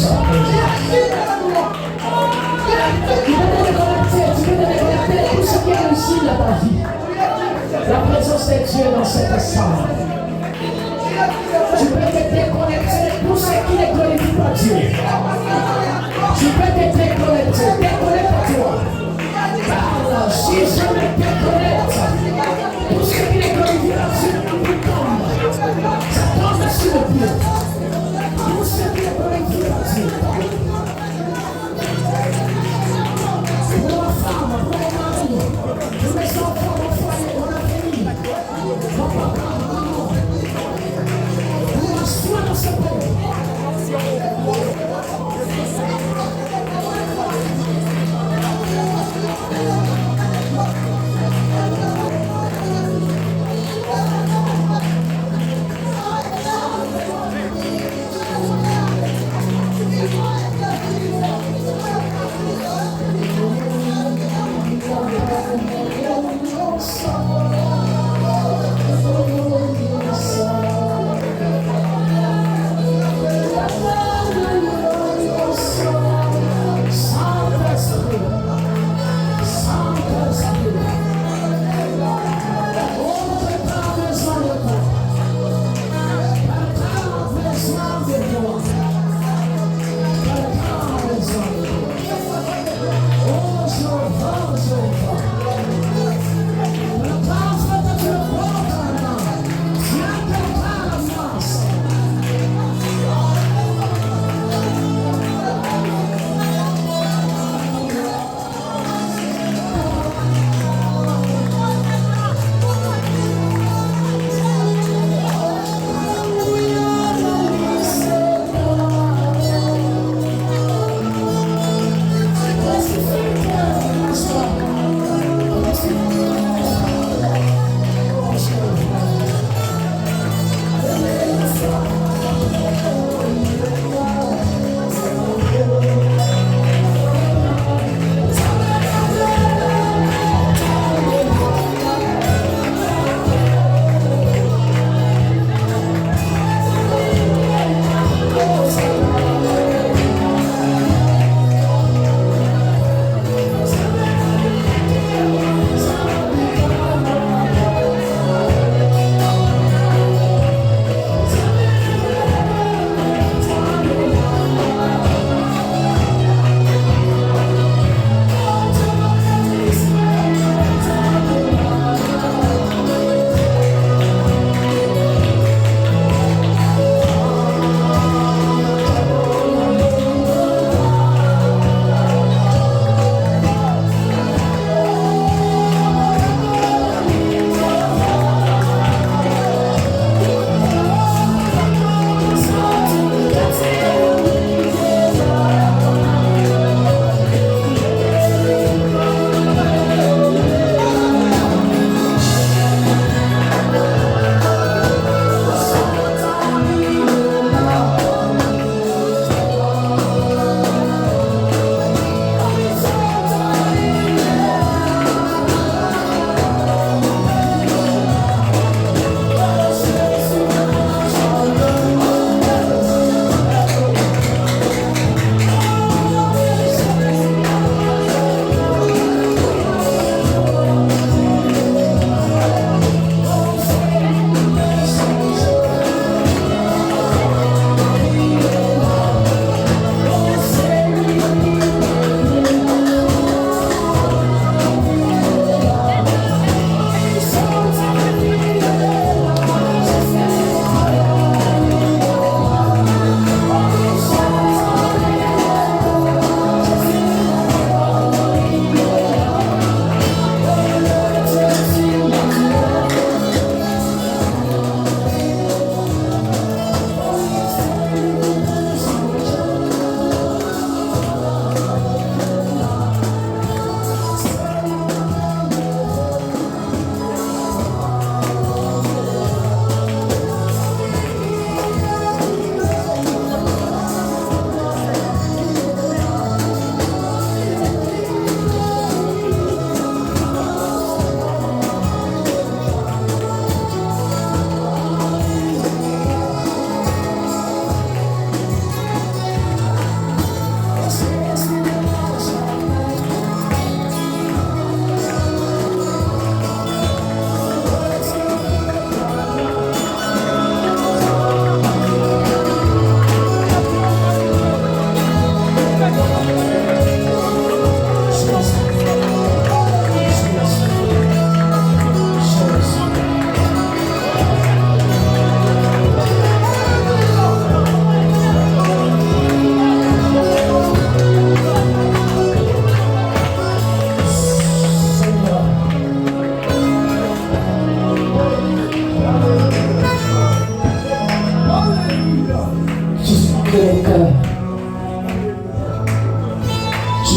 sors tu peux te déconnecter tout ce qui est réussi dans ta vie. La présence de Dieu dans cette salle. Tu peux te déconnecter de tout ce qui ne glorifie pas Dieu. Tu peux te déconnecter, déconnecte-toi. Car si je me déconnecte, tout ce qui ne glorifie pas Dieu tombe. Ça tombe sur le pied. Tout ce qui ne glorifie pas Dieu. Pour ma femme, pour mon mari, pour mes enfants, mon foyer, mon famille, mon papa, maman, pour ma soin dans ce pays.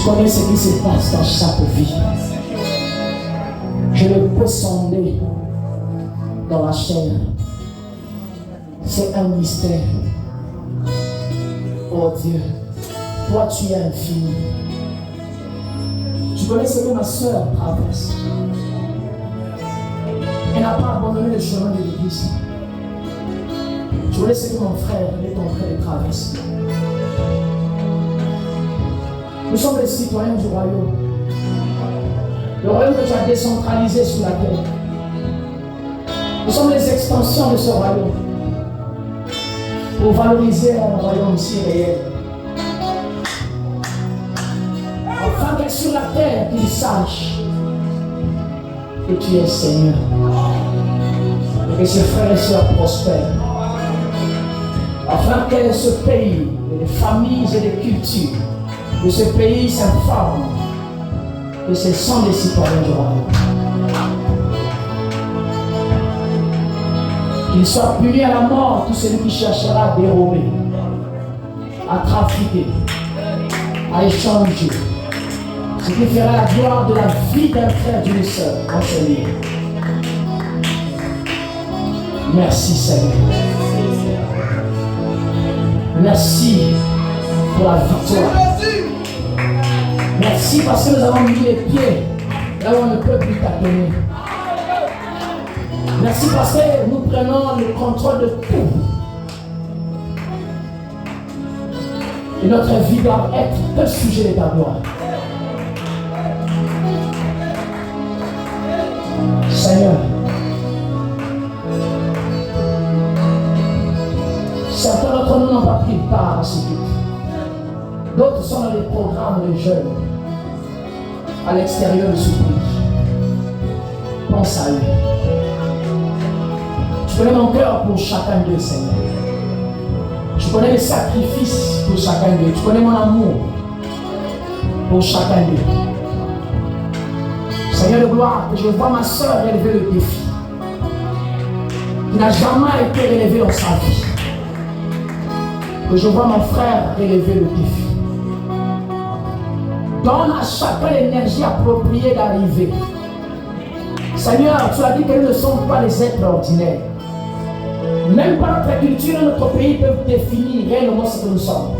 Tu connais ce qui se passe dans chaque vie. Je ne peux sonder dans la chair. C'est un mystère. Oh Dieu, toi tu es infini. Tu connais ce que ma soeur traverse. Elle n'a pas abandonné le chemin de l'église. Tu connais ce que mon frère est en train de traverser. Nous sommes les citoyens du royaume. Le royaume que tu as décentralisé sur la terre. Nous sommes les extensions de ce royaume. Pour valoriser un royaume si réel. Afin que sur la terre, qu'ils sachent que tu es Seigneur. Et que ses frères et sœurs prospèrent. Afin que ce pays, les familles et les cultures de ce pays s'informent que ce sont des citoyens du royaume. Qu'il soit puni à la mort tout celui qui cherchera à dérober, à trafiquer, à échanger, ce qui fera la gloire de la vie d'un frère d'une sœur en ce lieu. Merci Seigneur. Merci pour la victoire. Merci parce que nous avons mis les pieds là où on ne peut plus tâtonner. Merci parce que nous prenons le contrôle de tout. Et notre vie doit être le sujet de ta gloire. Seigneur, certains d'entre nous n'ont pas pris part à ce culte. D'autres sont dans les programmes de jeunes à l'extérieur de ce culte. Pense à eux. Tu connais mon cœur pour chacun d'eux, Seigneur. Tu connais les sacrifices pour chacun d'eux. Tu connais mon amour pour chacun d'eux. Seigneur de gloire, que je vois ma soeur relever le défi qui n'a jamais été relevé dans sa vie. Que je vois mon frère relever le défi. Donne à chacun l'énergie appropriée d'arriver. Seigneur, tu as dit que nous ne sommes pas les êtres ordinaires. Même pas notre culture et notre pays peuvent définir réellement ce que nous sommes.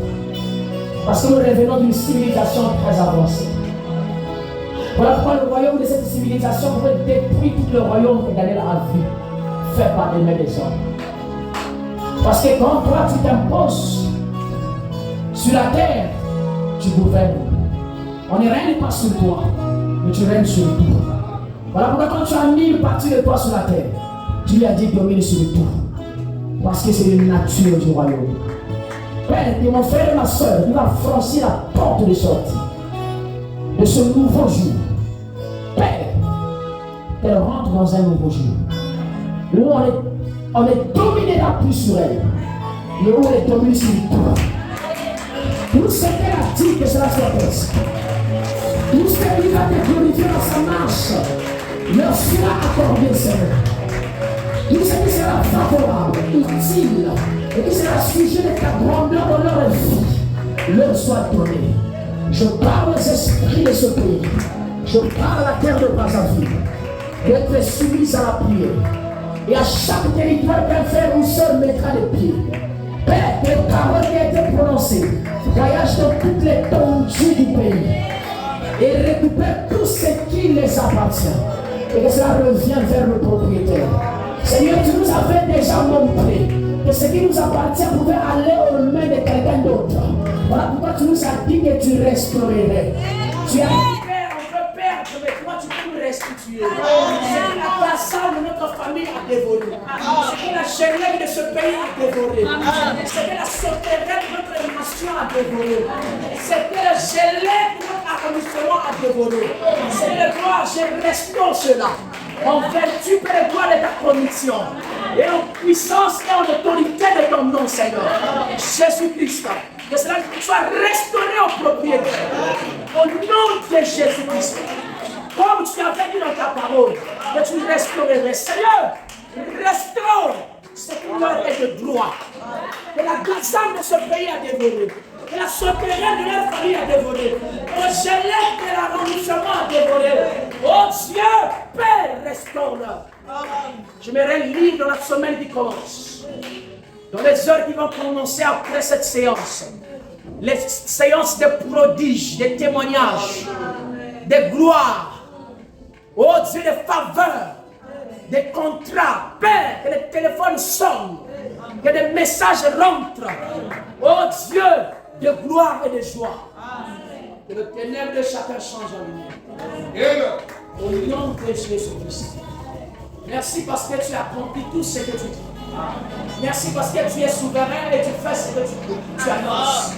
Parce que nous revenons d'une civilisation très avancée. Voilà pourquoi le royaume de cette civilisation pourrait détruire tout le royaume que Daniel a vu, fait par les mains des hommes. Parce que quand toi tu t'imposes sur la terre, tu gouvernes. On ne règne pas sur toi, mais tu règnes sur tout. Voilà pourquoi quand tu as mis une partie de toi sur la terre, tu lui as dit de dominer sur tout. Parce que c'est la nature du royaume. Père, et mon frère et ma soeur, il va franchir la porte de sortie de ce nouveau jour. Père, elle rentre dans un nouveau jour. Où on est dominé la plus sur elle. Mais où on est dominé sur tout. Tout ce qu'elle a dit que cela soit possible. Tout ce qu'il va te glorifier dans sa marche, leur sera accordé, Seigneur. Tout ce qui sera favorable, utile, et qui sera sujet de ta grandeur dans leur vie, leur soit donné. Je parle aux esprits de ce pays. Je parle à la terre de Brazzaville d'être soumise à la prière. Et à chaque territoire qu'un frère ou sœur mettra les pieds. Père, les paroles qui ont été prononcées voyagent dans toutes les tondues du pays. Et récupère tout ce qui les appartient. Et que cela revienne vers le propriétaire. Seigneur, tu nous avais déjà montré que ce qui nous appartient pouvait aller aux mains de quelqu'un d'autre. Voilà pourquoi tu nous as dit que tu restaurerais. Tu as dit, Père, on peut perdre, mais toi tu peux nous restituer. C'est que la passade de notre famille a dévoré. C'est que la chenille de ce pays a dévoré. C'est que la sauterelle de notre nation a dévoré. C'est que le gelé de notre arrondissement a dévoré. C'est le gloire, je restaure cela. En vertu, Père, de ta conviction. Et en puissance et en autorité de ton nom, Seigneur. Jésus-Christ. Que cela soit restauré au propriétaire. Au nom de Jésus-Christ. Comme tu avais dit dans ta parole, que tu restaurerais. Seigneur, restaure ce qui leur est de droit. Que la gazelle de ce pays a dévoré. Que la sauterelle de leur famille a dévoré. Oh, je lève de l'arrondissement dévolé. Oh Dieu, Père, restaure-leur. J'aimerais lire dans la semaine qui commence, dans les heures qui vont commencer après cette séance, les séances de prodiges, de témoignages, de gloire, oh Dieu, de faveurs, des contrats. Père, que les téléphones sonnent, que des messages rentrent. Oh Dieu, de gloire et de joie. Que le ténèbre de chacun change en lumière. Au nom de Jésus-Christ. Merci parce que tu as accompli tout ce que tu dis. Merci parce que tu es souverain et tu fais ce que tu annonces.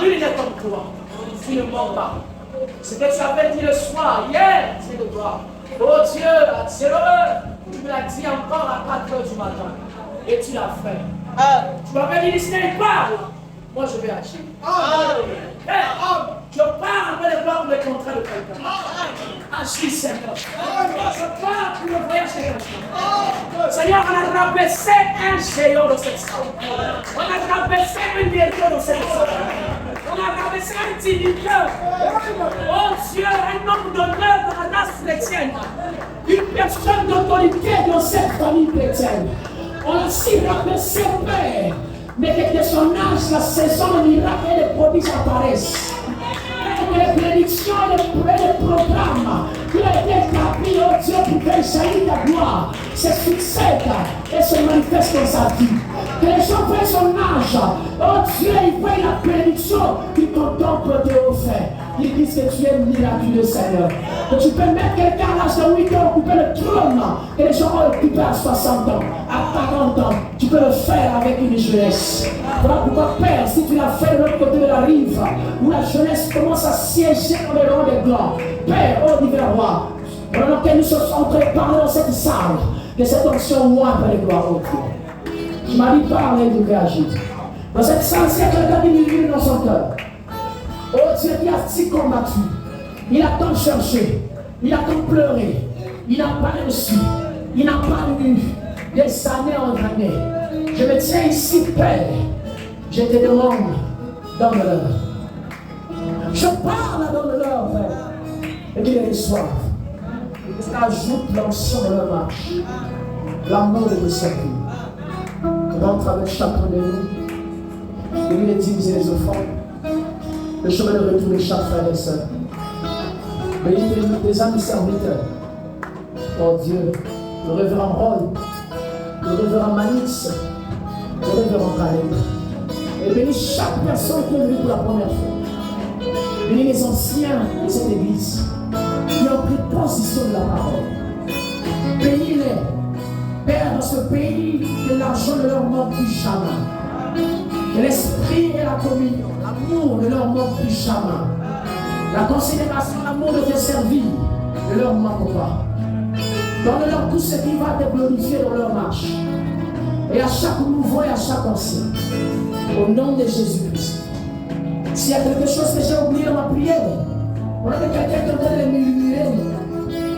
Nul n'est comme toi. Tu ne mens pas. Ce que tu avais dit le soir, hier, c'est de gloire. Oh Dieu, à 0 heure, tu me l'as dit encore à 4 heures du matin. Et tu l'as fait. Tu m'avais dit, Disney, parle. Moi, je vais agir. Je parle avec le voir le contrat de quelqu'un. Agis, Seigneur. Je parle pour le voyage de quelqu'un. Seigneur, on a rabaissé un géant dans cette salle. On a rabaissé une vérité dans cette salle. On a rabaissé un dignitaire. Oh Dieu, un homme d'honneur dans la race chrétienne. Une personne d'autorité dans cette famille chrétienne. On a aussi rabaissé Père. Mais que de son âge, la saison de miracles et de prodiges apparaissent. Que les prédictions et les programmes qui ont été établis, oh Dieu, pour faire jaillir ta gloire, se succèdent et se manifestent dans sa vie. Que les gens voient son âge, oh Dieu, ils voient la prédiction qu'ils contemplent Dieu au fait. Ils disent que tu es miraculeux, Seigneur. Que tu peux mettre quelqu'un à l'âge de 8 ans occuper le trône, que les gens vont occuper à 60 ans, à 40 ans. Tu peux le faire avec une jeunesse. Voilà pourquoi, Père, si tu l'as fait de l'autre côté de la rive, où la jeunesse commence à siéger dans les rangs des blancs, Père, ô divin roi, pendant que nous sommes préparés dans cette salle, que cette onction moindre les gloires au Dieu. Tu m'as dit parler du réagir. Dans cette salle, c'est quelqu'un qui murmure dans son cœur. Oh Dieu, qui a si combattu, il a tant cherché, il a tant pleuré, il n'a pas reçu, il n'a pas eu des années en années. Je me tiens ici, Père, je te demande, donne-leur. Je parle, donne-leur, Père, et qu'ils les reçoivent. Et ajoute l'ensemble de leur marche, l'amour de servir. Rentre avec chacun de nous, et les dîmes et les offrandes. Le chemin de retour de chaque frère et sœur. Bénis tes amis serviteurs. Oh Dieu, le révérend Roy, le révérend Manix, le révérend Caleb. Et bénis chaque personne qui est venue pour la première fois. Bénis les anciens de cette église qui ont pris position de la parole. Bénis-les, Père, dans ce pays, que l'argent ne leur manque plus jamais. Que l'esprit et la communion, l'amour ne leur manque plus jamais. La considération, l'amour de tes servir ne leur manque pas. Donne-leur tout ce qui va te glorifier dans leur marche. Et à chaque nouveau et à chaque ancien. Au nom de Jésus-Christ. S'il y a quelque chose que j'ai oublié dans ma prière, on a quelqu'un qui est en train de murmurer,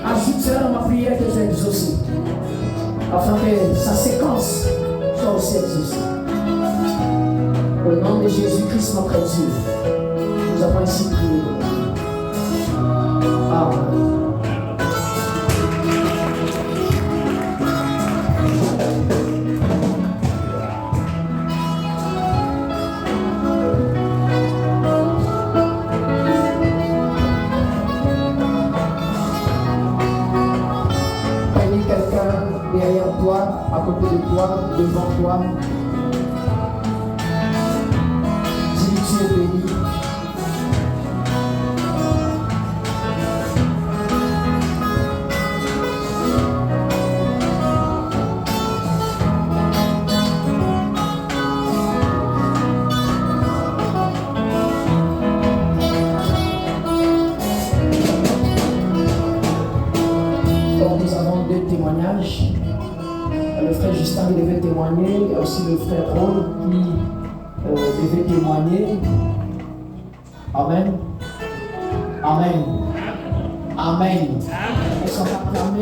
ajoute cela dans ma prière que j'ai exaucée. Afin que sa séquence soit aussi exaucée. Au nom de Jésus-Christ, notre Dieu, nous avons ainsi prié. Amen. Bénis quelqu'un derrière toi, à côté de toi, devant toi. Tu es béni. Donc nous avons deux témoignages. Le frère Justin devait témoigner, et aussi le frère Paul qui devait témoigner. Amen. Amen. Amen. Amen.